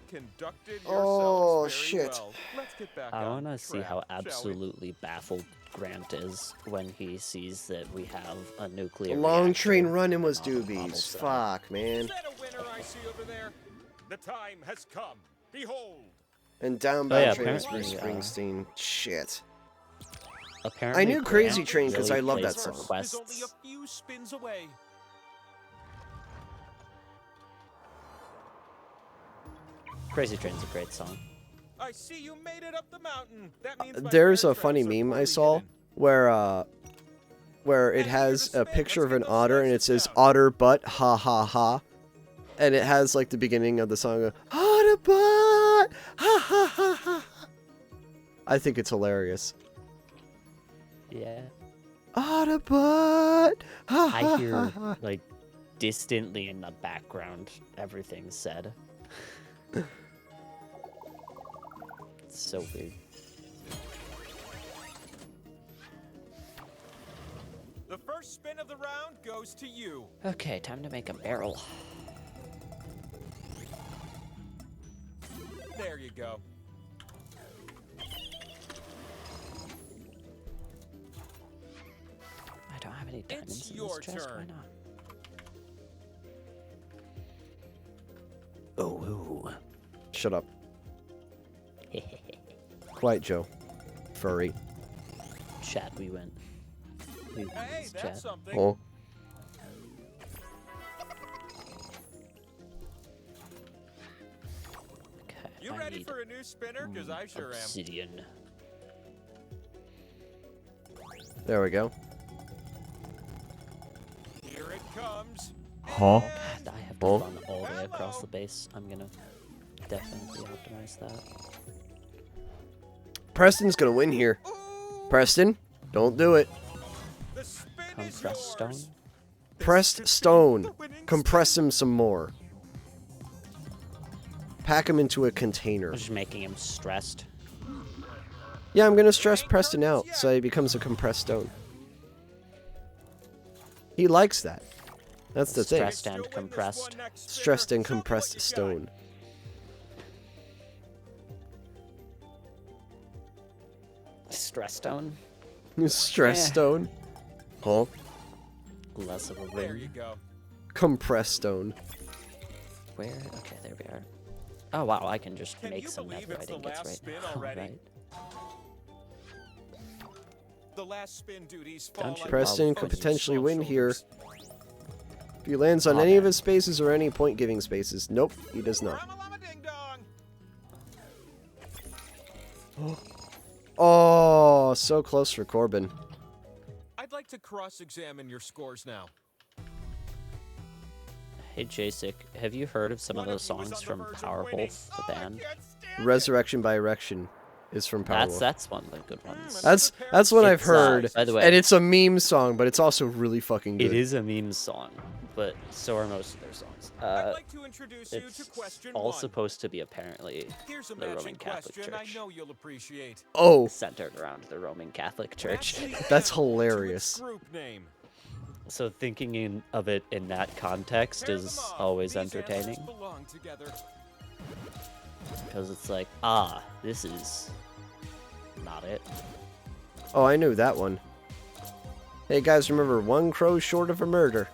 Conducted Oh, yourselves very shit. well. Let's get back I on wanna see how track, shall we? absolutely baffled Grant is when he sees that we have a nuclear. Long reactor train running was on the Doobies. cobblestone. Fuck, man. Is that a winner I see over there? The time has come. Behold. And Down Oh, yeah, Train was Bruce apparently, Springsteen. Shit. Apparently, I knew Crazy Grant Train 'cause really I love plays that song. Is requests. only a few spins away. Crazy Train's a great song. I see you made it up the mountain. That means my There's a parents' funny tracks are meme I fully saw hidden. where it has a picture of an otter and it says otter butt ha ha ha, and it has like the beginning of the song otter butt ha ha ha ha. I think it's hilarious. Yeah. Otter butt ha ha I ha hear, ha. like, distantly in the background, everything's said. It's so weird. The first spin of the round goes to you. Okay, time to make a barrel. There you go. I don't have any diamonds It's in your this chest. Why turn. not? Oh, ooh. Shut up. Quiet, Joe. Furry. Chat, we went. We Hey, chat. that's something. Oh. Okay, You I ready need for a new spinner? Because I sure am. obsidian. There we go. Here it comes. Huh? God, I have to Oh. run all the way across the base. I'm gonna definitely optimize that. Preston's gonna win here. Preston, don't do it. The spin is Compressed stone. yours. Pressed stone. Compress him some more. Pack him into a container. I'm just making him stressed. Yeah, I'm gonna stress Preston out so he becomes a compressed stone. He likes that. That's the thing. Stressed and compressed. Stressed and compressed stone. Stress stone. Stress Yeah. stone. Huh? Less of a There you ring. go. Compressed stone. Where? Okay, there we are. Oh wow, I can just Can make you some believe it's netherite the ingots last right spin now. already? Alright. The last spin duties Don't fall you on Preston both could of you potentially small win here. shoulders. If he lands on Aw, any of man. his spaces or any point giving spaces. Nope, he does not. Rama-lama ding dong. Oh, so close for Corbin. I'd like to cross-examine your scores now. Hey Jacek, have you heard of some of One those you was songs on from the verge of winning. Powerwolf, the Oh, I band? can't stand it. Resurrection by Erection is from Powerwolf. That's one of the good ones. That's what I've It's, heard. by the way, And it's a meme song, but it's also really fucking good. it is a meme song, but so are most of their songs. I'd like to introduce you to It's question all one. supposed to be apparently Here's a the Roman matching Catholic question I Church. know you'll appreciate. Oh, Centered around the Roman Catholic Church. Match the That's animal to its hilarious. Group name. So thinking of it in that context Pair them is up. always These animals entertaining, belong together. because it's like, this is not it. oh, I knew that one. Hey guys, remember one crow short of a murder.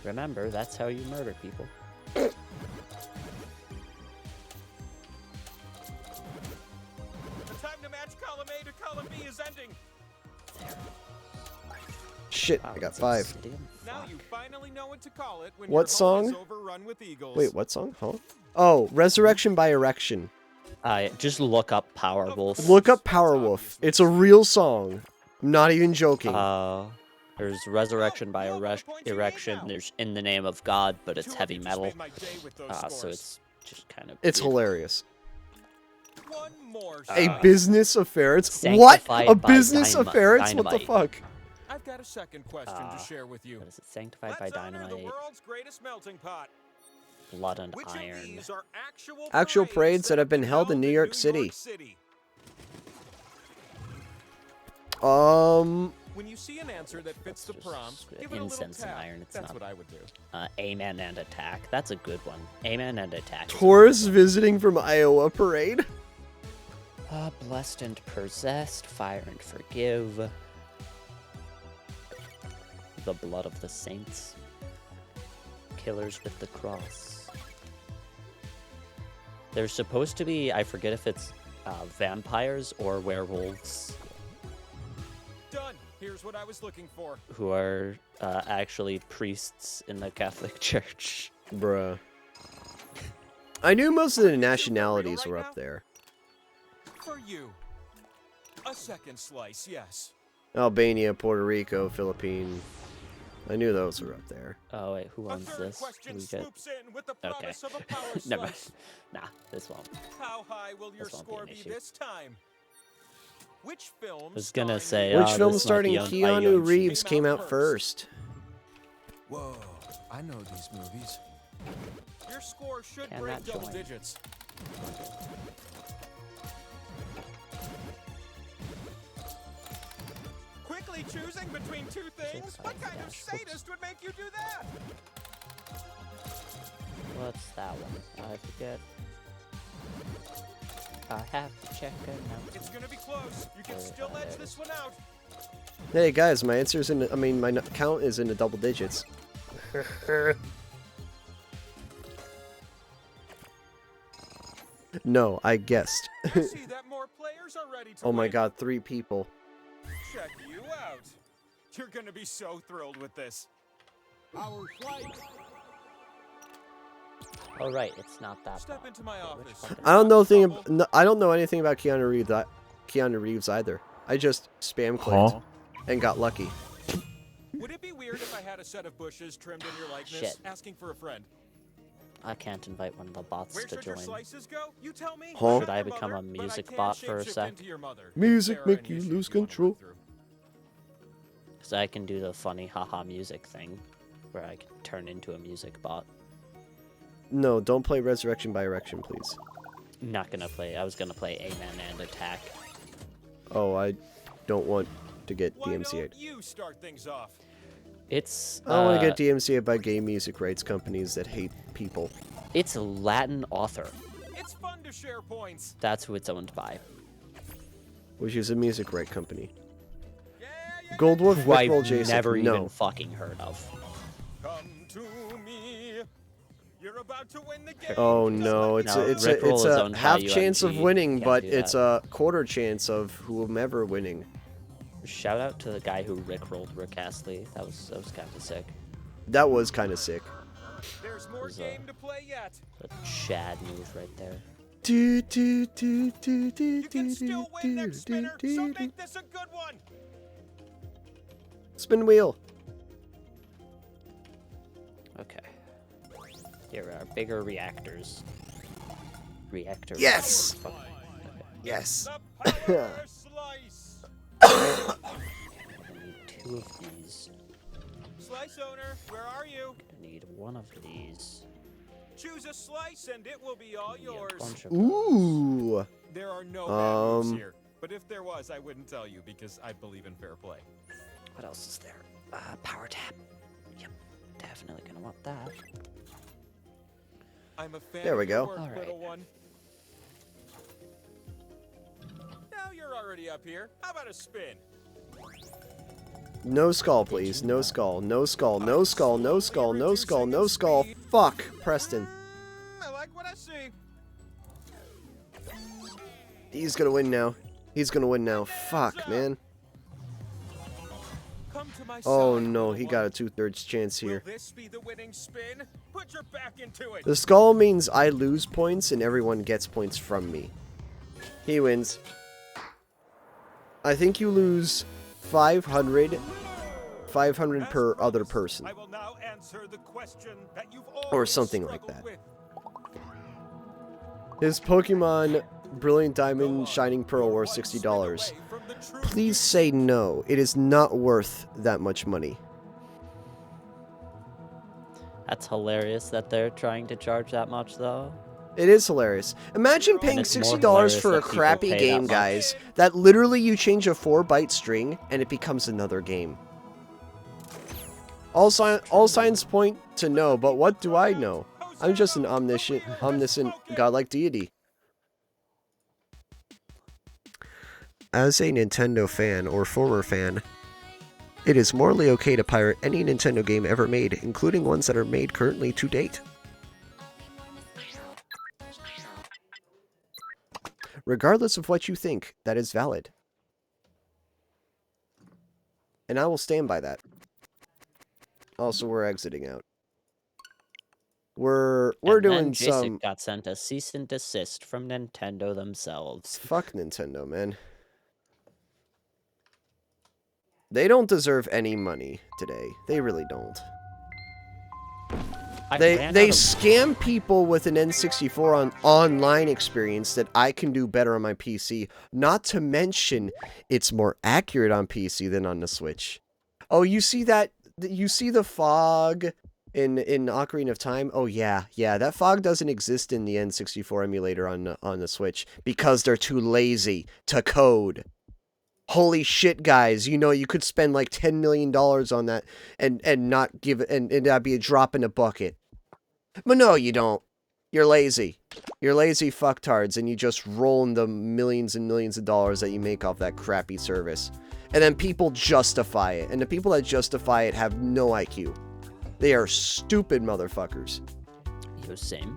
Remember, that's how you murder people. The time to match column A to column B is ending. Shit, Wow, I got that's 5. obsidian? Now Fuck. you finally know what to call it when What your home is song? overrun with eagles. Wait, what song? Huh? Oh, Resurrection by Erection. Just look up Powerwolf. Look up Powerwolf. It's a real song. I'm not even joking. There's resurrection by erection. There's in the name of God, but it's heavy metal. So it's just kind of. It's hilarious. One more A shot. business of ferrets? What? Sanctified A by business of ferrets? What the dynamite. fuck? I've got a second question to share with you. What is it? Sanctified Let's by honor the dynamite, world's greatest melting pot. blood and Which iron. of these are Actual parades that have been held in New York City? When you see an answer that fits the prompt, give it a little Incense and tap. iron. It's That's not. what I would do. Amen and attack. That's a good one. Amen and attack. Tourists visiting from Iowa parade? Blessed and possessed, fire and forgive. The blood of the saints. Killers with the cross. There's supposed to be, I forget if it's vampires or werewolves Done. Here's what I was looking for. who are actually priests in the Catholic Church. Bruh. I knew most of the nationalities were up there. For you. A second slice, yes. Albania, Puerto Rico, Philippines. I knew those were up there. Oh wait, who A owns third this? question We get... swoops in with the Okay. promise of a power Never mind. slice. Nah, this won't. How high will your This won't be score an be issue. this time? Which film? I was gonna starring- say, Which this film might starring be by Keanu Young Reeves Came came out out first? Whoa, I know these movies. Your score should Can break that double join? digits. Quickly choosing between two things? What kind of sadist would make you do that? What's that one? I forget. I have to check it out. It's gonna be close. You can still edge this one out. Hey guys, my answer's in. My count is in the double digits. No, I guessed. I see that more players are ready to Oh my win. god, 3 people. Check you out. You're gonna be so thrilled with this. Our flight. Oh right, it's not that. Step bad. into my Okay, which office. fucking- I don't know I don't know anything about Keanu Reeves either. I just spam clicked and got lucky. Would it be weird if I had a set of bushes trimmed in your likeness, Shit. asking for a friend? I can't invite one of the bots Where to should your join. slices go? You tell me. Huh? Should I Your become mother, a but I music can bot for a shapeshift sec? into your mother if Music there are make any you issues lose wanna work control. through. Because I can do the funny haha music thing, where I can turn into a music bot. No, don't play Resurrection by Erection, please. Not gonna play. I was gonna play Amen and Attack. Oh, I don't want to get Why DMCA'd. don't you start things off? It's I don't want to get DMCA'd by gay music rights companies that hate people. it's a Latin author. It's fun to share points. That's who it's owned by. Which is a music right company. Yeah, yeah. Goldwolf, Who I've Rickroll, Jason. never No. even fucking heard of. Come to me. You're about to win the game. Oh Just no, let me it's No, a, it's Rickroll a, it's is a owned by half chance of UMG. winning, Can't but do it's that. a quarter chance of whomever winning. Shout out to the guy who rickrolled Rick Astley. That was kind of sick. That was kind of sick. There's more There's a- game to play yet. The Chad move right there. Do, do, do, do, do, You can do, still do, win next do, spinner, do, so do. make this a good one. Spin wheel. Okay. Here are bigger reactors. Reactor. Yes! Fuck. Okay. Yes. The power slice. I need 2 of these. Slice owner, where are you? I need 1 of these. Choose a slice and it will be all I need a yours. bunch of Ooh. There are no bad moves Um, here. But if there was, I wouldn't tell you because I believe in fair play. What else is there? Power tap. Yep. Definitely gonna want that. I'm a fan There we of your go. work, Alright. little one. Now you're already up here. How about a spin? No skull, please. No skull. No skull. No skull. No skull. No skull. No skull. Fuck, Preston. I like what I see. He's gonna win now. He's gonna win now. Fuck, man. Come to my Oh side, no, little he one. got a 2/3 chance Will here. this be the winning spin? Put your back into it. The skull means I lose points and everyone gets points from me. He wins. I think you lose 500 500 per As other promised, person. I will now answer the question that you've Or always something like struggled that. with. Is Pokemon Brilliant Go Diamond on. Shining Pearl You're worth one $60? swing away from the truth. Please say no. It is not worth that much money. That's hilarious that they're trying to charge that much, though. It is hilarious. Imagine paying it's more $60 hilarious for a that people crappy pay that game, much. guys, that literally you change a 4-byte string and it becomes another game. All signs point to no, but what do I know? I'm just an omniscient, godlike deity. As a Nintendo fan, or former fan, it is morally okay to pirate any Nintendo game ever made, including ones that are made currently to date. Regardless of what you think, that is valid. And I will stand by that. Also, we're exiting out. We're And doing then Jacek some... got sent a cease and desist from Nintendo themselves. Fuck Nintendo, man. They don't deserve any money today. They really don't. They scam people with an N64 online experience that I can do better on my PC. Not to mention, it's more accurate on PC than on the Switch. Oh, you see that? You see the fog in Ocarina of Time? Oh yeah, that fog doesn't exist in the N64 emulator on the Switch because they're too lazy to code. Holy shit, guys! You know you could spend like $10 million on that and not give it, and that'd be a drop in a bucket. But no, you don't. You're lazy. You're lazy fucktards, and you just roll in the millions and millions of dollars that you make off that crappy service. And then people justify it, and the people that justify it have no IQ. They are stupid motherfuckers. You same.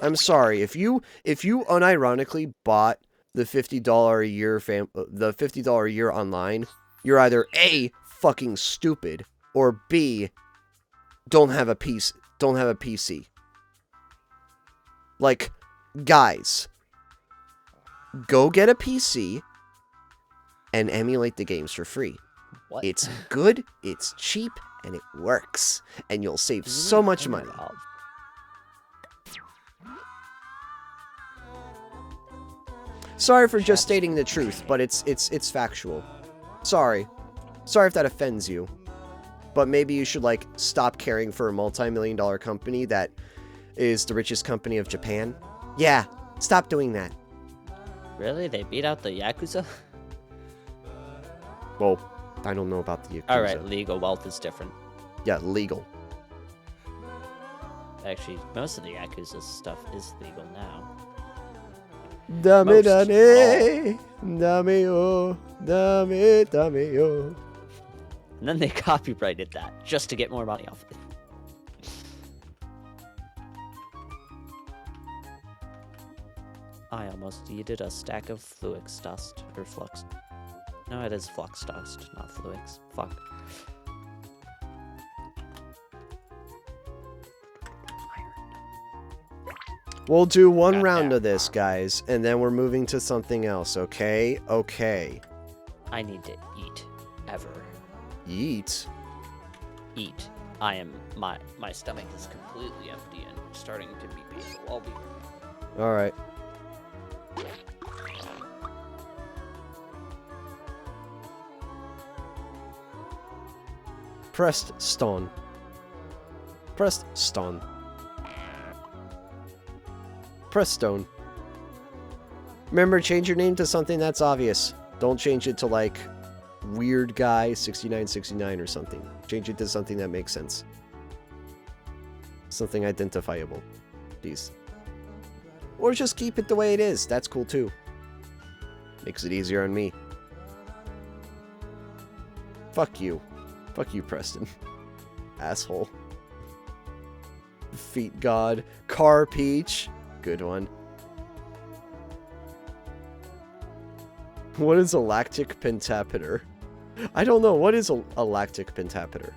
I'm sorry, if you unironically bought the $50 a year the $50 a year online, you're either A, fucking stupid, or B, don't have a PC. Like, guys, go get a PC and emulate the games for free. What? It's good, it's cheap, and it works. And you'll save so much money. Sorry for just stating the truth, but it's factual. Sorry if that offends you. But maybe you should, like, stop caring for a multi-million-dollar company that is the richest company of Japan. Yeah, stop doing that. Really? They beat out the Yakuza? Well, I don't know about the Yakuza. Alright, legal wealth is different. Yeah, legal. Actually, most of the Yakuza stuff is legal now. Dame, dame, dame, oh, dame, dame, oh. And then they copyrighted that just to get more money off it. I almost yeeted a stack of Fluix dust, or Flux. No, it is Flux dust, not Fluix. Fuck. We'll do one round of this, guys, and then we're moving to something else, okay? Okay. I need to eat. Ever. Eat? Eat. I am... My stomach is completely empty and starting to be painful. I'll be... Alright. Pressed stone. Pressed stone. Press stone. Remember, change your name to something that's obvious. Don't change it to, like, Weird Guy 6969 or something. Change it to something that makes sense. Something identifiable. Please. Or just keep it the way it is. That's cool, too. Makes it easier on me. Fuck you. Fuck you, Preston. Asshole. Feet God. Car Peach. Good one. What is a lactic pentameter? I don't know. What is a lactic pentameter?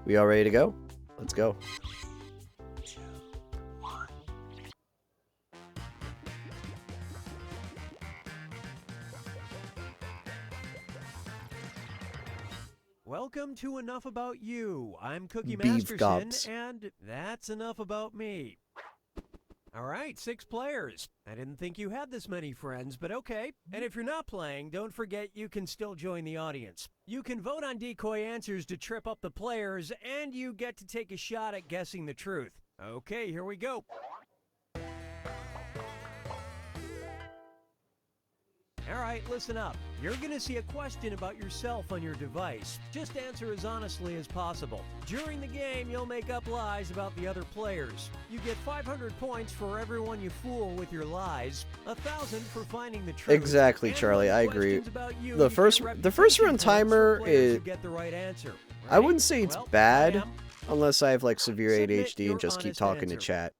We all ready to go? Let's go. Welcome to Enough About You. I'm Cookie Beef Masterson, gobs. and that's enough about me. All right, 6 players. I didn't think you had this many friends, but okay. And if you're not playing, don't forget you can still join the audience. You can vote on decoy answers to trip up the players, and you get to take a shot at guessing the truth. Okay, here we go. All right, listen up. You're going to see a question about yourself on your device. Just answer as honestly as possible. During the game, you'll make up lies about the other players. You get 500 points for everyone you fool with your lies, 1,000 for finding the truth. Exactly, And Charlie, when I the agree. question's about you, The you first get run reputation timer points for players is who get the right answer. I wouldn't say Right? it's Well, bad bam. unless I have like severe Submit ADHD your and just keep honest talking to answer. chat.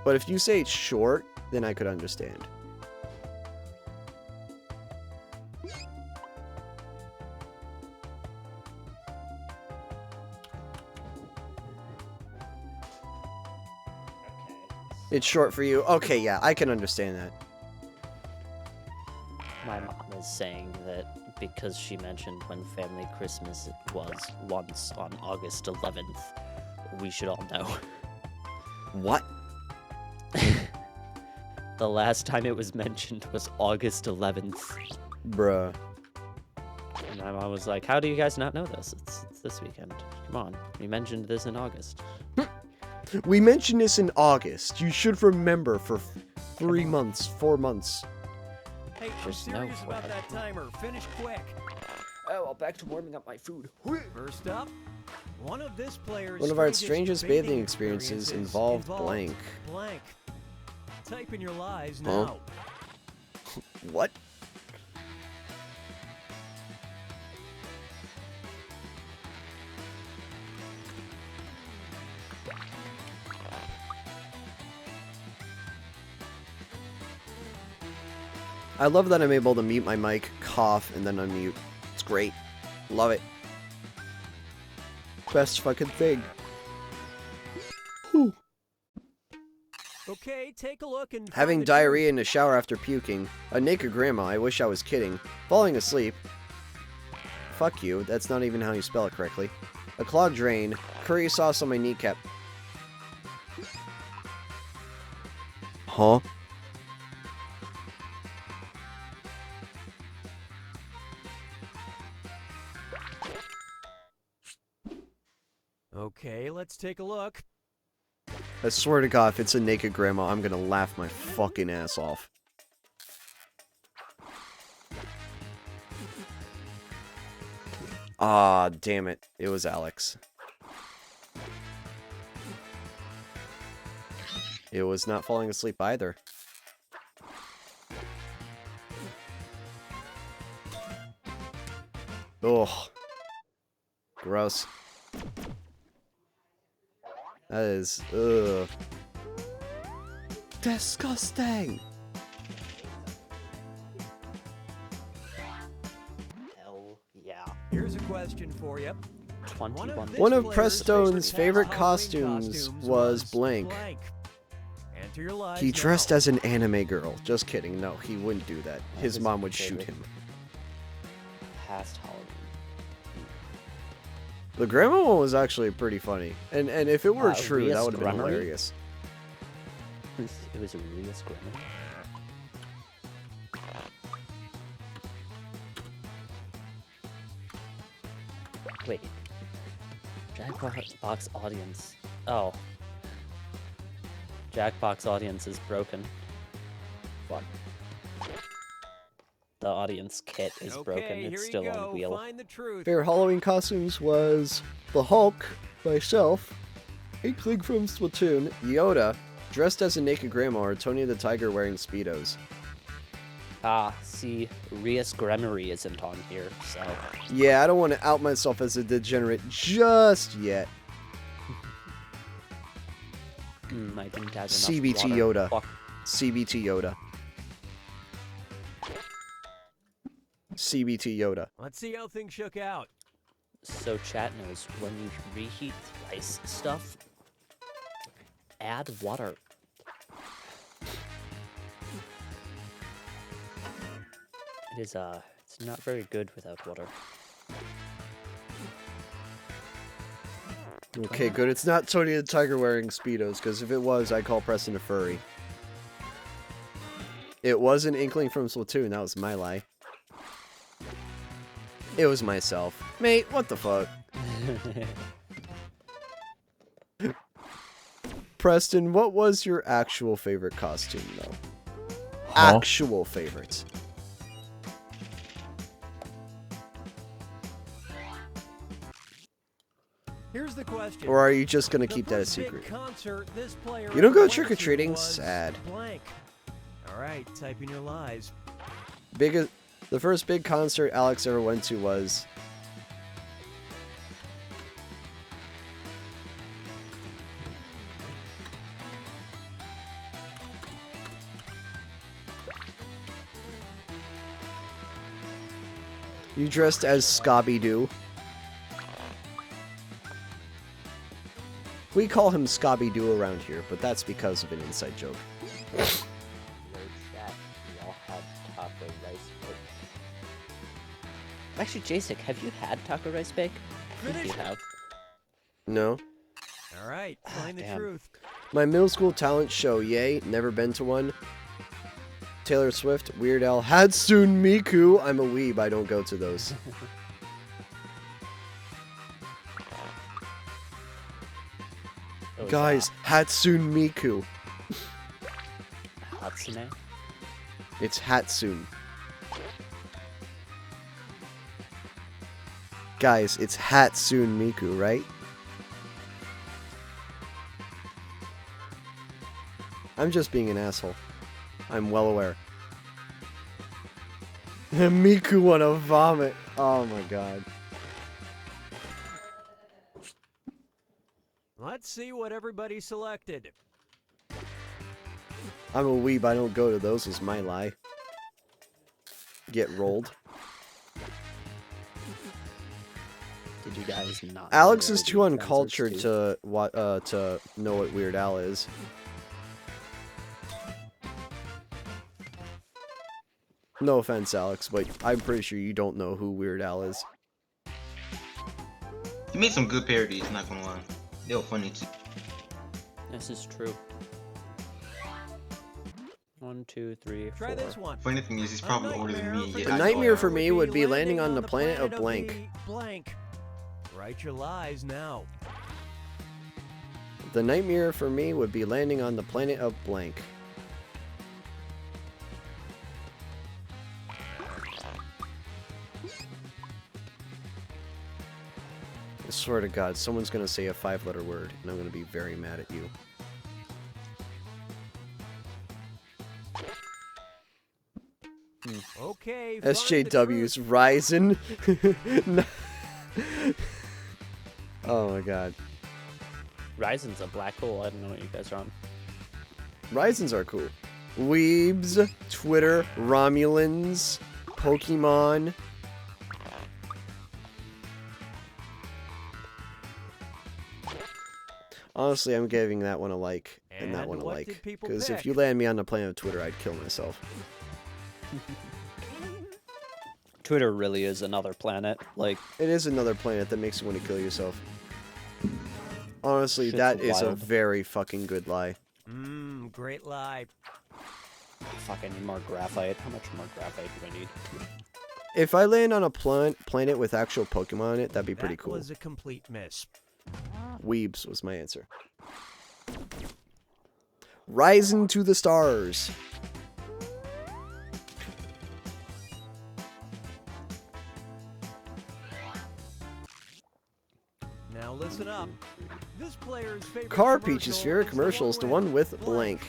But if you say it's short, then I could understand. It's short for you. Okay, yeah, I can understand that. My mom is saying that because she mentioned when family Christmas was once on August 11th, we should all know. What? The last time it was mentioned was August 11th. Bruh. And my mom was like, how do you guys not know this? It's this weekend. Come on. We mentioned this in August. We mentioned this in August. You should remember for 3 months, 4 months. Hey, I'm There's no serious about way. that timer. Finish quick. Oh, well, back to warming up my food. First up, one of this player's One of our strangest bathing experiences involved blank. Blank. Type in your lies Huh? now. What? I love that I'm able to mute my mic, cough, and then unmute. It's great. Love it. Best fucking thing. Whew. Okay, take a look and find Having the diarrhea in the shower after puking. A naked grandma, I wish I was kidding. Falling asleep. Fuck you, that's not even how you spell it correctly. A clogged drain. Curry sauce on my kneecap. Huh? Okay, let's take a look. I swear to God, if it's a naked grandma, I'm gonna laugh my fucking ass off. Ah, damn it. It was Alex. It was not falling asleep either. Ugh. Gross. That is, ugh. Disgusting! Hell yeah. Here's a question for you. 21. One of players Prestone's favorite favorite Halloween costumes was blank. Enter your lies He dressed now. as an anime girl. Just kidding. No, he wouldn't do that. His his mom would shoot favorite. him. Past Halloween. The grandma one was actually pretty funny. And if it were true, that Rias would have been Grummery? hilarious. It was a real scrimmage. Wait. Jackbox audience. Oh. Jackbox audience is broken. What? The audience kit is broken. Okay, here It's you still go. on wheel. Find the truth. Favorite Halloween costumes was the Hulk, myself, Inkling from Splatoon, Yoda, dressed as a naked grandma, or Tony the Tiger wearing Speedos. Ah, see, Rias Gremery isn't on here, so. Yeah, I don't want to out myself as a degenerate just yet. I didn't have enough CBT water. Yoda. Fuck. CBT Yoda. CBT Yoda. Let's see how things shook out. So chat knows when you reheat rice stuff, add water. It is it's not very good without water. Okay, good. It's not Tony the Tiger wearing Speedos, because if it was, I'd call Preston a furry. It was an inkling from Splatoon. That was my lie. It was myself. Mate, what the fuck? Preston, what was your actual favorite costume, though? Huh? Actual favorites. Here's the question. Or are you just gonna The keep that a first big secret? concert this player You don't go ever went trick-or-treating? to was Sad. Blank. All right, type in your lies. The first big concert Alex ever went to was... You dressed as Scooby-Doo. We call him Scooby-Doo around here, but that's because of an inside joke. Yo, chat, we all had taco rice bake. Actually, Jacek, have you had taco rice bake? I think you have. No. All right, find the Damn. truth. My middle school talent show, yay, never been to one. Taylor Swift, Weird Al, Hatsune Miku. I'm a weeb, I don't go to those. Oh, Guys, Hatsune Miku. Hatsune? It's Hatsune. Guys, it's Hatsune Miku, right? I'm just being an asshole. I'm well aware. Miku wanna vomit. Oh my god. Let's see what everybody selected. I'm a weeb, I don't go to those, was my lie. Get rolled. Did you guys not? Alex know is there too were concerts uncultured too? to know what Weird Al is. No offense, Alex, but I'm pretty sure you don't know who Weird Al is. He made some good parodies, not gonna lie. They were funny too. This is true. 1, 2, 3, 4. Try this one. Funny thing is, he's probably older than me. And yet The I nightmare know for him. me would be landing on the planet of blank. Blank. Write your lies now. The nightmare for me would be landing on the planet of blank. I swear to God, someone's gonna say a 5-letter word, and I'm gonna be very mad at you. Okay. find the SJW's truth. Ryzen. Oh my God. Ryzen's a black hole. I don't know what you guys are on. Ryzens are cool. Weebs, Twitter, Romulans, Pokemon. Honestly, I'm giving that one a like and that And one a what like. did people Because if pick? you land me on the planet of Twitter, I'd kill myself. Twitter really is another planet. Like, It is another planet that makes you want to kill yourself. Honestly, Shit's that is a wild. very fucking good lie. Great lie. fuck, I need more graphite. How much more graphite do I need? If I land on a planet with actual Pokemon on it, that'd be pretty That cool. was a complete miss. Weebs was my answer. Ryzen to the stars. Now listen up. This player's favorite Car commercial Peach's favorite is commercial is the one with blank.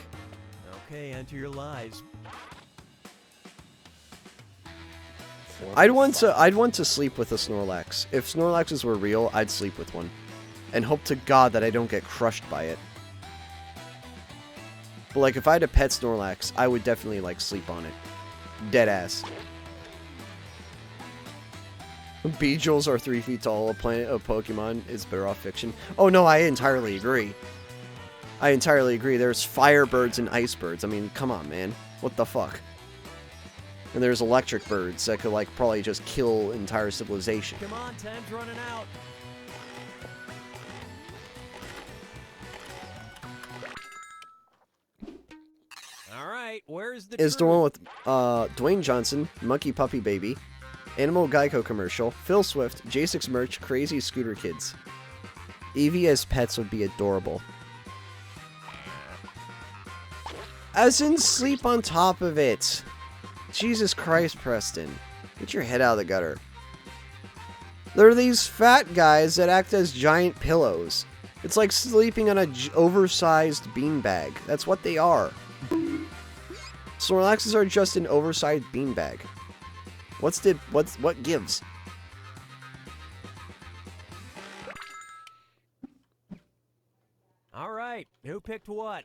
Okay, enter your lies. I'd want to sleep with a Snorlax. If Snorlaxes were real, I'd sleep with one. And hope to God that I don't get crushed by it. But like if I had a pet Snorlax, I would definitely like sleep on it. Dead ass. Beejles are 3 feet tall. A planet of Pokemon is better off fiction. Oh no, I entirely agree. I entirely agree. There's firebirds and icebirds. I mean, come on, man. What the fuck? And there's electric birds that could like probably just kill entire civilization. Come on, time's running out. right, where's the is the truth? one with Dwayne Johnson, Monkey Puppy Baby, Animal Geico commercial, Phil Swift, J6 merch, Crazy Scooter Kids. Eevee as pets would be adorable. As in sleep on top of it. Jesus Christ, Preston. Get your head out of the gutter. There are these fat guys that act as giant pillows. It's like sleeping on an oversized beanbag. That's what they are. Snorlaxes are just an oversized beanbag. What gives? All right, who picked what?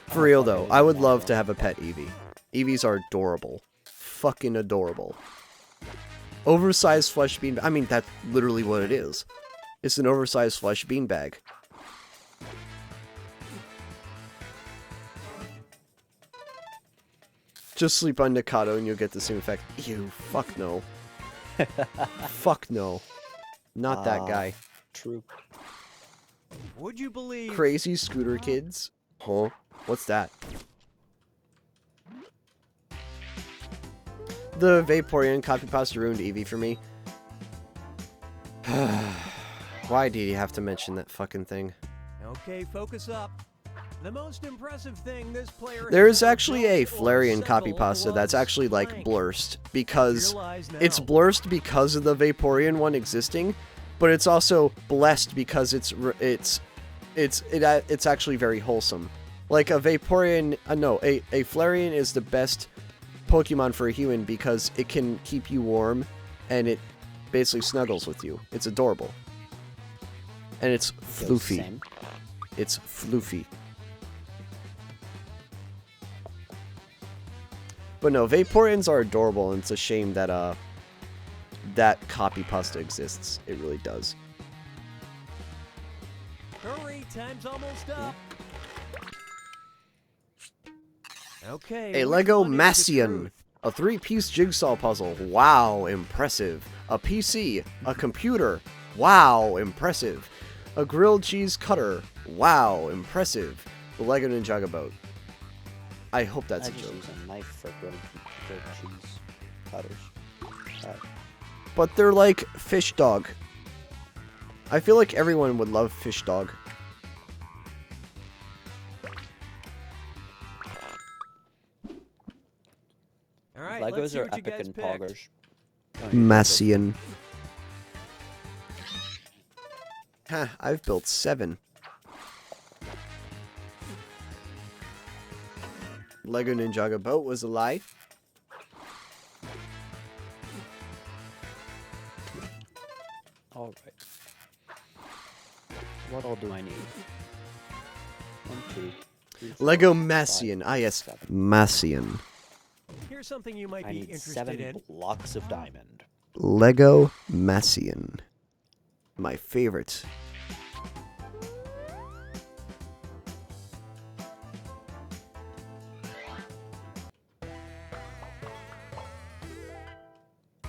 For real though, I would love to have a pet Eevee. Eevees are adorable. Fucking adorable. Oversized flesh beanbag. I mean, that's literally what it is. It's an oversized flesh beanbag. Just sleep on Nikado and you'll get the same effect. Ew, fuck no. Fuck no. Not that guy. True. Would you believe? Crazy Scooter Kids? Huh? What's that? The Vaporeon copy pasta ruined Eevee for me. Why did you have to mention that fucking thing? Okay, focus up. The most impressive thing this player There has is ever actually a built or Flareon copy assembled pasta that's was actually like blank. blurst because Realize it's now. blurst because of the Vaporeon one existing, but it's also blessed because it's actually very wholesome. Like a Vaporeon, a Flareon is the best Pokemon for a human because it can keep you warm and it basically snuggles with you. It's adorable. And it's floofy. Same. It's floofy. But no, Vaporeons are adorable, and it's a shame that that copy pasta exists. It really does. Hurry, time's almost up. Okay. A which Lego one is the Massian. truth? A 3-piece jigsaw puzzle. Wow, impressive. A PC. A computer. Wow, impressive. A grilled cheese cutter. Wow, impressive. The Lego Ninjago boat. I hope that's I a just joke. use a knife for grilled cheese cutters. But they're like fish dog. I feel like everyone would love fish dog. All right, let's Legos see are what you epic guys and picked. poggers. Massian. Huh, I've built 7. Lego Ninjago boat was a lie. Alright. What all do I need? 1, 2, 3, 4, Lego 5, Massian. Ah, yes. 7. Massian. Here's something you might I be need interested 7 in. blocks of diamond. Lego Massian. My favorite.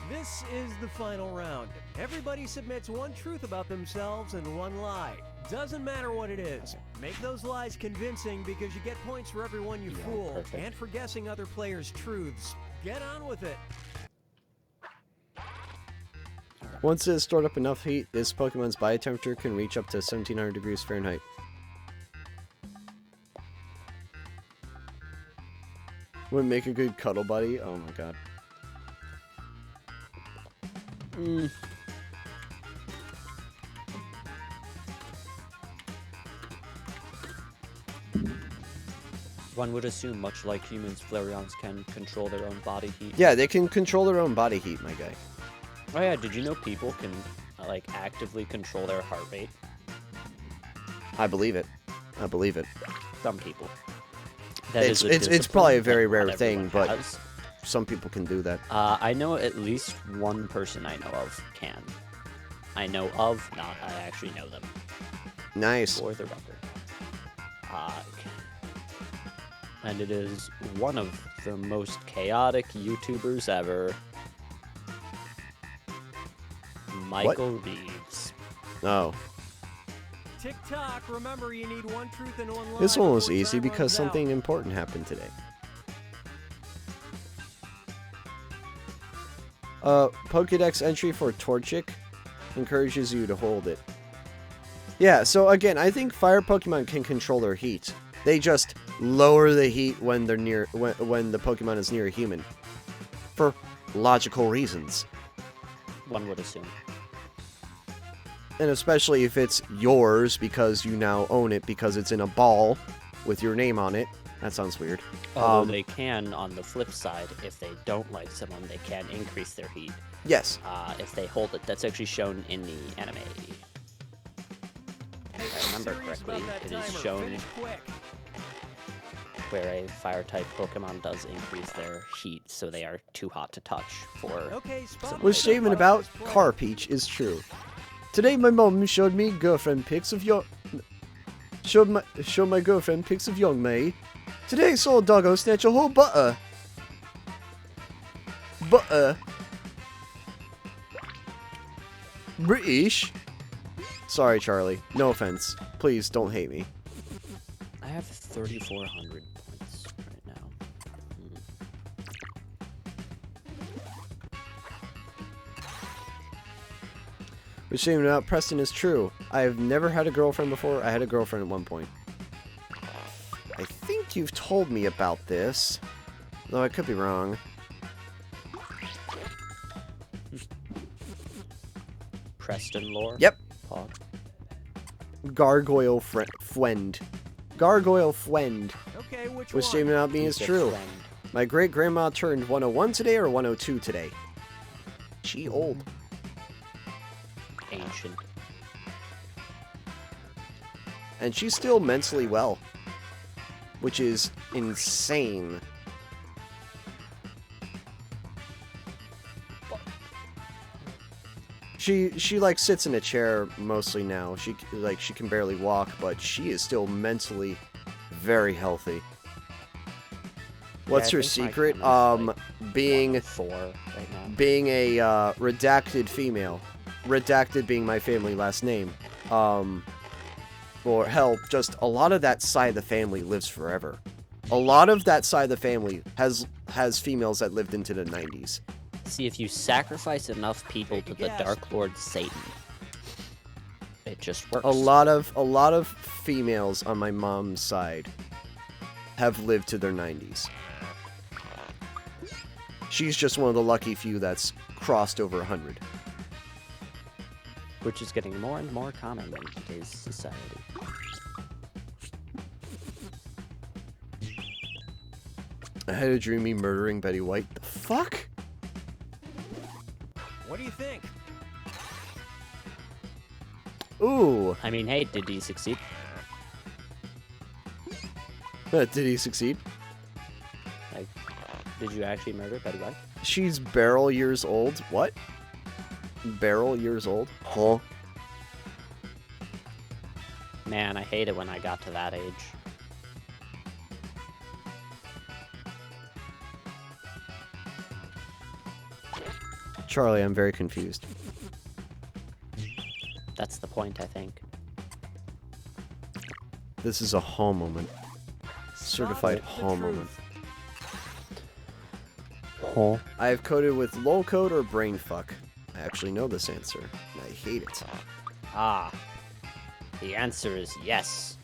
This is the final round. Everybody submits one truth about themselves and one lie. Doesn't matter what it is. Make those lies convincing because you get points for every one you Yeah, fool perfect. and for guessing other players' truths. Get on with it. Once it has stored up enough heat, this Pokemon's body temperature can reach up to 1700 degrees Fahrenheit. Would make a good cuddle buddy. Oh my god. One would assume, much like humans, Flareons can control their own body heat. Yeah, they can control their own body heat, my guy. Oh yeah, did you know people can like actively control their heart rate? I believe it. I believe it. Some people. It's probably a very rare not thing, everyone but has. some people can do that. I know at least one person I know of can. I know of, not I actually know them. Nice. For the record. And it is one of the most chaotic YouTubers ever. Michael Reeves. Oh. tick-tock. Remember, you need one truth and one lie. This one was before easy time because runs out. something important happened today. Pokédex entry for Torchic encourages you to hold it. Yeah, so again, I think fire Pokemon can control their heat. They just lower the heat when they're near when the Pokemon is near a human. For logical reasons. One would assume. And especially if it's yours because you now own it because it's in a ball with your name on it. That sounds weird. Although they can, on the flip side, if they don't like someone, they can increase their heat. Yes. If they hold it. That's actually shown in the anime. If I remember correctly, it is shown where a fire-type Pokemon does increase their heat, so they are too hot to touch for... What's statement about Carpeach is true. Today my mom showed me girlfriend pics of young... Showed my girlfriend pics of young May. Today I saw a doggo snatch a whole butter. Butter. British. Sorry, Charlie. No offense. Please don't hate me. I have 3,400 points right now. Which statement about Preston is true. I have never had a girlfriend before. I had a girlfriend at one point. I think you've told me about this. Though I could be wrong. Preston lore? Yep. Pog. Gargoyle Friend. Gargoyle Friend. Okay, which Which one? statement about me is He's a true. friend. My great-grandma turned 101 today or 102 today? She old. Ancient. And she's still mentally well. Which is insane. She like sits in a chair mostly now. She can barely walk, but she is still mentally very healthy. What's Yeah, I her think my secret? grandma's, Being 104 right now. being a redacted female. Redacted being my family last name. Or hell, just a lot of that side of the family lives forever. A lot of that side of the family has females that lived into the 90s. See, if you sacrifice enough people to the guess. Dark Lord Satan, it just works. A lot of females on my mom's side have lived to their 90s. She's just one of the lucky few that's crossed over 100. Which is getting more and more common in today's society. I had a dream me murdering Betty White. The fuck? What do you think? Ooh. I mean, hey, did he succeed? Did he succeed? Like, did you actually murder Betty White? She's barrel years old. What? Barrel years old? Huh? Man, I hate it when I got to that age. Charlie, I'm very confused. That's the point, I think. This is a hall moment. Certified Spot the hall truth. moment. Hall. I have coded with lol code or brain fuck. I actually know this answer, and I hate it. Ah. The answer is yes.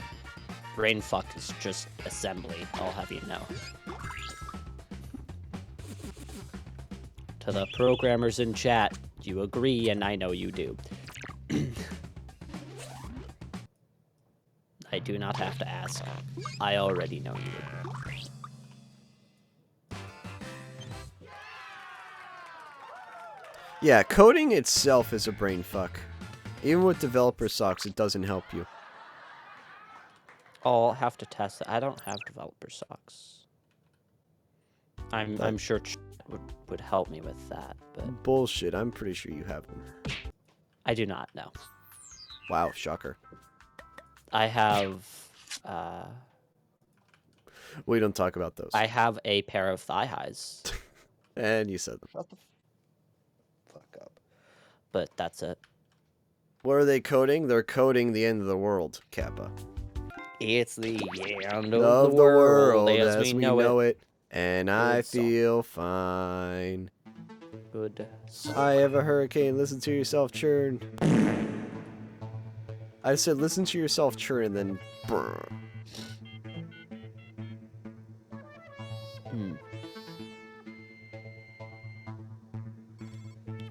Brainfuck is just assembly, I'll have you know. To the programmers in chat, you agree, and I know you do. I do not have to ask. I already know you agree. Yeah, coding itself is a brain fuck. Even with developer socks, it doesn't help you. I'll have to test it. I don't have developer socks. I'm sure chat would help me with that, but Bullshit, I'm pretty sure you have them. I do not know. Wow, shocker. I have We don't talk about those. I have a pair of thigh highs, And you said them. Shut the fuck up. but that's it. What are they coding? They're coding the end of the world, Kappa. It's the end Of of the world as we know it. And I Good song. feel fine. Good song. I have a hurricane. Listen to yourself churn. I said listen to yourself churn and then brr.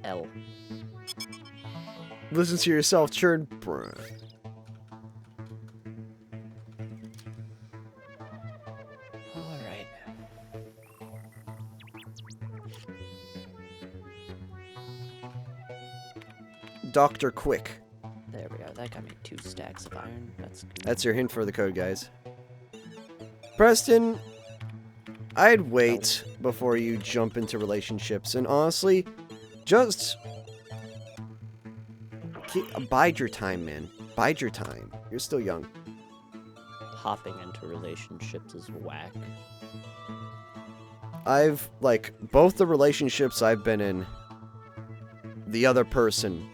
L. Listen to yourself churn. Brr. Alright. Dr. Quick. There we go. That got me 2 stacks of iron. That's good. That's your hint for the code, guys. Preston, I'd wait before you jump into relationships, and honestly, just bide your time, man. Bide your time. You're still young. Hopping into relationships is whack. I've, like, both the relationships I've been in, the other person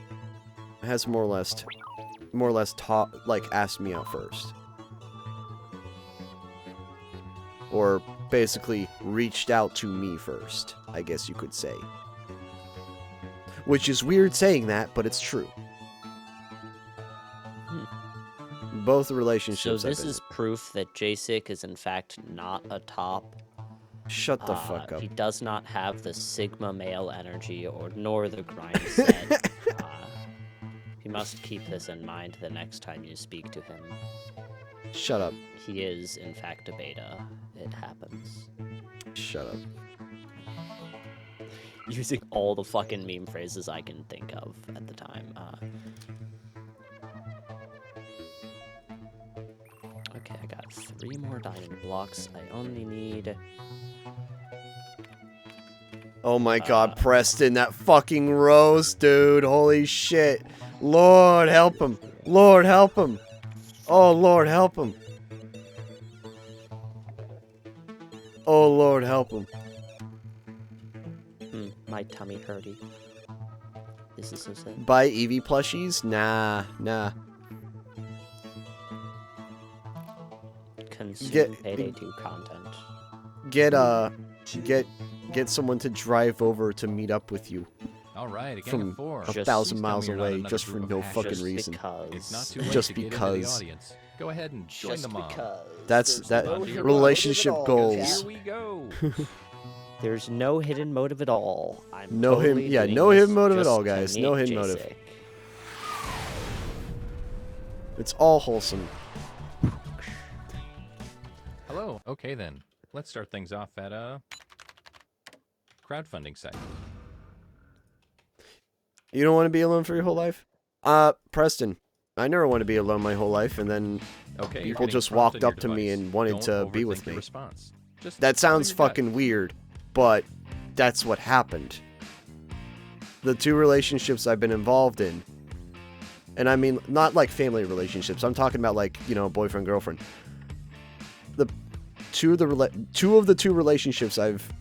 has more or less asked me out first. Or basically reached out to me first, I guess you could say. Which is weird saying that, but it's true. Both the relationships. So this is proof that Jacek is in fact not a top. Shut the fuck up. He does not have the Sigma male energy nor the grind set. You must keep this in mind the next time you speak to him. Shut up. He is, in fact, a beta. It happens. Shut up. Using all the fucking meme phrases I can think of at the time. Okay, I got 3 more diamond blocks. I only need... Oh my god, Preston, that fucking roast, dude. Holy shit. Lord, help him. Lord, help him. Oh, Lord, help him. Oh, Lord, help him. My tummy hurty. This is so sad. Buy Eevee plushies? Nah. Consume Payday 2 content. Get someone to drive over to meet up with you. All right, from 1,000 miles away just for no fucking reason. It's not too late Just to get into because. the audience. Go ahead and join the mob. That's no relationship goals. Here we go. There's no hidden motive at all. I'm No totally doing no this hidden motive at just all, to guys. No meet hidden motive. Jacek. It's all wholesome. Hello. Okay then. Let's start things off at a crowdfunding site. You don't want to be alone for your whole life? Preston, I never wanted to be alone my whole life, and then Okay, people just walked up to me and wanted to be with me. That sounds fucking weird, but that's what happened. The 2 relationships I've been involved in, and I mean, not like family relationships, I'm talking about like, you know, boyfriend, girlfriend. Two of the 2 relationships I've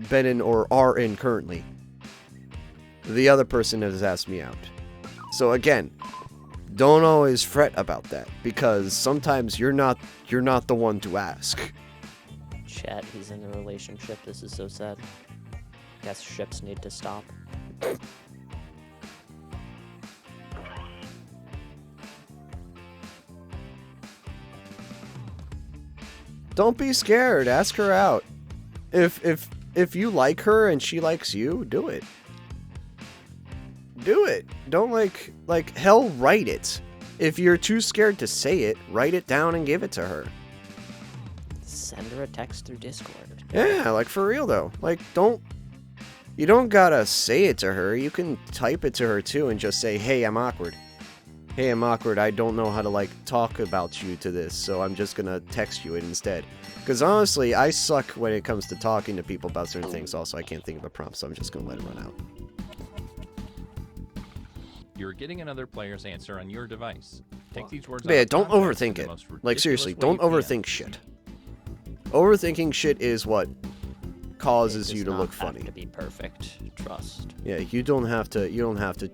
been in or are in currently, the other person has asked me out. So again, don't always fret about that, because sometimes you're not the one to ask. Chat, he's in a relationship. This is so sad. Guess ships need to stop. Don't be scared. Ask her out. If you like her and she likes you, do it. Do it. Don't like hell, write it. If you're too scared to say it, write it down and give it to her. Send her a text through Discord. Yeah, like for real though. Like you don't gotta say it to her. You can type it to her too and just say, "Hey, I'm awkward. Hey, I'm awkward. I don't know how to like talk about you to this, so I'm just gonna text you it instead." Because honestly, I suck when it comes to talking to people about certain things. Also, I can't think of a prompt, so I'm just gonna let it run out. You're getting another player's answer on your device. Take these words. Yeah, don't overthink it. Like seriously, don't overthink shit. Overthinking shit is what causes you to look funny. To be perfect, trust. Yeah, you don't have to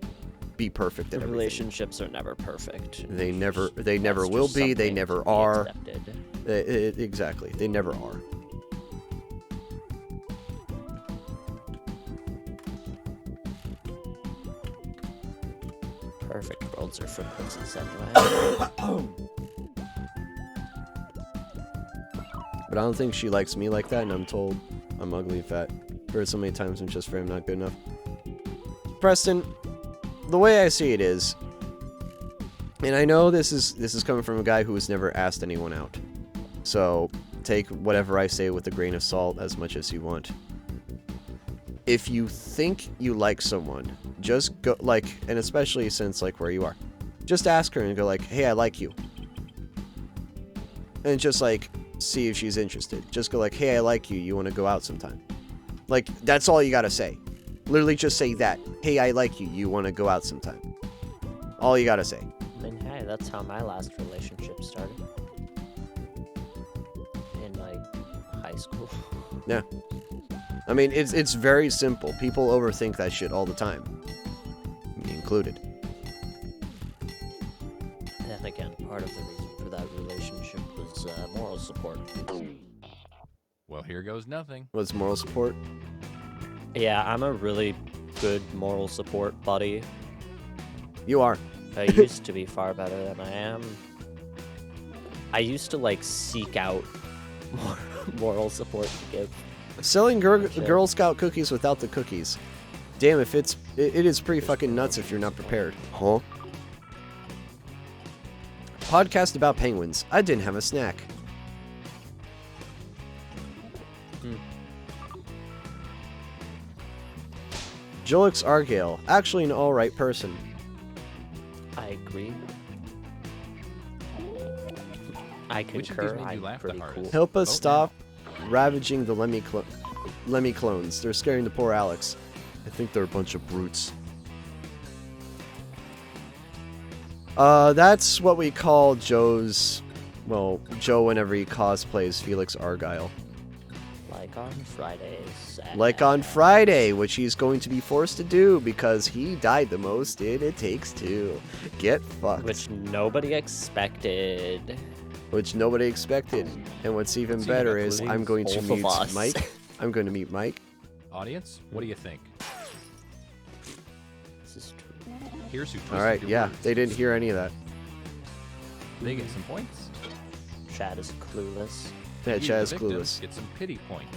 be perfect at everything. Relationships are never perfect. They never That's will just be. They something never to be are. accepted. Exactly. They never are. Perfect worlds are for pussies anyway. But I don't think she likes me like that, and I'm told I'm ugly and fat. Heard so many times I'm just for him not good enough. Preston, the way I see it is, and I know this is coming from a guy who has never asked anyone out. So take whatever I say with a grain of salt as much as you want. If you think you like someone, just go, like, and especially since, like, where you are, just ask her and go, like, hey, I like you. And just, like, see if she's interested. Just go, like, hey, I like you. You want to go out sometime? Like, that's all you gotta say. Literally just say that. Hey, I like you. You want to go out sometime? All you gotta say. I mean, hey, that's how my last relationship started. In, like, high school. Yeah. I mean, it's very simple. People overthink that shit all the time. Me included. And again, part of the reason for that relationship was moral support. Well, here goes nothing. What's moral support? Yeah, I'm a really good moral support buddy. You are. I used to be far better than I am. I used to, like, seek out more moral support to give. Selling Girl Scout cookies without the cookies. Damn, if it is pretty fucking nuts if you're not prepared. Huh? Podcast about penguins. I didn't have a snack. Jolix Argale. Actually an alright person. I agree. I Which of these concur. made you I'm laugh the pretty hardest? cool. Help us Vote stop ravaging the Lemmy clones. They're scaring the poor Alex. I think they're a bunch of brutes. That's what we call Joe's... Well, Joe whenever he cosplays Felix Argyle. Like on Fridays. Like on Friday, which he's going to be forced to do because he died the most in It Takes Two. Get fucked. Which nobody expected. Which nobody expected. And what's even What's better even is including I'm going to both of mute us. Mike. I'm going to mute Mike. Audience, what do you think? This is true. Here's who twisted Alright, your yeah, words. they didn't hear any of that. They get some points. Chad is clueless. Yeah, You, the Chad's victim, clueless. Get some pity points.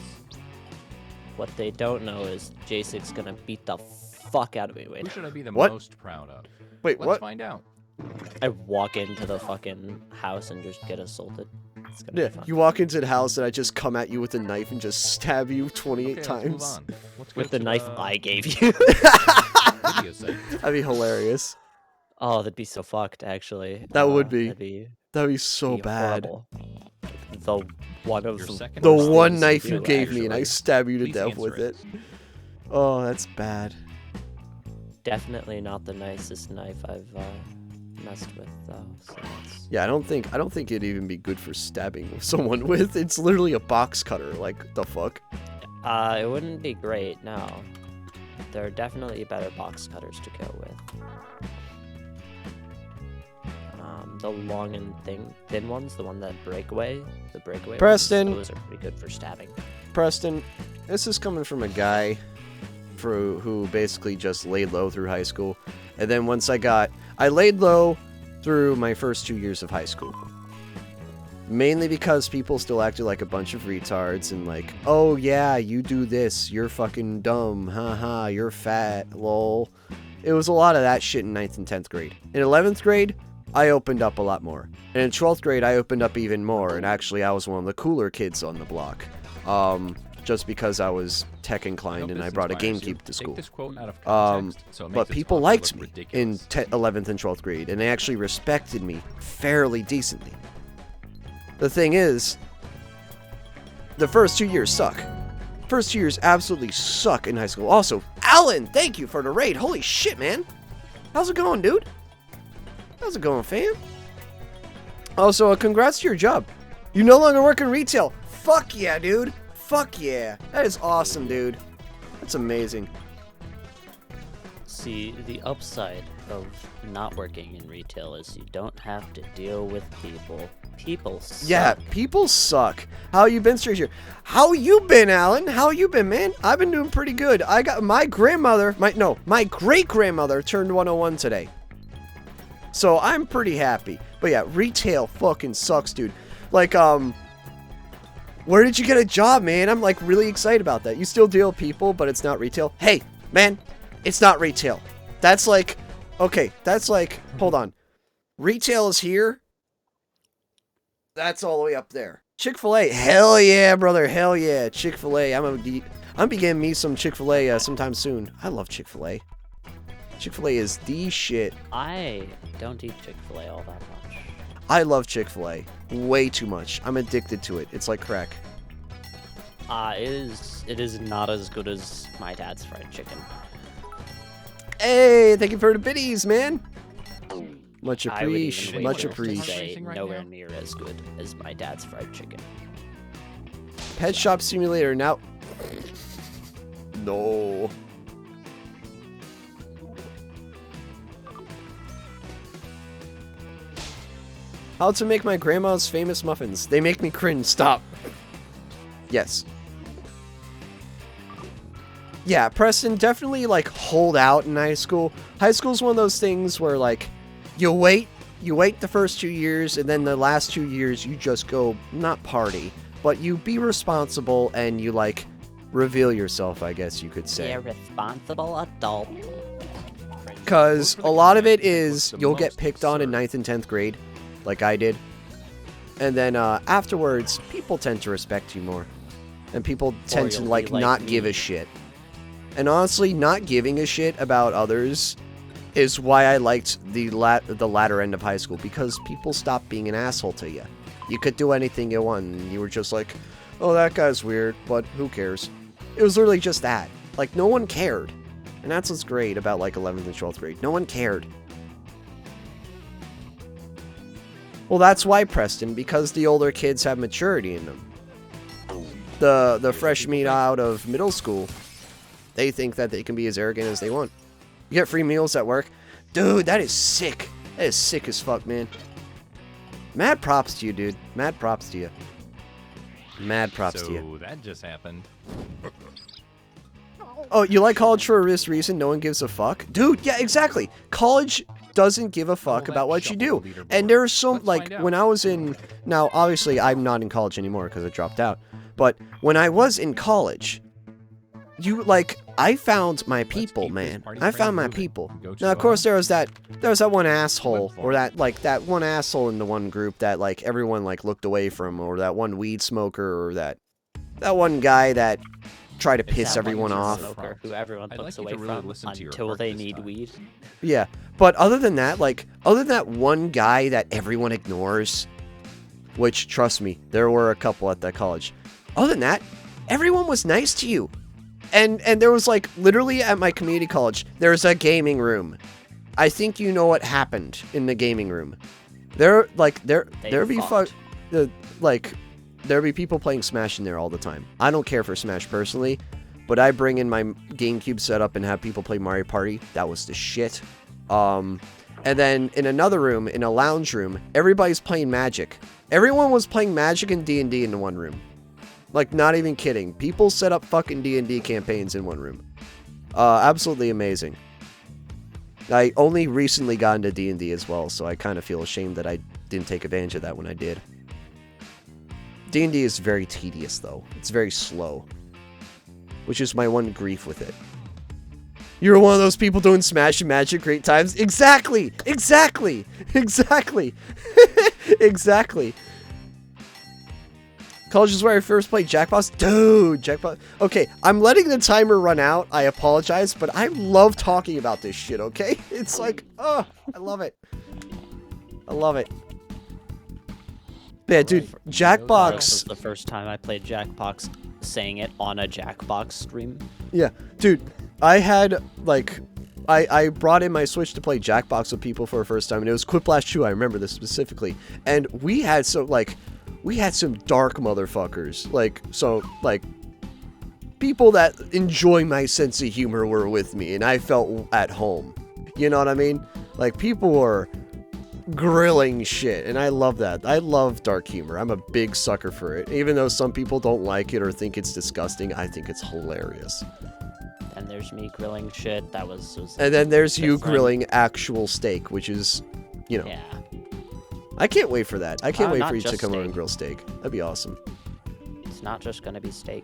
What they don't know is Jacek's gonna beat the fuck out of me. Wait. Who should I be the What? most proud of? Wait, Let's what? find out. I walk into the fucking house and just get assaulted. It's gonna Yeah, be fun. you walk into the house and I just come at you with a knife and just stab you 28 Okay, let's move times. on. Let's go With the to knife I gave you. video site. That'd be hilarious. Oh, that'd be so fucked, actually. That would be. That'd be so be bad. horrible. The one of Your second The worst one things knife to you do, gave me and I actually. stab you to Please death answer with it. it. Oh, that's bad. definitely not the nicest knife I've messed with, though. So it's... Yeah, I don't think it'd even be good for stabbing someone with. It's literally a box cutter. Like, the fuck? It wouldn't be great, no. There are definitely better box cutters to go with. The long and thin ones, the one that breakaway, the breakaway Preston! ones, those are pretty good for stabbing. Preston, this is coming from a guy who basically just laid low through high school. And then once I laid low through my first 2 years of high school. Mainly because people still acted like a bunch of retards and like, oh yeah, you do this, you're fucking dumb, haha, you're fat, lol. It was a lot of that shit in 9th and 10th grade. In 11th grade, I opened up a lot more. And in 12th grade, I opened up even more, and actually I was one of the cooler kids on the block. Just because I was tech inclined and I brought a GameCube to school. Take this quote out of context, so it But makes its people author liked look me ridiculous. in 11th and 12th grade, and they actually respected me fairly decently. The thing is, the first 2 years suck. First 2 years absolutely suck in high school. Also, Alan, thank you for the raid. Holy shit, man. How's it going, dude? How's it going, fam? Also, congrats to your job. You no longer work in retail. Fuck yeah, dude. Fuck yeah. That is awesome, dude. That's amazing. See, the upside of not working in retail is you don't have to deal with people. People suck. Yeah, people suck. How you been, stranger? How you been, Alan? How you been, man? I've been doing pretty good. I got my grandmother, my great-grandmother turned 101 today. So I'm pretty happy. But yeah, retail fucking sucks, dude. Like, where did you get a job, man? I'm like really excited about that. You still deal with people, but it's not retail. Hey, man, it's not retail. That's like, okay, that's like, hold on. Retail is here. That's all the way up there. Chick-fil-A, hell yeah, brother, hell yeah. Chick-fil-A, I'm beginning me some Chick-fil-A sometime soon. I love Chick-fil-A. Chick-fil-A is the shit. I don't eat Chick-fil-A all that much. I love Chick-fil-A way too much. I'm addicted to it. It's like crack. It is not as good as my dad's fried chicken. Hey, thank you for the biddies, man. Much I would appreciate. even Much wager to appreciate. say nowhere near as good as my dad's fried chicken. Pet Shop Simulator now. No. How to make my grandma's famous muffins. They make me cringe. Stop. Yes. Yeah, Preston, definitely, like, hold out in high school. High school's one of those things where, like, you wait the first 2 years, and then the last 2 years you just go, not party, but you be responsible and you, like, reveal yourself, I guess you could say. You're a responsible adult. Because a lot of it is you'll get picked on in 9th and 10th grade, like I did. And then afterwards, people tend to respect you more. And people tend to, like not give a shit. And honestly, not giving a shit about others is why I liked the latter end of high school, because people stopped being an asshole to you. You could do anything you want, and you were just like, oh, that guy's weird, but who cares? It was literally just that. Like, no one cared. And that's what's great about, like, 11th and 12th grade. No one cared. Well, that's why, Preston, because the older kids have maturity in them. The fresh meat out of middle school, they think that they can be as arrogant as they want. You get free meals at work? Dude, that is sick. That is sick as fuck, man. Mad props to you, dude. Mad props to you. Mad props to you. So that just happened. Oh, you like college for this reason? No one gives a fuck? Dude, yeah, exactly. College doesn't give a fuck about what you do. And there's some, like, when I was in... Now, obviously, I'm not in college anymore because I dropped out. But when I was in college... I found my people, man. I found my people. Now, of course, there was that one asshole, or that one asshole in the one group that, like, everyone, like, looked away from, or that one weed smoker, or that one guy that tried to piss everyone off. Who everyone looks away from until they need weed. Yeah, but other than that, one guy that everyone ignores, which, trust me, there were a couple at that college. Other than that, everyone was nice to you. And there was, like, literally at my community college, there's a gaming room. I think you know what happened in the gaming room. There'd be people playing Smash in there all the time. I don't care for Smash personally, but I bring in my GameCube setup and have people play Mario Party. That was the shit. And then in another room, in a lounge room, everybody's playing Magic. Everyone was playing Magic and D&D in the one room. Like, not even kidding. People set up fucking D&D campaigns in one room. Absolutely amazing. I only recently got into D&D as well, so I kind of feel ashamed that I didn't take advantage of that when I did. D&D is very tedious, though. It's very slow. Which is my one grief with it. You're one of those people doing Smash and Magic great times? Exactly! Exactly! Exactly! Exactly! College is where I first played Jacekbox. Dude, Jacekbox. Okay, I'm letting the timer run out. I apologize, but I love talking about this shit, okay? It's like, oh, I love it. I love it. Yeah, dude, Jacekbox. This was the first time I played Jacekbox, saying it on a Jacekbox stream. Yeah, dude, I had, like, I brought in my Switch to play Jacekbox with people for the first time, and it was Quiplash 2, I remember this specifically. And we had some dark motherfuckers. people that enjoy my sense of humor were with me, and I felt at home. You know what I mean? Like, people were grilling shit, and I love that. I love dark humor. I'm a big sucker for it. Even though some people don't like it or think it's disgusting, I think it's hilarious. And there's me grilling shit. That was and then there's you different. grilling actual steak, which is, you know. Yeah. I can't wait for that. I can't wait not for you to just come over steak. and grill steak. That'd be awesome. It's not just gonna be steak.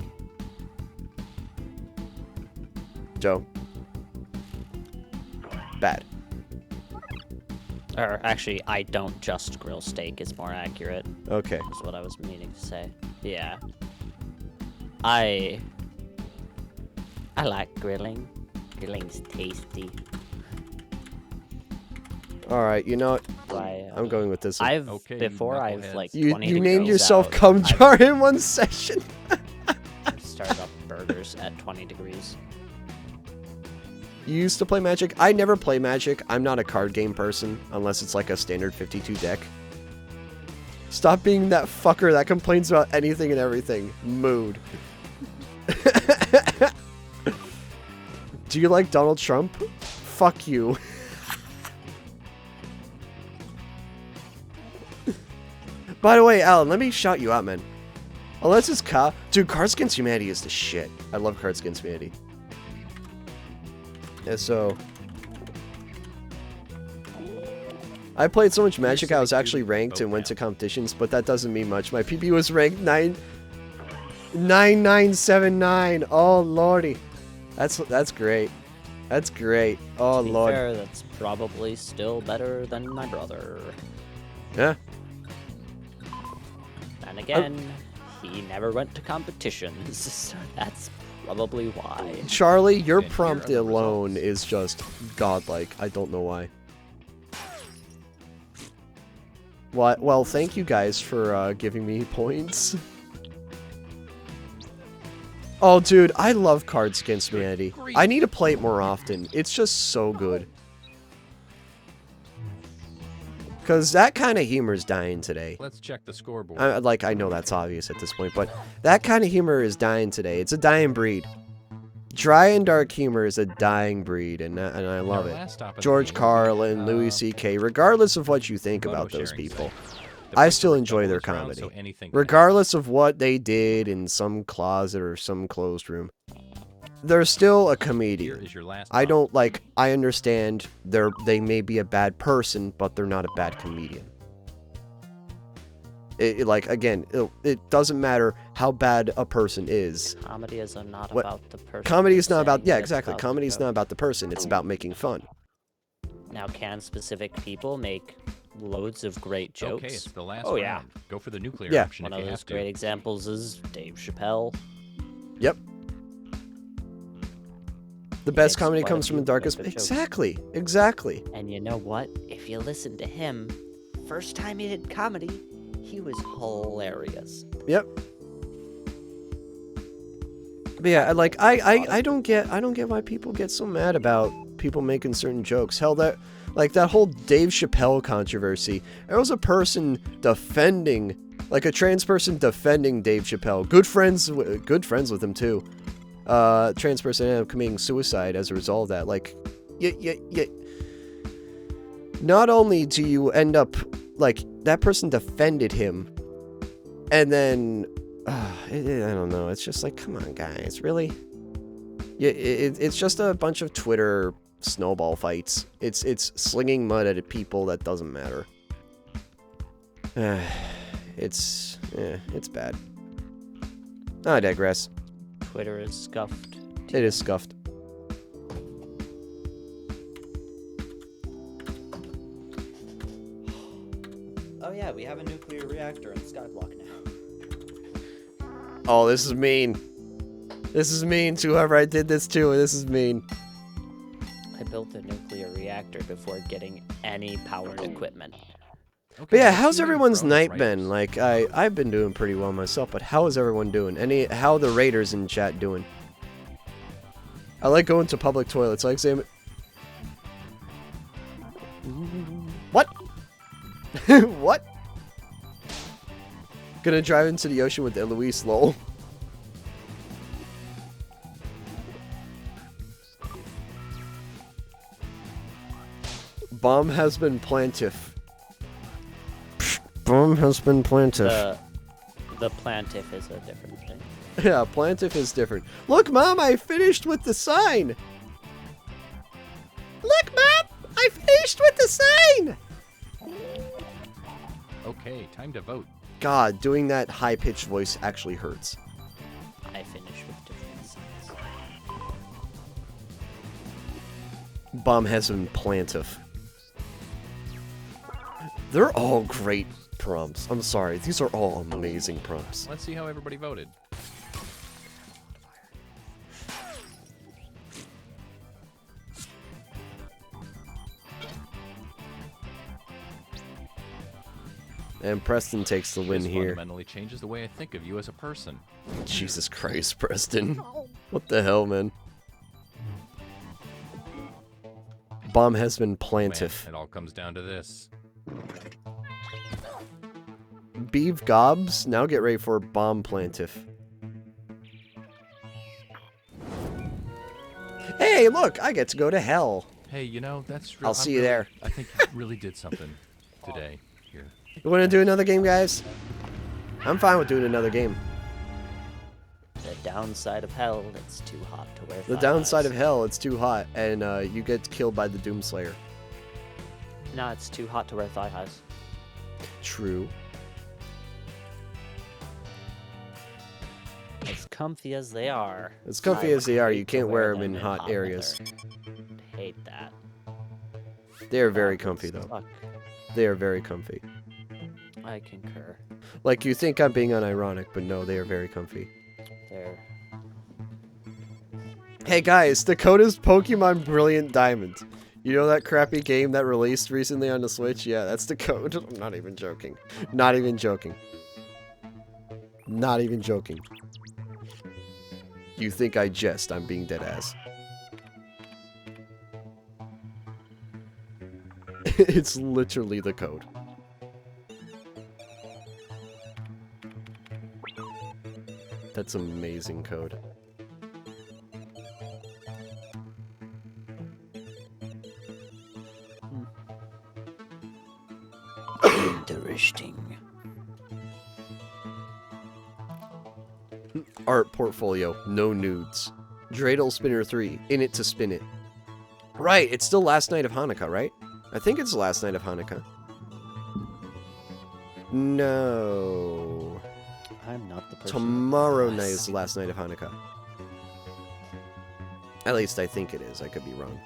Joe. Bad. Or actually, I don't just grill steak. Is more accurate. Okay. Is what I was meaning to say. Yeah. I like grilling. Grilling's tasty. Alright, you know what? Why, I'm going with this one. I've Okay, before I've knuckleheads. like You 20 named degrees yourself out, cum I've jar in one session. started up burgers at 20 degrees. You used to play Magic? I never play Magic. I'm not a card game person, unless it's like a standard 52 deck. Stop being that fucker that complains about anything and everything. Mood. Do you like Donald Trump? Fuck you. By the way, Alan, let me shout you out, man. Unless it's Dude, Cards Against Humanity is the shit. I love Cards Against Humanity. Yeah, so... I played so much Magic, I was actually ranked and went to competitions, but that doesn't mean much. My PP was ranked 9979. Oh, lordy. That's great. That's great. Oh, To be lord. fair, that's probably still better than my brother. Yeah. And again, he never went to competitions, so that's probably why. Charlie, your And here prompt are the alone results. is just godlike. I don't know why. Well, thank you guys for giving me points. Oh, dude, I love Cards Against Humanity. I need to play it more often. It's just so good. Because that kind of humor is dying today. Let's check the scoreboard. I know that's obvious at this point, but that kind of humor is dying today. It's a dying breed. Dry and dark humor is a dying breed, and I love Our it. last stop in the George game will be, Carlin, Louis C.K., regardless of what you think photo about those sharing people, site. The I place still where enjoy their double is round, comedy. so anything can happen. Regardless of what they did in some closet or some closed room, they're still a Here comedian. is your last I prompt. don't I understand they may be a bad person, but they're not a bad comedian. It doesn't matter how bad a person is. Comedy is not What- about the person. Comedy is not about, saying yeah, it, it's exactly. about the Comedy is joke. not about the person, it's about making fun. Now, can specific people make loads of great jokes? Okay, it's the last Oh, yeah. round. Go for the nuclear Yeah. option One if of you those have to. great examples is Dave Chappelle. Yep. The best makes comedy quite a comes from the few darkest... good jokes. Exactly. And you know what? If you listen to him, first time he did comedy, he was hilarious. Yep. But yeah, I don't get why people get so mad about people making certain jokes. Hell, that whole Dave Chappelle controversy. There was a person defending, like a trans person defending Dave Chappelle. Good friends with him too. Trans person ended up committing suicide as a result of that. Like, not only do you end up that person defended him, and then I don't know. It's just like, come on, guys, really? Yeah, it's just a bunch of Twitter snowball fights. It's slinging mud at people that doesn't matter. It's bad. I digress. Twitter is scuffed. It is scuffed. Oh yeah, we have a nuclear reactor in Skyblock now. Oh, this is mean. This is mean to whoever I did this to. This is mean. I built a nuclear reactor before getting any powered equipment. But yeah, let's how's see everyone's from night Raiders. been? Like, I've been doing pretty well myself, but how is everyone doing? How are the Raiders in chat doing? I like going to public toilets. I like saying... What? What? Gonna drive into the ocean with Eloise, lol. Bomb has been plantif. Bomb has been plantif. The plantif is a different thing. Yeah, plantif is different. Look, Mom, I finished with the sign. Look, Mom, I finished with the sign. Okay, time to vote. God, doing that high-pitched voice actually hurts. I finished with different signs. Bomb has been plantif. They're all great prompts. I'm sorry, these are all amazing prompts. Let's see how everybody voted. And Preston takes the win This here. fundamentally changes the way I think of you as a person. Jesus Christ, Preston. What the hell, man? Bomb has been plantif. Man, it all comes down to this. Beeve gobs. Now get ready for bomb plantif. Hey, look! I get to go to hell. Hey, you know, that's I'll see you there. I think you really did something today here. You want to do another game, guys? I'm fine with doing another game. The downside of hell, it's too hot to wear The downside of hell, it's too hot, and you get killed by the Doomslayer. No, it's too hot to wear thigh highs. True. As comfy as they are. As comfy I as they are, hate you to can't wear them them in hot areas. weather. Hate that. They are very That would comfy, though. suck. They are very comfy. I concur. Like, you think I'm being unironic, but no, they are very comfy. They're... Hey guys, Dakota's Pokemon Brilliant Diamond. You know that crappy game that released recently on the Switch? Yeah, that's the code. I'm not even joking. Not even joking. Not even joking. You think I jest, I'm being dead ass. It's literally the code. That's amazing code. Interesting. Art portfolio, no nudes. Dreidel Spinner 3, in it to spin it. Right, it's still last night of Hanukkah, right? I think it's the last night of Hanukkah. No. I'm not the person. Tomorrow night is the last night of Hanukkah. At least I think it is. I could be wrong.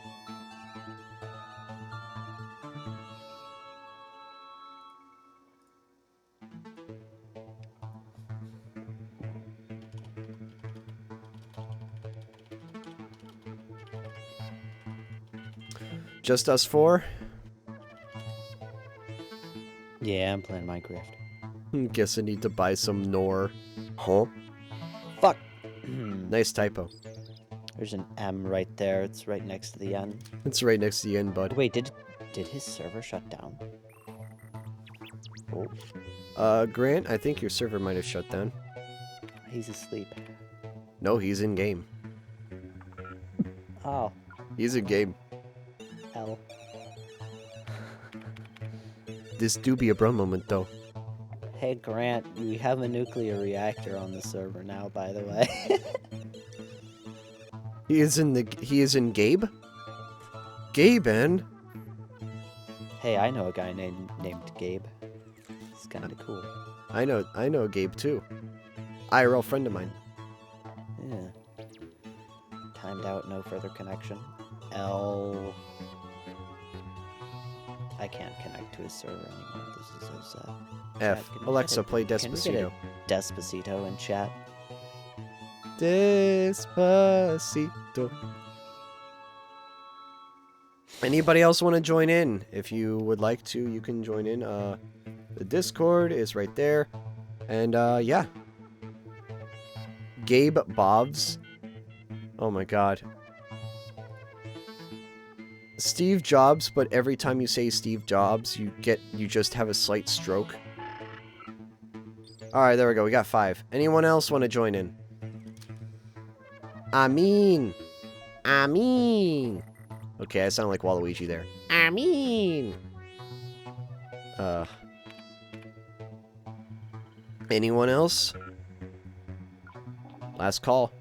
Just us four? Yeah, I'm playing Minecraft. Guess I need to buy some Nor. Huh? Fuck. Nice typo. There's an M right there. It's right next to the N. It's right next to the end, bud. Wait, did his server shut down? Oh. Grant, I think your server might have shut down. He's asleep. No, he's in game. Oh. He's in game. L. This do be a bro moment, though. Hey Grant, we have a nuclear reactor on the server now, by the way. He is in Gabe? Gabe, man. Hey, I know a guy named Gabe. He's kinda cool. I know Gabe too. IRL friend of mine. Yeah. Timed out, no further connection. L. I can't connect to his server anymore. This is so sad. F. Chat, can we Alexa, get a- play Can we Despacito. get a Despacito in chat? Despacito. Anybody else want to join in? If you would like to, you can join in. The Discord is right there. And, yeah. Gabe Bobs. Oh my god. Steve Jobs, but every time you say Steve Jobs, you just have a slight stroke. Alright, there we go. We got 5. Anyone else want to join in? I mean. Okay, I sound like Waluigi there. I mean... Anyone else? Last call.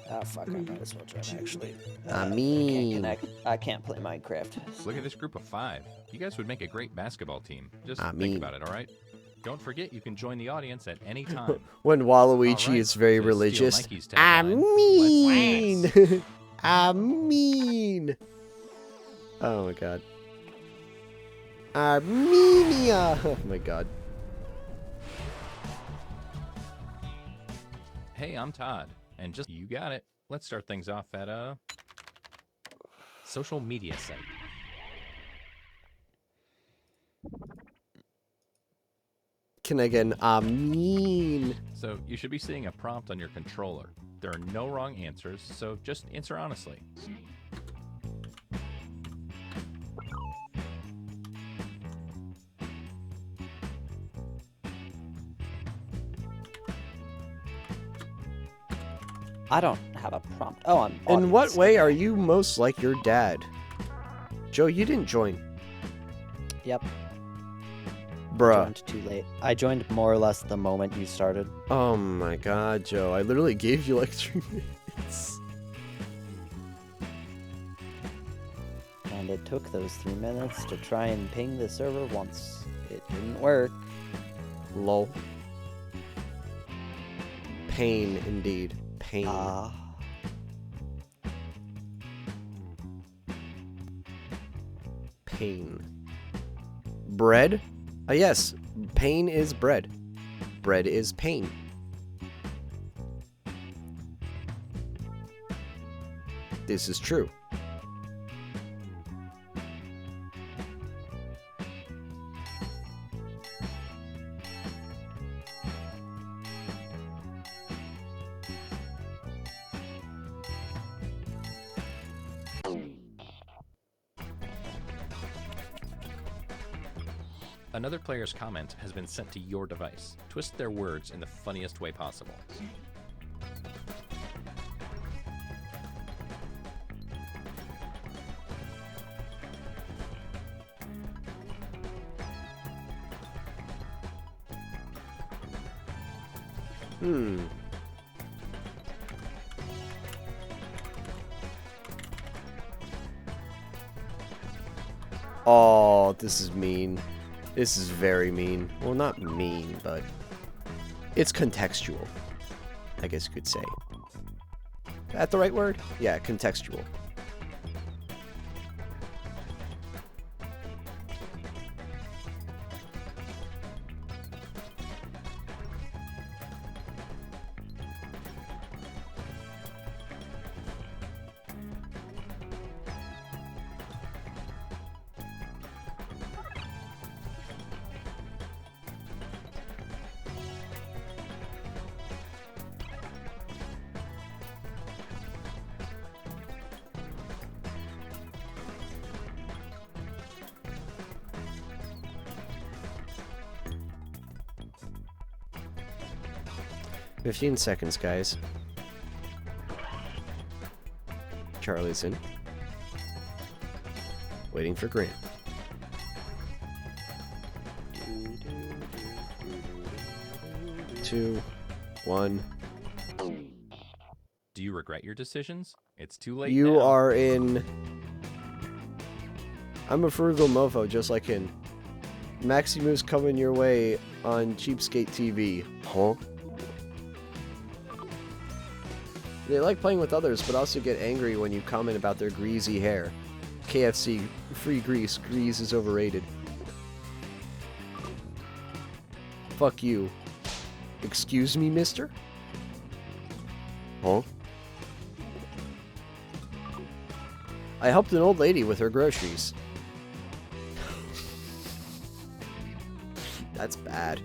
Ah, fuck, I might as well join, actually. I mean... I can't play Minecraft. Look at this group of 5. You guys would make a great basketball team. Just I think mean- about it, all right? Don't forget you can join the audience at any time. When Waluigi Alright, is very to steal religious. Nike's I tagline, let's mean... I mean... Oh my god. Armenia! Oh my god. Hey, I'm Todd, and just you got it. Let's start things off at a social media site. Can I get an I mean? So you should be seeing a prompt on your controller. There are no wrong answers, so just answer honestly. I don't have a prompt. Oh, I'm. In what audience. way are you most like your dad? Joe, you didn't join. Yep. Bruh. Joined too late. I joined more or less the moment you started. Oh my god, Joe. I literally gave you like 3 minutes. And it took those 3 minutes to try and ping the server once. It didn't work. Lol. Pain, indeed. Pain. Pain. Bread? Yes. Pain is bread. Bread is pain. This is true. Another player's comment has been sent to your device. Twist their words in the funniest way possible. Oh, this is mean. This is very mean. Well, not mean, but it's contextual, I guess you could say. Is that the right word? Yeah, contextual. "15 seconds, guys." Charlie's in. Waiting for Grant. Two, one. Do you regret your decisions? It's too late You now. are in. I'm a frugal mofo, just like him. Maximus coming your way on Cheapskate TV. Huh? They like playing with others, but also get angry when you comment about their greasy hair. KFC, free grease. Grease is overrated. Fuck you. Excuse me, mister? Huh? I helped an old lady with her groceries. That's bad.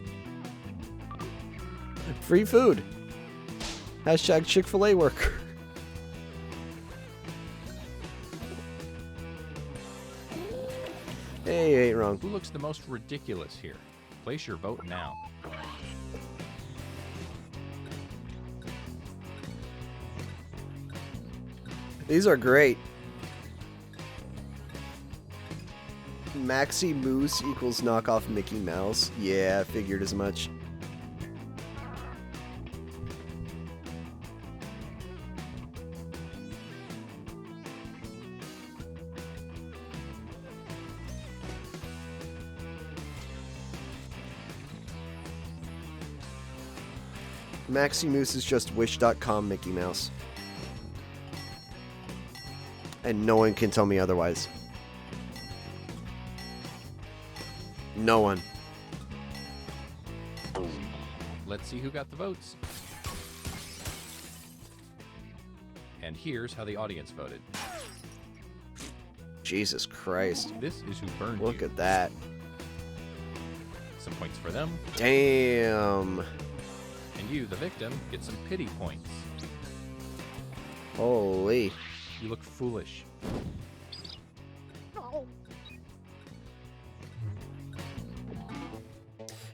Free food. Hashtag Chick-fil-A worker. Hey, ain't wrong. Who looks the most ridiculous here? Place your vote now. These are great. Maxi Moose equals knockoff Mickey Mouse. Yeah, I figured as much. Maxi Moose is just wish.com Mickey Mouse. And no one can tell me otherwise. No one. Let's see who got the votes. And here's how the audience voted. Jesus Christ. This is who burned Look you. at that. Some points for them. Damn. And you, the victim, get some pity points. Holy. You look foolish.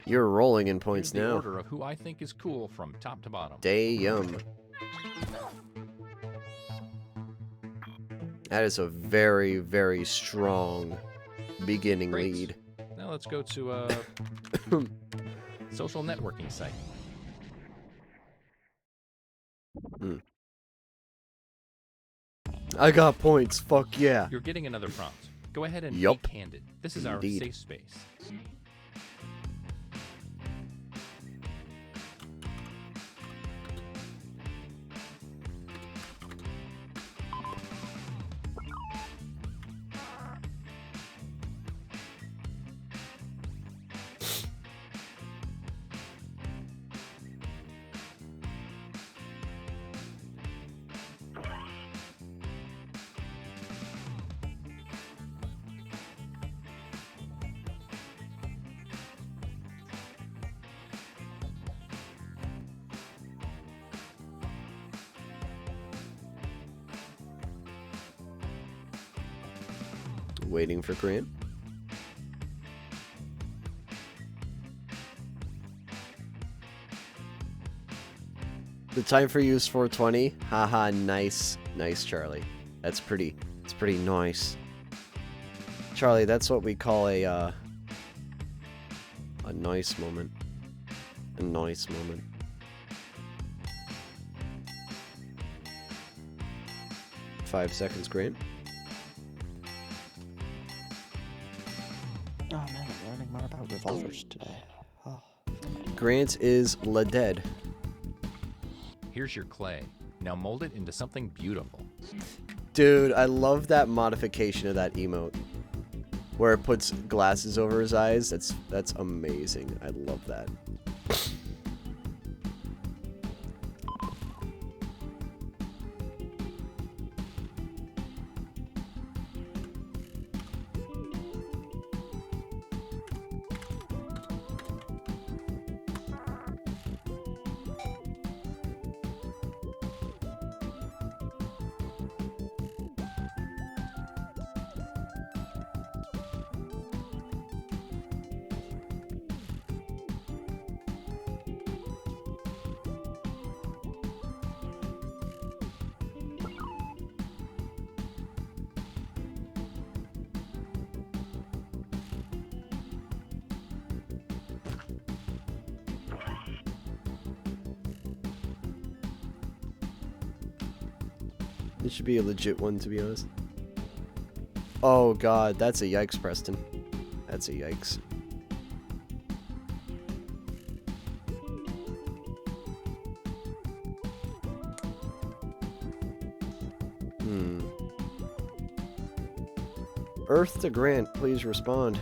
You're rolling in points Here's the now. order of who I think is cool from top to bottom. Damn. That is a very, very strong beginning Great. lead. Now let's go to a social networking site. I got points. Fuck yeah. You're getting another prompt. Go ahead and Yup. be candid. This is our Indeed. safe space. Waiting for Grant. The time for you is 4:20. Haha, nice. Nice, Charlie. It's pretty nice. Charlie, that's what we call a nice moment. A nice moment. Five seconds, Grant. Oh man, I'm learning more about revolvers today. Oh. Grant is La Dead. Here's your clay. Now mold it into something beautiful. Dude, I love that modification of that emote. Where it puts glasses over his eyes. That's amazing. I love that. It should be a legit one, to be honest. Oh god, that's a yikes, Preston. That's a yikes. Earth to Grant, please respond.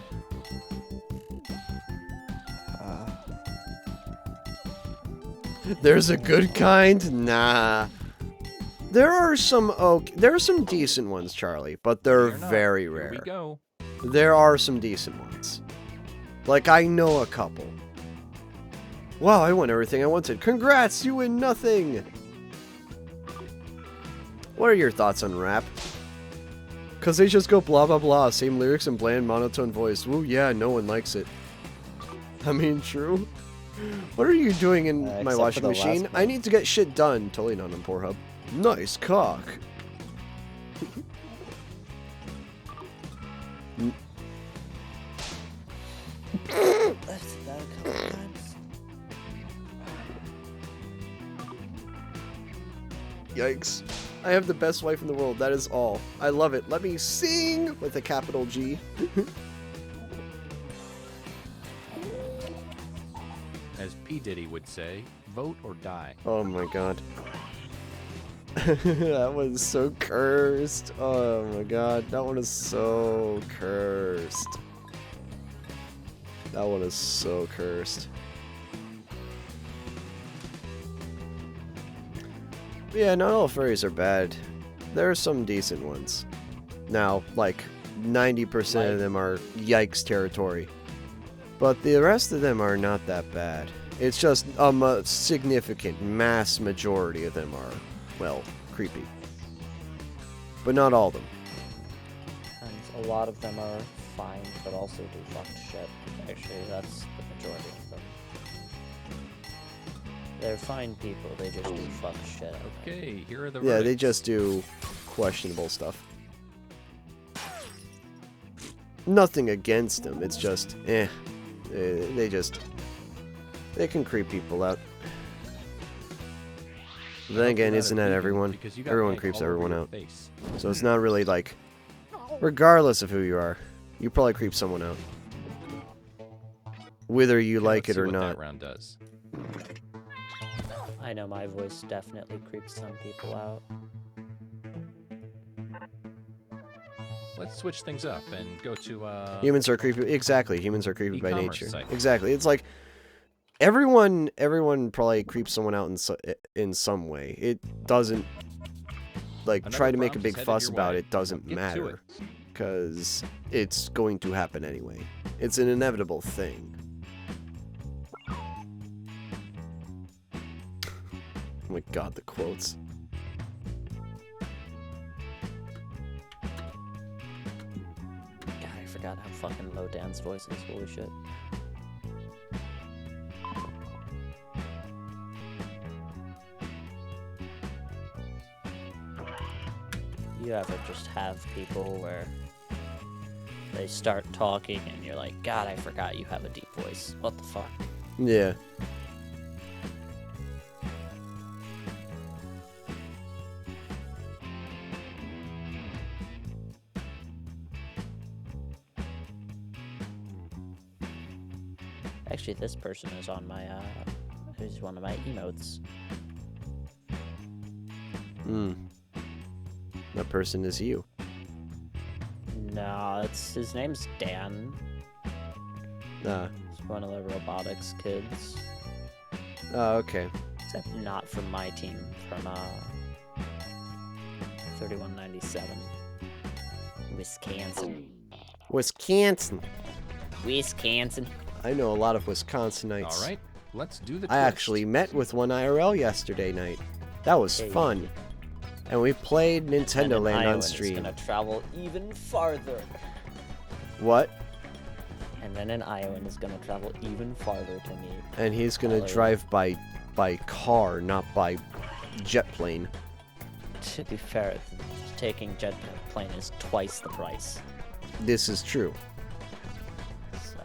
There's a good kind? Nah. There are some decent ones, Charlie, but they're Fair enough. very Here rare. we go. There are some decent ones. Like, I know a couple. Wow, I won everything I wanted. Congrats, you win nothing! What are your thoughts on rap? Cause they just go blah blah blah, same lyrics and bland monotone voice. Woo, yeah, no one likes it. I mean, true. What are you doing in my except washing for the last machine? I one. need to get shit done. Totally not on Pornhub. Nice cock. Yikes. I have the best wife in the world. That is all. I love it. Let me sing with a capital G. As P. Diddy would say, vote or die. Oh my god. That was so cursed. Oh my god. That one is so cursed. That one is so cursed. Yeah, not all furries are bad. There are some decent ones. Now, like, 90% of them are yikes territory. But the rest of them are not that bad. It's just a significant mass majority of them are, well, creepy. But not all of them. And a lot of them are fine, but also do fucked shit. Actually, that's the majority of them. They're fine people, they just do fucked shit. Okay, here are the Yeah, they verdicts. just do questionable stuff. Nothing against them, it's just, they can creep people out. But then again, isn't that everyone? Because you got Everyone paint creeps all over everyone your out. face. So it's not really like, regardless of who you are, you probably creep someone out. Whether you Okay, like let's it see or what not. That round does. I know my voice definitely creeps some people out. Let's switch things up and go to Humans are creepy. Exactly, humans are creepy by e-commerce nature. site. Exactly. It's like everyone probably creeps someone out in some way. It doesn't like Another try to make a prompt big is headed fuss your about way. it. Doesn't Get to matter it. because it's going to happen anyway. It's an inevitable thing. Oh my god, the quotes. God, I forgot how fucking low Dan's voice is. Holy shit. You ever just have people where they start talking and you're like, God, I forgot you have a deep voice. What the fuck? Yeah. Actually, this person is on my, who's one of my emotes. That person is you. No, his name's Dan. He's one of the robotics kids. Oh, okay. Except not from my team, from 3197. Wisconsin. Wisconsin. Wisconsin. I know a lot of Wisconsinites. All right, let's do the I twist. actually met with one IRL yesterday night. That was Hey. fun. And we played Nintendo And Land Iowan on is stream. gonna travel even farther. What? And then an Iowan is gonna travel even farther to meet. And he's gonna Hello. drive by car, not by jet plane. To be fair, taking jet plane is twice the price. This is true. So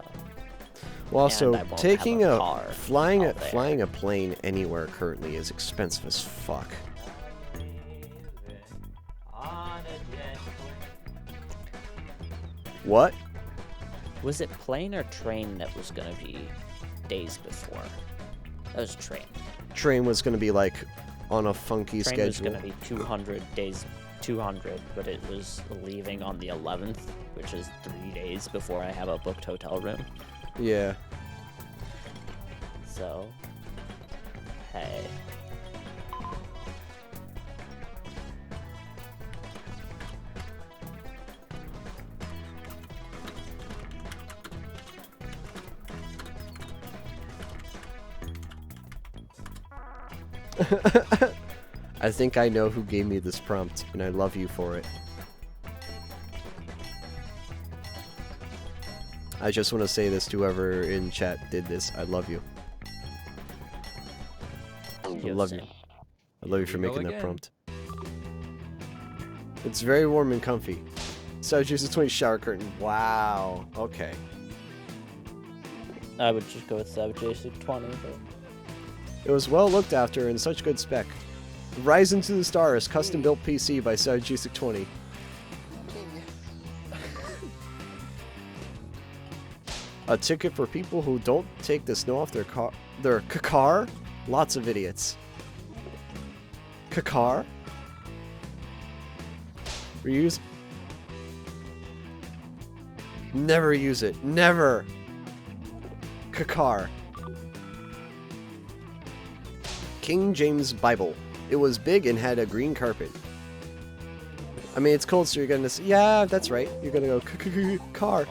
Well, also, I won't taking have a a car flying out there. flying a plane anywhere currently is expensive as fuck. What? was it plane or train that was gonna be days before? That was train. Train was gonna be like on a funky Train was schedule. gonna be 200 days, 200, but it was leaving on the 11th, which is 3 days before I have a booked hotel room. Yeah. So, hey. I think I know who gave me this prompt, and I love you for it. I just want to say this to whoever in chat did this. I love you. I love you. I love you for Here we go making that again. prompt. It's very warm and comfy. So just a 20 shower curtain. Wow. Okay. I would just go with Jacekbox 20, but It was well looked after and such good spec. Ryzen to the Stars, custom built PC by Jacekbox. A ticket for people who don't take the snow off their car. Lots of idiots. Car. Reuse. Never use it. Never. Car. King James Bible. It was big and had a green carpet. I mean, it's cold, so you're gonna. Yeah, that's right. You're gonna go car.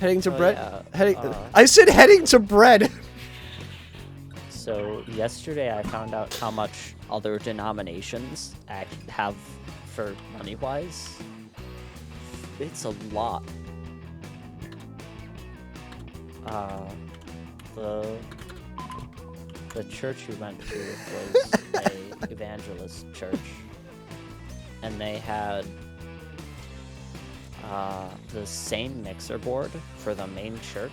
Heading to bread. yeah. Heading. I said heading to bread. So yesterday I found out how much other denominations have for money-wise. It's a lot. The church we went to was a evangelist church, and they had the same mixer board for the main church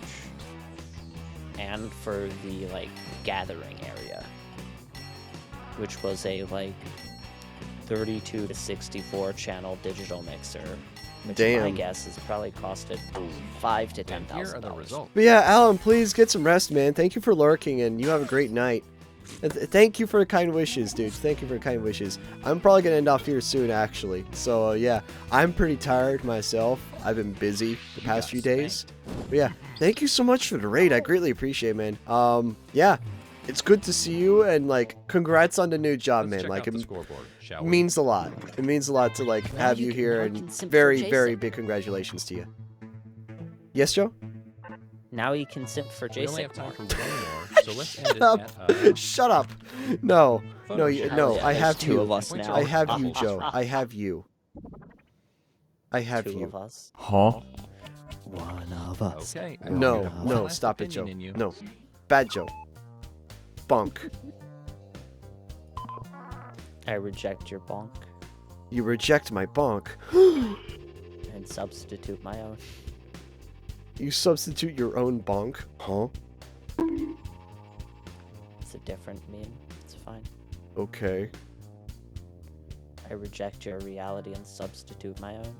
and for the like gathering area, which was a like 32 to 64 channel digital mixer, which my guess is probably costed $5,000 to $10,000. But yeah, Alan, please get some rest, man. Thank you for lurking, and you have a great night. And thank you for the kind wishes, dude. Thank you for the kind wishes. I'm probably gonna end off here soon, actually. So yeah, I'm pretty tired myself. I've been busy the past few days. But yeah, thank you so much for the raid. I greatly appreciate it, man. Yeah, it's good to see you, and like, congrats on the new job, man. Like, it means a lot. It means a lot to like have you here, and very, very big congratulations to you. Yes, Joe? Now you can simp for Jacekbox. We only have time for one more, so let's end it at, Shut up! No, no, no. I have two you. of us now. I have you, Joe. I have you. I have two you. Of us. Huh? One of us. Okay. No, no, stop it, Joe. No, bad Joe. Bonk. I reject your bonk. You reject my bonk. And substitute my own. You substitute your own bonk? Huh? It's a different meme. It's fine. Okay. I reject your reality and substitute my own.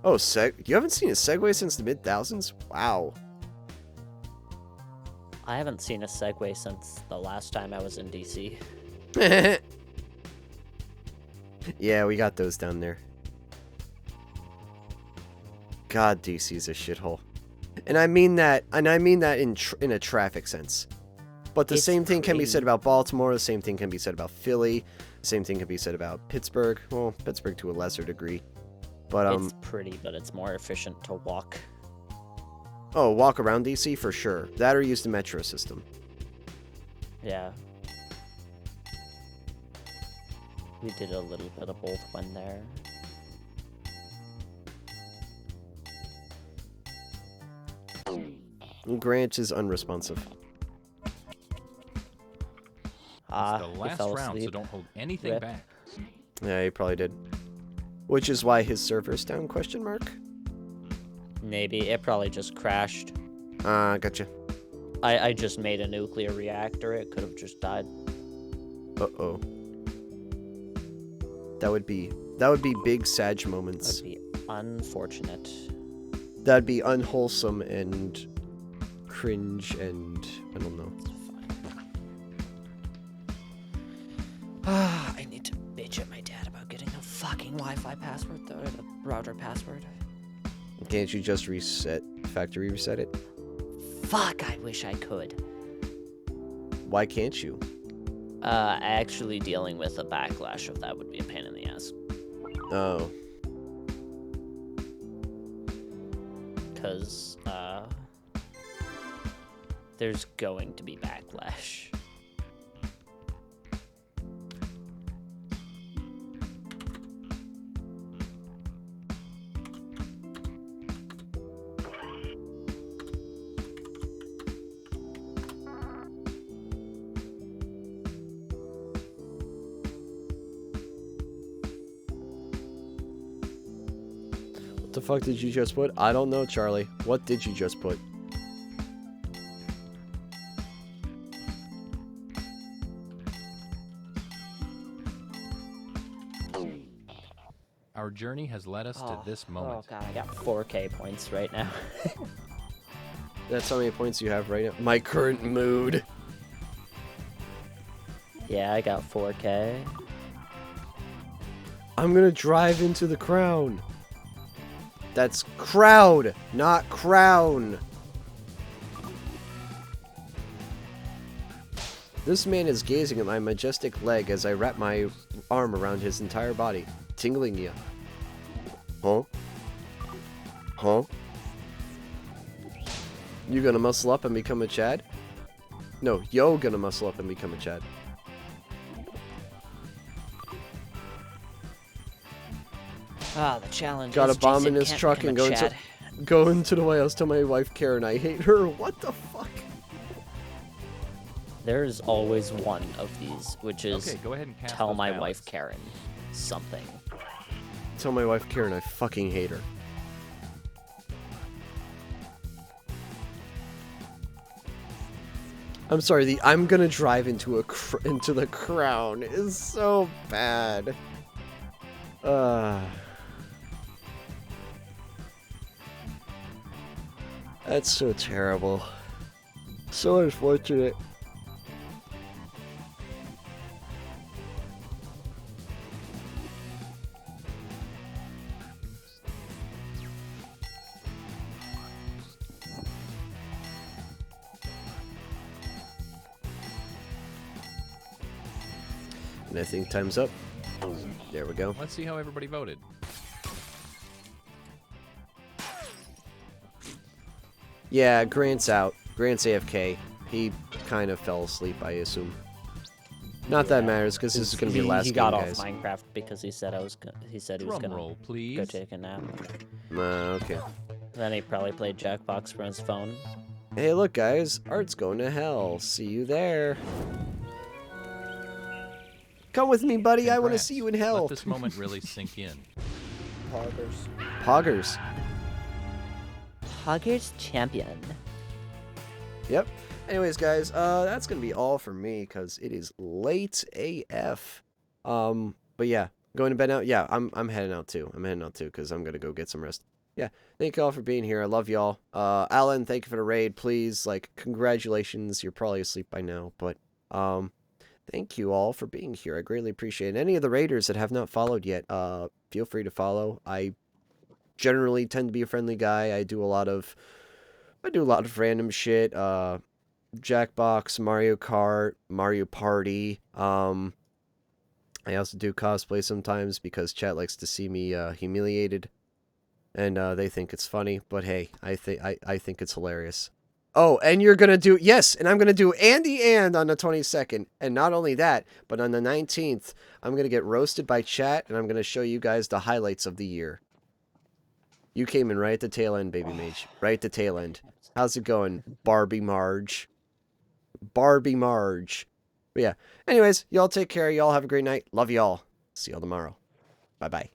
Oh, you haven't seen a Segway since the mid-thousands? Wow. I haven't seen a Segway since the last time I was in DC. Yeah, we got those down there. God, DC's a shithole. And I mean that in a traffic sense. But the same thing can be said about Baltimore, the same thing can be said about Philly, the same thing can be said about Pittsburgh. Well, Pittsburgh to a lesser degree. But it's pretty, but it's more efficient to walk. Oh, walk around DC for sure. That or use the metro system. Yeah. We did a little bit of both when there. Grant is unresponsive. It's the last round, so don't hold anything back. Yeah, he probably did. Which is why his server's down, question mark? Maybe. It probably just crashed. Gotcha. I just made a nuclear reactor. It could have just died. Uh-oh. That would be big Sag moments. That would be unfortunate. That'd be unwholesome and cringe and I don't know. I need to bitch at my dad about getting a fucking Wi-Fi password, though, the router password. Can't you just factory reset it? Fuck, I wish I could. Why can't you? Actually dealing with a backlash of that would be a pain in the ass. Oh. Because, there's going to be backlash. What the fuck did you just put? I don't know, Charlie. What did you just put? Our journey has led us to this Oh moment. god, I got 4K points right now. That's how many points you have right now. My current mood. Yeah, I got 4K. I'm gonna drive into the crown. That's crowd, not crown. This man is gazing at my majestic leg as I wrap my arm around his entire body, tingling you. Huh? Huh? You gonna muscle up and become a Chad? No, yo gonna muscle up and become a Chad. Ah, the challenge Got is a bomb Jason in his can't truck become and a go into, Chad. go into the White House. Tell my wife Karen I hate her. What the fuck? There's always one of these, which is Okay, go ahead and cast tell those my ballots. wife Karen something. Tell my wife Karen I fucking hate her. I'm sorry. The I'm gonna drive into into the crown is so bad. That's so terrible. So unfortunate. And I think time's up. There we go. Let's see how everybody voted. Yeah, Grant's out. Grant's AFK. He kind of fell asleep, I assume. Not that matters, because this is going to be the last he game, got off guys. Minecraft because he said he said he was Drum gonna roll, please. go take a nap. Okay. Then he probably played Jacekbox from his phone. Hey, look, guys. Art's going to hell. See you there. Come with me, buddy. I want to Congrats. see you in hell. Let this moment really sink in. Poggers. Poggers champion. Yep. Anyways, guys, that's gonna be all for me because it is late AF. But yeah, going to bed now. Yeah, I'm heading out too. I'm heading out too because I'm gonna go get some rest. Yeah, thank you all for being here. I love y'all. Alan, thank you for the raid. Please, like, congratulations. You're probably asleep by now, but thank you all for being here. I greatly appreciate it. Any of the raiders that have not followed yet, feel free to follow. I generally tend to be a friendly guy. I do a lot of random shit. Jacekbox, Mario Kart, Mario Party. I also do cosplay sometimes because chat likes to see me humiliated, and they think it's funny. But hey, I think it's hilarious. Oh, and you're gonna do yes, and I'm gonna do Andy and on the 22nd, and not only that, but on the 19th, I'm gonna get roasted by chat, and I'm gonna show you guys the highlights of the year. You came in right at the tail end, baby mage. Right at the tail end. How's it going, Barbie Marge? Barbie Marge. But yeah. Anyways, y'all take care. Y'all have a great night. Love y'all. See y'all tomorrow. Bye-bye.